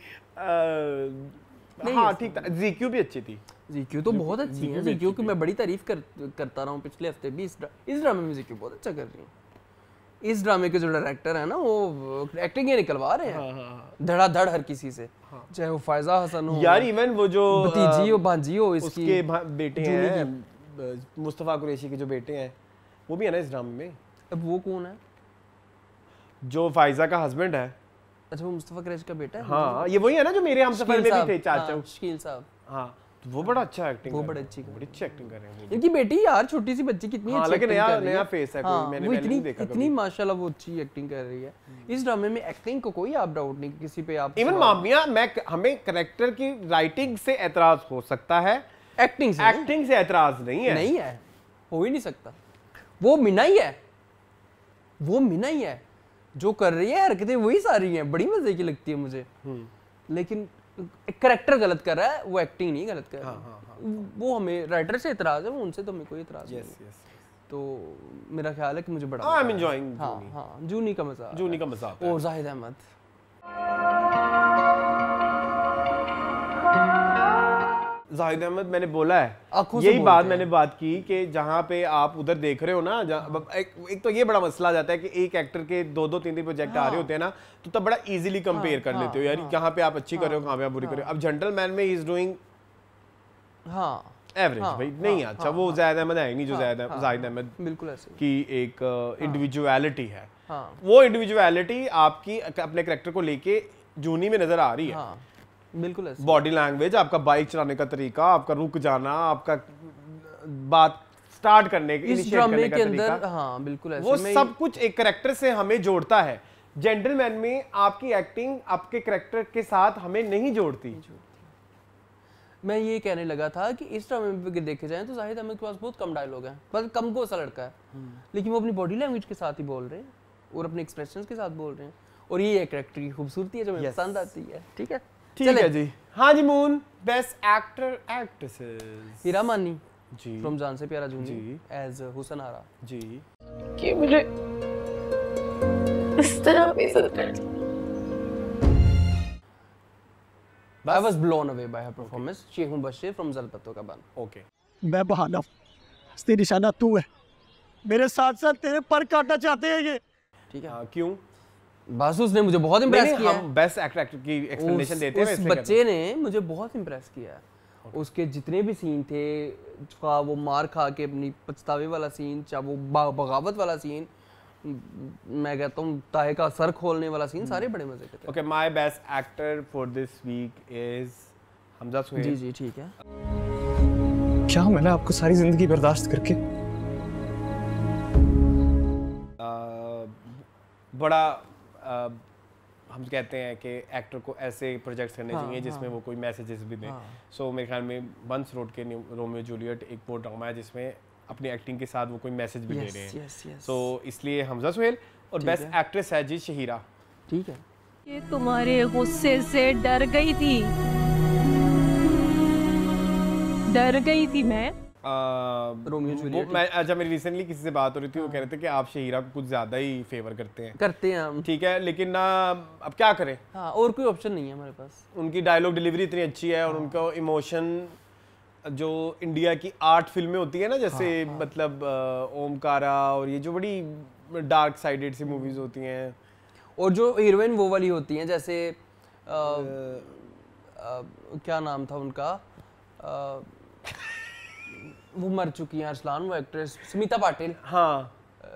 हाँ ठीक था। ज़ीक्यू भी अच्छी थी। ज़ीक्यू तो बहुत अच्छी है। ज़ीक्यू की मैं बड़ी तारीफ करता रहा हूँ पिछले हफ्ते भी। इस ड्रामे में ज़ीक्यू बहुत अच्छा कर रही है। इस ड्रामे के जो डायरेक्टर है ना, वो एक्टिंग ही निकलवा रहे हैं धड़ाधड़ हर किसी से, चाहे वो फायजा हसन हो यार, इवन वो जो भतीजी हो भांजी हो, इसकी उसके बेटे हैं मुस्तफा कुरैशी के जो बेटे हैं, वो भी है ना इस ड्रामे में। अब वो कौन है? जो फायजा का हस्बैंड है। अच्छा, वो मुस्तफा कुरैशी का बेटा है। हाँ, ये वही है ना जो मेरे हमसफर में भी थे, चाचा शकील साहब। हाँ, तो वो बड़ा अच्छा एक्टिंग, वो बड़ी अच्छी एक्टिंग कर रहे हैं। इनकी बेटी यार, छोटी सी बच्ची कितनी अच्छी एक्टिंग कर रही है। नया फेस है, कोई मैंने नहीं देखा इतनी माशाल्लाह वो अच्छी एक्टिंग कर रही है। इस ड्रामे में एक्टिंग को कोई आप डाउट नहीं किसी पे आप। इवन मामिया हमें कैरेक्टर की राइटिंग से एतराज हो सकता है, एक्टिंग से एतराज नहीं है, हो ही नहीं सकता। वो मीना ही है जो कर रही है हरकतें, वही सारी हैं, बड़ी मजे की लगती है मुझे। लेकिन कैरेक्टर गलत कर रहा है, वो एक्टिंग नहीं गलत कर रहा है। वो हमें राइटर से इतराज है, वो उनसे तो हमें कोई इतराज नहीं। तो मेरा ख्याल है कि मुझे बड़ा आई एम एंजॉयिंग। जूनी का मजा और जाहिद अहमद। जाहिद अहमद मैंने बोला है, यही बात मैंने बात की कि जहाँ पे आप उधर देख रहे हो ना, एक तो ये बड़ा मसला आ जाता है कि एक एक्टर के 2-3 प्रोजेक्ट आ रहे होते हैं ना, तो तब बड़ा इजीली कंपेयर कर लेते हो यार, कहाँ पे आप अच्छी कर रहे हो, कहाँ पे आप बुरी कर रहे हो। अब जेंटलमैन में ही इज डूइंग एवरेज भाई, नहीं अच्छा, वो जाहिद अहमद है नहीं जो जाहिद अहमद बिल्कुल ऐसे की एक इंडिविजुअलिटी है। वो इंडिविजुअलिटी आपकी अपने कैरेक्टर को लेके जूनी में नजर आ रही है। बिल्कुल ऐसे। बॉडी लैंग्वेज, आपका बाइक चलाने का तरीका, आपका रुक जाना, आपका बात स्टार्ट करने का, इस ड्रामे के अंदर हाँ बिल्कुल ऐसे, वो सब कुछ एक कैरेक्टर से हमें जोड़ता है। जेंटलमैन में आपकी एक्टिंग आपके कैरेक्टर के साथ हमें नहीं जोड़ती। मैं ये कहने लगा था कि इस ड्रामे में देखे जाए तो जाहिद अहमद के पास बहुत कम डायलॉग हैं, बस कम को सा लड़का है, लेकिन वो अपनी बॉडी लैंग्वेज के साथ ही बोल रहे हैं और अपने एक्सप्रेशंस के साथ बोल रहे हैं, और ये कैरेक्टर की खूबसूरती है जो मुझे पसंद आती है। ठीक है, ठीक है जी। हाँ जी मून, बेस्ट एक्टर एक्ट्रेसेस। हीरा मानी जी, फ्रॉम जान से प्यारा जूनी एज हुसन आरा जी। कि मुझे इस तरह बेइज्जत कर दी। I was blown away by her performance. Sheikh Mubashshir from ज़लपतों का बन। Okay. मैं बहाना, असली निशाना तू है, मेरे साथ साथ तेरे पर काटना चाहते हैं ये। ठीक है। क्यों? बस उसने मुझे बहुत इम्प्रेस किया। हम बेस्ट एक्टर की एक्सप्लेनेशन देते हैं। उस बच्चे ने मुझे बहुत इम्प्रेस किया है। उसके जितने भी सीन थे, चाहे वो मार खा के अपनी पछतावे वाला सीन, चाहे वो बगावत वाला सीन, मैं कहता हूँ ताहे का सर खोलने वाला सीन, सारे बड़े मजे के थे। Okay, my best actor for this week is Hamza Sohail. जी जी ठीक है। क्या मैंने आपको सारी जिंदगी बर्दाश्त करके बड़ा हम कहते हैं कि एक्टर को ऐसे प्रोजेक्ट्स करने चाहिए जिसमें वो कोई मैसेजेस भी दें। सो मेरे ख्याल में बंस रोड के रोमियो जूलियट एक वो ड्रामा है जिसमें अपनी एक्टिंग के साथ वो कोई मैसेज भी दे रहे हैं। सो इसलिए हमजा सुहेल। और बेस्ट एक्ट्रेस है जी शहीरा। ठीक है। ये तुम्हारे गुस्से से डर गई थी मैं। Romeo Juliet. अच्छा, मेरी रिसेंटली किसी से बात हो रही थी, वो कह रहे थे कि आप शहीरा को कुछ ज्यादा ही फेवर करते हैं हम। ठीक है, लेकिन अब क्या करें, हाँ, और कोई ऑप्शन नहीं है हमारे पास। उनकी डायलॉग डिलीवरी इतनी अच्छी है और उनका इमोशन जो इंडिया की आर्ट फिल्में होती है ना, जैसे मतलब ओमकारा और ये जो बड़ी डार्क साइडेड सी मूवीज होती हैं, और जो हीरोइन वो वाली होती हैं जैसे क्या नाम था उनका, वो मर चुकी हैं अरसलान, वो एक्ट्रेस स्मिता पाटिल, हाँ,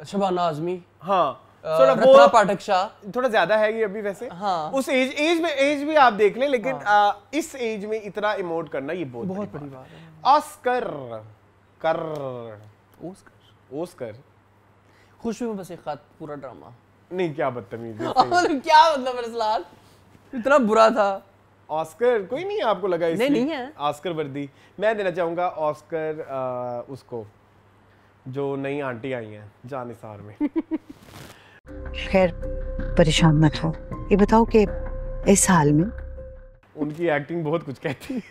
शबाना आजमी, हाँ, रत्ना पाठक शाह, थोड़ा ज्यादा है ये अभी वैसे। हाँ, उस एज भी आप देख लें, लेकिन इस एज में इतना इमोट करना ये बहुत बड़ी बात है। ऑस्कर खुशबू में बस एक खत, पूरा ड्रामा। नहीं, क्या बदतमीज है। क्या मतलब अरसलान, इतना बुरा था। ऑस्कर कोई नहीं आपको लगा इसलिए? नहीं है ऑस्कर वर्दी मैं देना चाहूंगा ऑस्कर उसको जो नई आंटी आई हैं जान निसार में। खैर परेशान मत हो, ये बताओ कि इस हाल में उनकी एक्टिंग बहुत कुछ कहती है।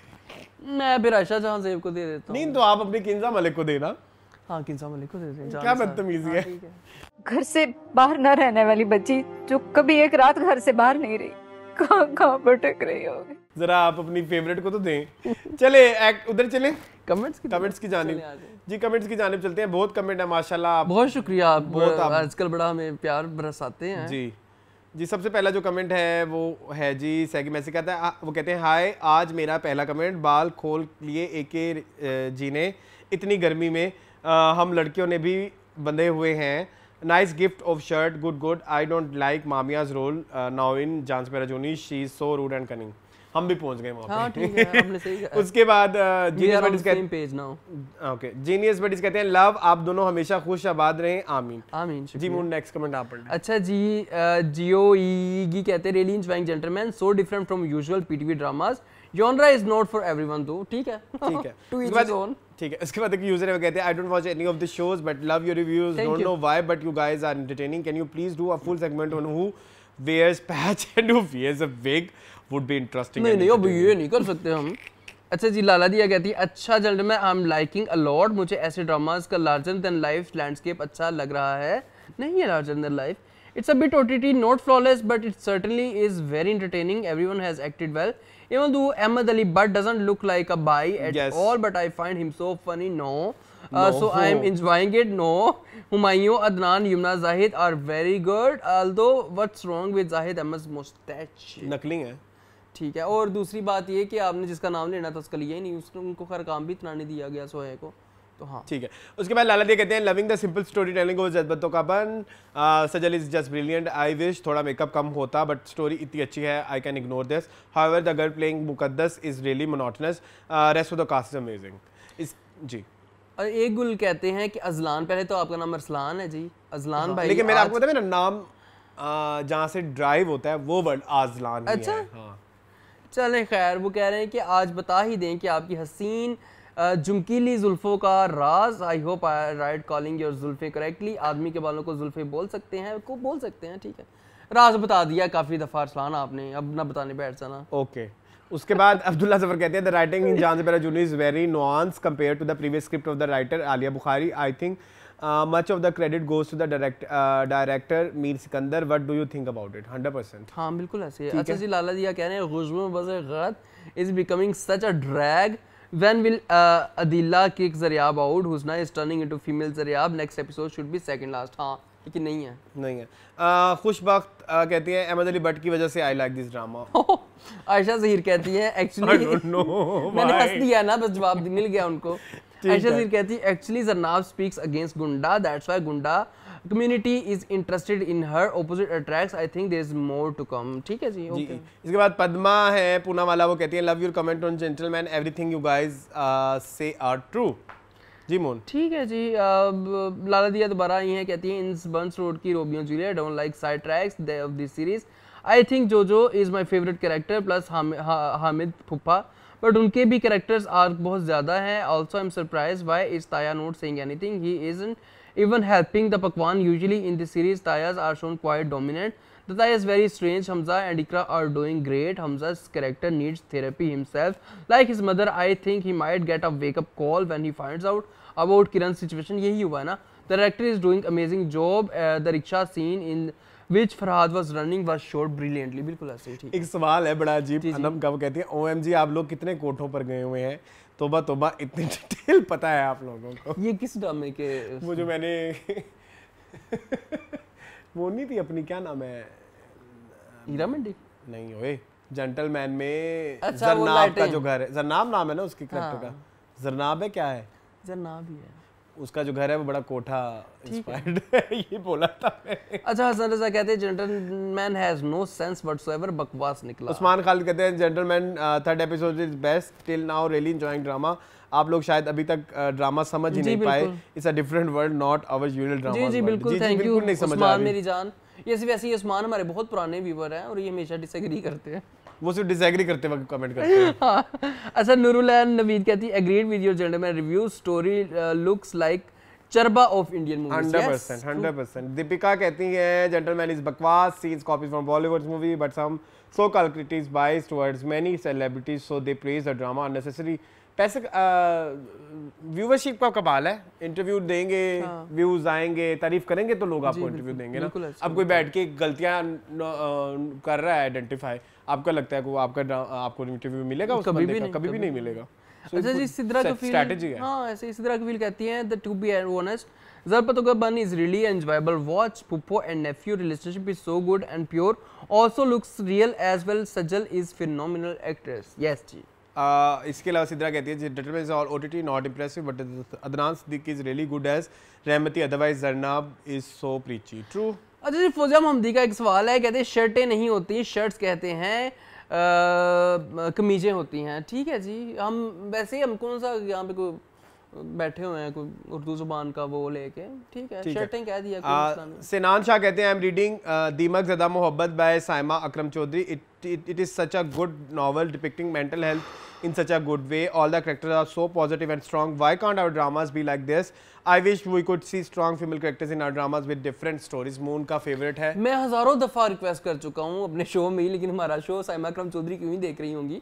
मैं फिर आयशा जहां ज़ेब को दे देता हूं। नहीं तो आप अपने किंजा मलिक को देना। हाँ, किंजा मलिक को दे दें। क्या बदतमीजी है। घर से बाहर न रहने वाली बच्ची जो कभी एक रात घर से बाहर नहीं रही, कहाँ भटक रही होगी। जरा आप अपनी फेवरेट को तो दें। चले उधर चले कमेंट्स की जानिब जी, कमेंट्स की जानिब चलते हैं। बहुत कमेंट है माशाल्लाह, बहुत शुक्रिया। आप आजकल बड़ा हमें प्यार बरसाते हैं जी। सबसे पहला जो कमेंट है वो है जी सैगी मैसी कहता है, वो कहते हैं हाय, आज मेरा पहला कमेंट, बाल खोल लिए एके जी ने इतनी गर्मी में, हम लड़कियों ने भी बंधे हुए हैं, nice gift of shirt, good I don't like मामियाज रोल नाउ इन जांच पेराजोनी, she is so rude and cunning. हम भी पहुंच गए वहाँ पे। उसके बाद जीनियस बडीज कहते हैं लव, आप दोनों हमेशा खुश आबाद रहें, आमीन आमीन जी। मून नेक्स्ट कमेंट आप पढ़ लें। अच्छा जी, जियोईगी कहते हैं really enjoying gentleman, so different from usual PTV dramas, genre is not for everyone दो। ठीक है टू ईच हिज ओन। ठीक है, इसके बाद एक यूजर है वो कहते हैं I don't watch any of the shows but love your reviews, don't know why but you guys are entertaining, can you please do a full segment on who wears patch and who wears a wig, would be interesting। नहीं अब ये नहीं कर सकते हम। अच्छा जी, लाला दिया कहती है अच्छा gentleman, I am liking a lot, मुझे ऐसे ड्रामास का लार्जर देन लाइफ लैंडस्केप अच्छा लग रहा है। नहीं है larger than life, it's a bit OTT, not flawless but it certainly is very entertaining, everyone has acted well, even though Ahmed Ali Butt doesn't look like a bi at all, but I find him so funny, so I am enjoying it, Humayun, Adnan, Yumna, Zahid are very good, although what's wrong with Zahid Ahmed's mustache? नकली है। ठीक है, और दूसरी बात ये कि आपने जिसका नाम लेना था उसका लिया ही नहीं, उसको उनको खैर काम भी इतना नहीं दिया गया सोहे को, तो हाँ ठीक है। उसके बाद लाला दिया कहते हैं loving the simple story telling और जज्बातों का बन, Sajal is just brilliant, I wish थोड़ा मेकअप कम होता बट स्टोरी इतनी अच्छी है, I can ignore this, however the girl playing Muqaddas is really monotonous, rest of the cast is amazing. जी और एक गुल कहते हैं कि अजलान, पहले तो आपका नाम अरसलान है जी, अजलान भाई, लेकिन मेरा आपको पता है मेरा नाम जहाँ से ड्राइव होता है वो वर्ड आजलान ही है। हाँ चलें खैर, वो कह रहे हैं कि आज बता ही दें कि आपकी हसीन जुमकीली जुल्फों का राज, I hope I write calling your zulfe correctly, आदमी के बालों को जुल्फे बोल सकते हैं, को बोल सकते हैं, ठीक है, राज बता दिया काफ़ी दफ़ा अरसलान आपने, अब ना बताने बैठ जाना। ओके। उसके बाद अब्दुल्ला जफर कहते हैं द राइटिंग इन जान पेराजोनी is very nuance compare to the previous script of the writer Aliya Bukhari, I think much of the credit goes to the director Mir Sikandar, what do you think about it? 100%। हाँ बिल्कुल ऐसे है। अच्छा जी, लाला दिया कह रहे हैं खुशबू में बस गलत is becoming such a drag, when will Adila kick Zaryab out, Husna is turning into female Zaryab, next episode should be second last। हाँ लेकिन नहीं है। खुशबख्त कहती है अहमद अली भट्ट की वजह से I like this drama. Ayesha Zaheer कहती है एक्चुअली मैंने हंस दिया ना, बस जवाब मिल गया उनको। आयशा ज़हीर कहती है एक्चुअली ज़रनाब स्पीक्स अगेंस्ट गुंडा, दैट्स व्हाई गुंडा community is interested in her, opposite attracts, I think there is more to come। ठीक है जी, ओके। इसके बाद पद्मा है पूना वाला, वो कहती है love your comment on gentleman, everything you guys से आर ट्रू। जी मोन ठीक है जी। लाला दिया दोबारा आई हैं, कहती है इन बंस रोड की Romeo Juliet, don't like side tracks of this series, I think Jojo is my favourite character plus Hamid फुप्पा, बट उनके भी कैरेक्टर्स आर्क बहुत ज़्यादा हैं, also I am surprise why is ताया not saying anything, he isn't even helping the Pakwan, usually in the series Tayas are shown quite dominant, the Taya is very strange, Hamza and Ikra are doing great, Hamza's character needs therapy himself, like his mother, I think he might get a wake up call when he finds out about Kiran's situation, यही हुआ है ना, the director is doing amazing job, the rickshaw scene in which Farhad was running was shot brilliantly, बिल्कुल ऐसे ही। ठीक एक सवाल है बड़ा अजीब, अनम कब कहती है OMG आप लोग कितने कोठों पर गए हुए हैं, तोबा तोबा इतनी डिटेल पता है आप लोगों को। ये किस ड्रामे के? वो जो मैंने वो नहीं थी अपनी, क्या नाम है, हीरा मंडी नहीं ओए, जेंटलमैन में अच्छा, जरनाब का जो घर है, जरनाब नाम है ना उसकी कैरेक्टर हाँ। का, जरनाब है क्या है, जरनाब ही है उसका जो घर है वो बड़ा कोठा इंस्पायर्ड है ये बोला था मैं। अच्छा, हसन रजा कहते हैं Gentleman has no sense whatsoever, बकवास निकला। उस्मान खालिद कहते हैं Gentleman third episode is best till now, really enjoying drama. आप लोग शायद अभी तक ड्रामा समझ ही नहीं पाए, it's a different world not our usual drama. जी जी बिल्कुल, थैंक यू नहीं समझ उस्मान मेरी जान। ये सिर्फ ऐसे ही उस्मान हमारे बहुत पुराने व्यूअर हैं और ये हमेशा डिसएग्री करते हैं, वो सिर्फ डिसएग्री करते वक्त कमेंट करते हैं। हाँ। अच्छा, नूरुल नवीद कहती है agreed with your Gentleman review, story looks like चरबा ऑफ इंडियन मूवीज। 100%। दीपिका कहती है जेंटलमैन इज बकवास, scenes copies from Bollywood movie but some so called critics biased towards many celebrities so they praise the drama unnecessary। पैसे viewership का कमाल है, interview देंगे, views आएंगे, तारीफ करेंगे तो लोग आपको इंटरव्यू देंगे ना। अब कोई बैठ के गलतियां कर रहा है आइडेंटिफाई, आपको लगता है कि वो आपको इंटरव्यू मिलेगा? कभी भी नहीं मिलेगा। अच्छा जी, सिद्रा का फील स्ट्रेटजी है। हां, ऐसे सिद्रा का फील कहती हैं the to be honest Zarpatoga Bun is really enjoyable watch, Pupo and nephew relationship is so good and pure, also looks real as well, Sajal is phenomenal actress। yes जी। इसके अलावा सिद्रा कहती है Gentleman is all OTT not impressive but Adnan Siddiqui is really good as Rahmati, otherwise Zarnab is so preachy। true। अच्छा जी, फौजिया मोहम्मदी का एक सवाल है, कहते हैं शर्टें नहीं होती, शर्ट्स कहते हैं कमीजें होती हैं। ठीक है जी, हम वैसे ही हम कौन सा यहाँ पे कोई बैठे हुए हैं कोई उर्दू जुबान का वो लेके, ठीक है शर्टें कह दिया। सिनान शाह कहते हैं I am reading Deemak Zada Mohabbat by Saima Akram Chaudhry, it is such a good novel depicting mental health in such a good way, all the characters are so positive and strong, why can't our dramas be like this? I wish we could see strong female characters in our dramas with different stories। Moon का favourite है, मैं हजारों दफा request कर चुका हूँ अपने show में, लेकिन हमारा शो साइमा अकरम चौधरी क्यों नहीं देख रही होंगी।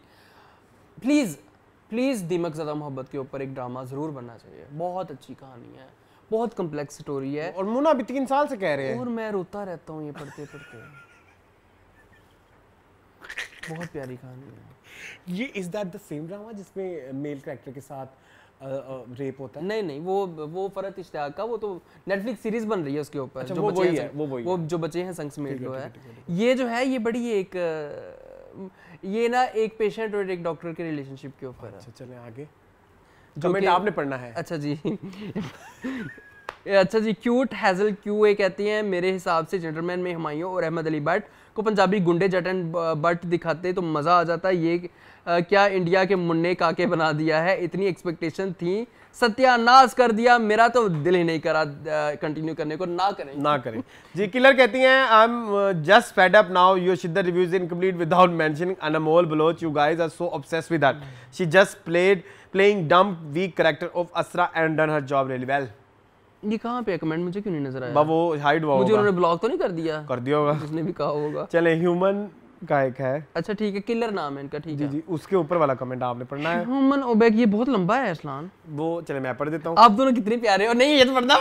प्लीज़ दीमक ज़दा मोहब्बत के ऊपर एक ड्रामा ज़रूर बनना चाहिए, बहुत अच्छी कहानी है, बहुत कम्प्लेक्स स्टोरी है। और मुन्ना अभी 3 साल से कह रहे हैं और मैं रोता रहता हूँ ये पढ़ते बहुत प्यारी कहानी है ये। Is that the same drama जिसमें मेल कैरेक्टर के साथ रेप होता है? नहीं, वो फरहत इश्तियाक का, वो तो नेटफ्लिक्स सीरीज बन रही है उसके ऊपर। अच्छा, वो वही है, वो जो बच्चे हैं संग समेट लो है। ये जो है ये बड़ी एक ये ना एक पेशेंट और एक डॉक्टर के रिलेशनशिप के ऊपर है। अच्छा चलें आगे, कमेंट आपने पढ़ना है। अच्छा जी अच्छा जी, क्यूट हैजल QA कहती हैं मेरे हिसाब से जेंटलमैन में हुमायूं और अहमद अली भट्ट को पंजाबी गुंडे जट एंड बट दिखाते तो मज़ा आ जाता। ये क्या इंडिया के मुन्ने काके बना दिया है, इतनी एक्सपेक्टेशन थी, सत्यानाश कर दिया, मेरा तो दिल ही नहीं करा कंटिन्यू करने को। ना करें जी। किलर कहती हैं I am just fed up now, your Shiddat reviews incomplete without mentioning Anmol Baloch, you guys are so obsessed with that, she just playing dumb weak character of Asra and done her job really well. ये कहाँ पे comment मुझे क्यों नहीं नजर आया? वो hide हुआ, मुझे उन्होंने ब्लॉक तो नहीं कर दिया होगा, उसने भी कहा होगा। चले ह्यूमन का एक है। अच्छा ठीक है, किलर नाम है इनका। ठीक है जी, उसके ऊपर वाला कमेंट आपने पढ़ना है। ह्यूमन ओबेक, ये बहुत लंबा है असलान। वो चले मैं पढ़ देता हूँ। आप दोनों कितने प्यारे हो। नहीं, ये तो पढ़ना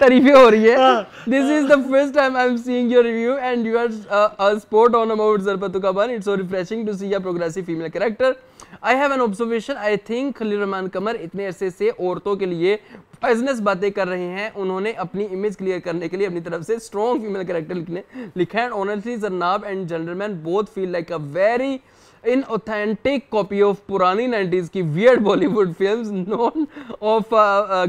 तारीफें हो रही है। This is the first time I am seeing your review and you are spot on about ज़रपतुका बन, it's so refreshing to see a progressive female character. I have an observation, I think Khalil Rahman Qamar इतने अरसे से औरतों के लिए business बातें कर रहे हैं, उन्होंने अपनी इमेज क्लियर करने के लिए अपनी तरफ से स्ट्रॉन्ग फीमेल कैरेक्टर लिखा है। ऑनेस्टली ज़रनाब and Gentleman both feel like a very inauthentic copy of पुरानी 90s की weird Bollywood films, none of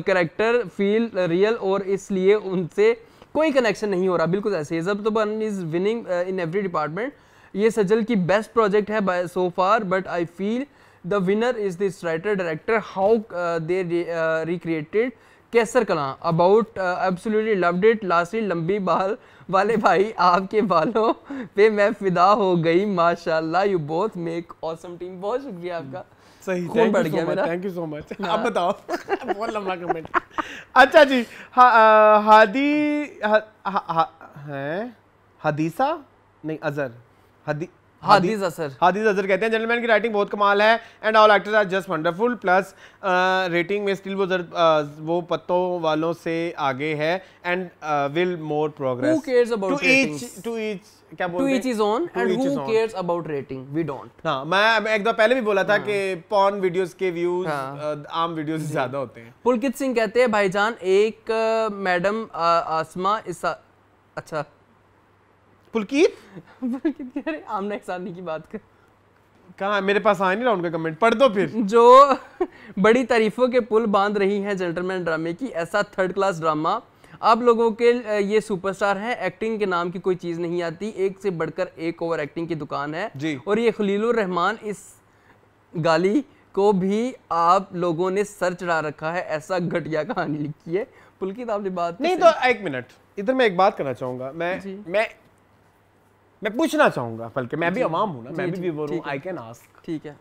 character feel real और इसलिए उनसे कोई कनेक्शन नहीं हो रहा। बिल्कुल ऐसे ज़रपतुका is winning in every department. ये सजल की बेस्ट प्रोजेक्ट है by so far, but I feel the winner is this writer director, how they recreated कैसर कलां about, absolutely loved it. Lastly लंबी बाल वाले भाई, आपके बालों पे मैं फिदा हो गई, माशाल्लाह, you both make awesome team. बहुत शुक्रिया आपका, सही, खून बढ़ गया मेरा। Thank you so much. आप बताओ बहुत लंबा कमेंट। अच्छा जी, हादी है हदीसा नहीं अजहर हादिस असर कहते हैं जेंटलमैन की राइटिंग बहुत कमाल है and all actors are just wonderful plus rating में स्टिल वो पत्तों वालों से आगे है and will more progress Who cares about ratings? To each क्या बोलते To हैं each his own and who cares about rating? We don't. हाँ मैं एक दो पहले भी बोला था कि पॉर्न वीडियोस के व्यूज आम वीडियोस से ज्यादा होते हैं। पुलकित सिंह कहते हैं भाईजान एक मैडम आसमा इसा अच्छा पुलकित कह रहे आमना सानी की बात कर कहाँ मेरे पास आ नहीं रहा उनका कमेंट पढ़ दो फिर। जो बड़ी तारीफों के पुल बांध रही हैं जेंटलमैन ड्रामे की, ऐसा थर्ड क्लास ड्रामा आप लोगों के ये सुपरस्टार है, एक्टिंग के नाम की कोई चीज नहीं आती, एक से बढ़कर एक ओवर एक्टिंग की दुकान है जी। और ये खलीलुर रहमान इस गाली को भी आप लोगों ने सर चढ़ा रखा है, ऐसा घटिया कहानी लिखी है। पुलकित आपने बात नहीं तो एक मिनट इधर मैं एक बात करना चाहूंगा, मैं पूछना चाहूंगा, बल्कि मैं भी अवाम हूँ ना, मैं भी व्यूअर हूँ, आई कैन आस्क। ठीक है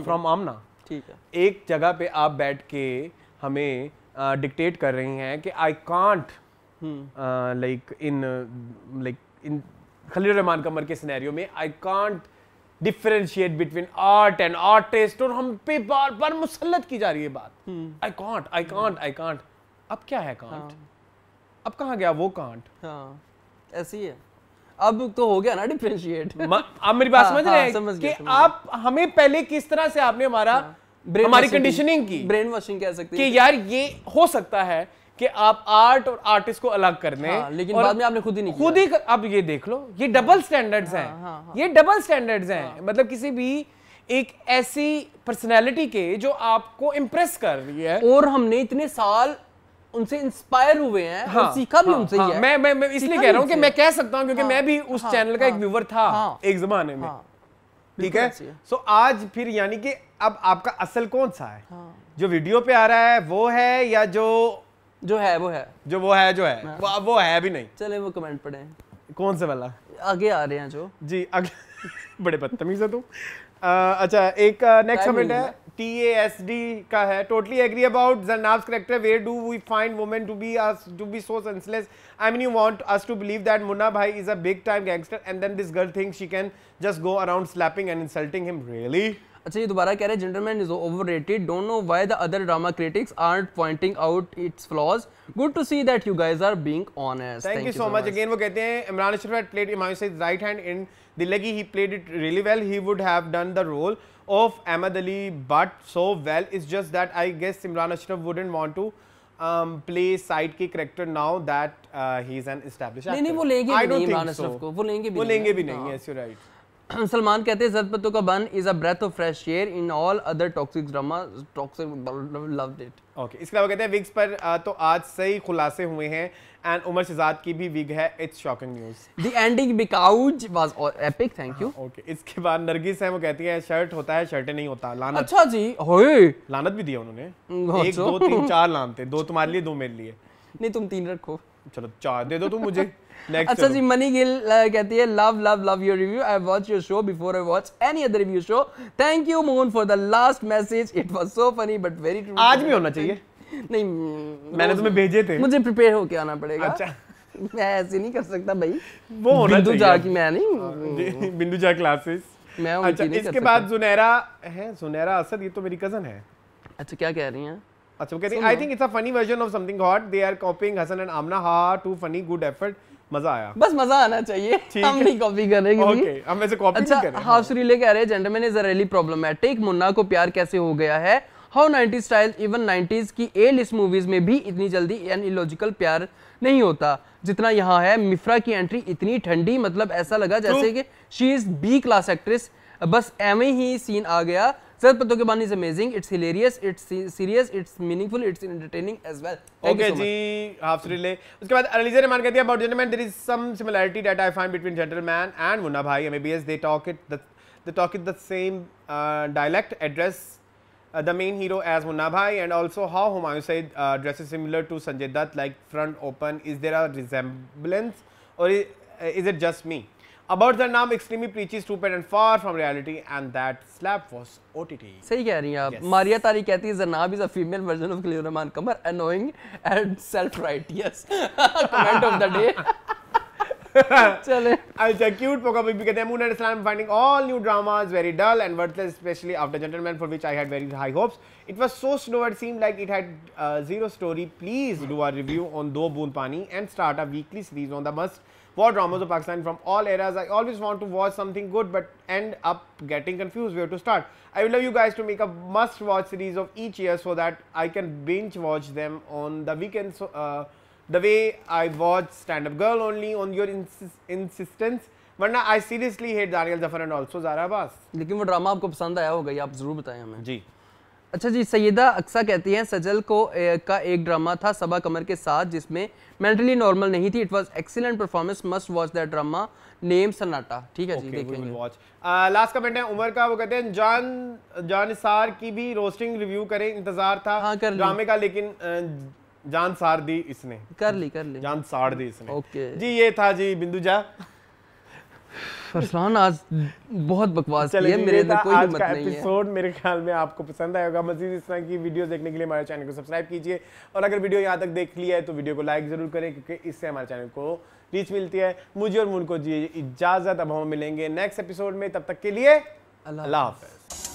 फ्रॉम आमना, ठीक है। एक जगह पे आप बैठ के हमें डिक्टेट कर रही हैं कि I can't like in Khalil Rahman Qamar के सिनेरियो में I can't differentiate between art and artist, और हम पे बार बार मुसल्लत की जा रही है बात आई कांट। अब क्या है कांट? अब कहाँ गया वो कांट? हाँ ऐसी है, अब तो हो गया ना डिफरेंशिएट। आप मेरी बात समझ रहे हैं कि आप हमें पहले किस तरह से आपने हमारी कंडीशनिंग की, ब्रेन वॉशिंग कह सकते हैं कि यार ये हो सकता है कि आप आर्ट और आर्टिस्ट को अलग कर दें, लेकिन बाद में आपने खुद ही नहीं खुद ही अब ये देख लो, ये डबल स्टैंडर्ड्स हैं, ये डबल स्टैंडर्ड्स हैं। मतलब किसी भी एक ऐसी पर्सनैलिटी के जो आपको इम्प्रेस कर रही है, और हमने इतने साल उनसे इंस्पायर हुए हैं और सीखा भी उनसे ही है। मैं इसलिए कह रहा हूं कि मैं कह सकता हूं क्योंकि मैं भी उस चैनल का एक व्यूअर था एक जमाने में, ठीक है। सो आज फिर यानी कि अब आपका असल कौन सा है? जो वीडियो पे आ रहा है वो है या जो है वो है भी नहीं। चले वो कमेंट पढ़े, कौन से वाला आगे आ रहे हैं जो जी आगे बड़े बदतमीज है तुम। अच्छा एक नेक्स्ट कमेंट है TASD का है, totally agree about Zarnab's character. Where do we find women to be so senseless? I mean, you want us to believe that Munna Bhai is a big time gangster and then this girl thinks she can just go around slapping and insulting him. Really? अच्छा ये दोबारा कह रहे हैं gentleman is overrated. Don't know why the other drama critics aren't pointing out its flaws. Good to see that you guys are being honest. Thank you so much. Again वो कहते हैं Imran Ashraf had played Humayun Saeed's right hand in Dilagi. He played it really well. He would have done the role of Ahmed Ali but so well. It's just that I guess Imran Ashraf wouldn't want to play sidekick character now that he's an established actor. नहीं वो लेंगे भी नहीं Imran Ashraf को, वो लेंगे भी नहीं। Yes, you're right. सलमान कहते हैं ज़द Patton ka Bunn is a breath of fresh air in all other toxic drama, toxic loved it. Okay इसके अलावा कहते हैं विग्स पर तो आज सही खुलासे हुए हैं एंड उमर शहजाद की भी विग है, it's shocking news. The ending because was epic, thank you. Okay इसके बाद नरगिस है, वो कहती है शर्ट होता है शर्ट नहीं होता, लानत। अच्छा जी होए लानत भी दिया उन्होंने, 1 2 3 4 लानते, 2 तुम्हारे लिए 2 मेरे लिए। नहीं तुम 3 रखो, चलो 4 दे दो तुम मुझे। अच्छा जी मनी गिल कहती है love your review, I watch your show before I watch any other review show, thank you Mohan for the last message, it was so funny but very true. आज भी होना चाहिए। नहीं मैंने तुम्हें भेजे थे, मुझे प्रिपेयर होके आना पड़ेगा। अच्छा मैं ऐसे नहीं कर सकता भाई, वो होना बिंदु जा की मैं नहीं, बिंदु जा क्लासेस मैं अच्छा इसके बाद जुनैरा है, जुनैरा असद, ये तो मेरी कजन है। अच्छा क्या कह रही हैं? अच्छा वो कहती है I think it's a funny version of something hot, they are copying Hasan and Amna, ha too funny good effort, मजा आया। बस मजा आना चाहिए, हम नहीं कॉपी करेंगे। ओके हम वैसे कॉपी नहीं कर रहे। हाफ सुरीले कह रहे हैं gentleman is really problematic, Munna को प्यार कैसे हो गया है, how 90s style even 90s की ए लिस्ट मूवीज में भी इतनी जल्दी एन इलॉजिकल प्यार नहीं होता जितना यहाँ है। मिफ्रा की एंट्री इतनी ठंडी, मतलब ऐसा लगा जैसे कि she is B class actress, बस एवं ही सीन आ गया। ज़द पत्तों के बानी is amazing, it's hilarious, it's serious, it's meaningful, it's entertaining as well. Okay जी हाफ सुरीले। उसके बाद अलीजा रहमान कहती है about Gentleman there is some similarity that I find between Gentleman and Munna Bhai, MBBS they talk it the same dialect, address the main hero as Munna Bhai, and also how Humayun Saeed dresses similar to Sanjay Dutt, like front open. Is there a resemblance or is it just me? About the name extremely preachy, stupid and far from reality, and that slap was OTT. सही कह रही हैं आप। मारिया तारी कहती है Zarnab is a female version of Khalil Rahman Qamar, annoying and self right. Yes. Comment of the day. चले अच्छा क्यूट पोका भी कहते हैं Moon and Islam finding all new dramas very dull and worthless specially after Gentleman for which I had very high hopes it was so slow it seemed like it had zero story please do a review on Do Boond Pani and start a weekly series on the must watch dramas of Pakistan from all eras. I always want to watch something good but end up getting confused where to start. I would love you guys to make a must watch series of each year so that I can binge watch them on the weekends the way I watch Stand Up Girl only on your insistence. वरना I seriously hate Daniel Zafar and also Zara Abbas. लेकिन वो drama आपको पसंद आया होगा, ये आप जरूर बताएं हमें। जी अच्छा जी, सैयदा अक्सा कहती हैं सजल को का एक ड्रामा था सबा कमर के साथ जिसमें मेंटली नॉर्मल नहीं थी। It was excellent performance, must watch that drama, name सन्नाटा। ठीक है जी, देखेंगे। लास्ट कमेंट है उमर का, वो कहते हैं जान सार की भी रोस्टिंग रिव्यू करें, इंतजार था ड्रामे का लेकिन जान सार दी इसने। कर ली जान सार दी इसने। ओके जी, ये था जी बिंदुजा। फरसान आज बहुत बकवास की है, मेरे अंदर कोई हिम्मत नहीं है। एपिसोड मेरे ख्याल में आपको पसंद आएगा। मज़ीद इस तरह की वीडियो देखने के लिए हमारे चैनल को सब्सक्राइब कीजिए और अगर वीडियो यहाँ तक देख लिया है तो वीडियो को लाइक जरूर करें क्योंकि इससे हमारे चैनल को रीच मिलती है। मुझे और मुन को जी इजाज़त, अब हम मिलेंगे नेक्स्ट एपिसोड में, तब तक के लिए अल्लाह हाफ़िज़।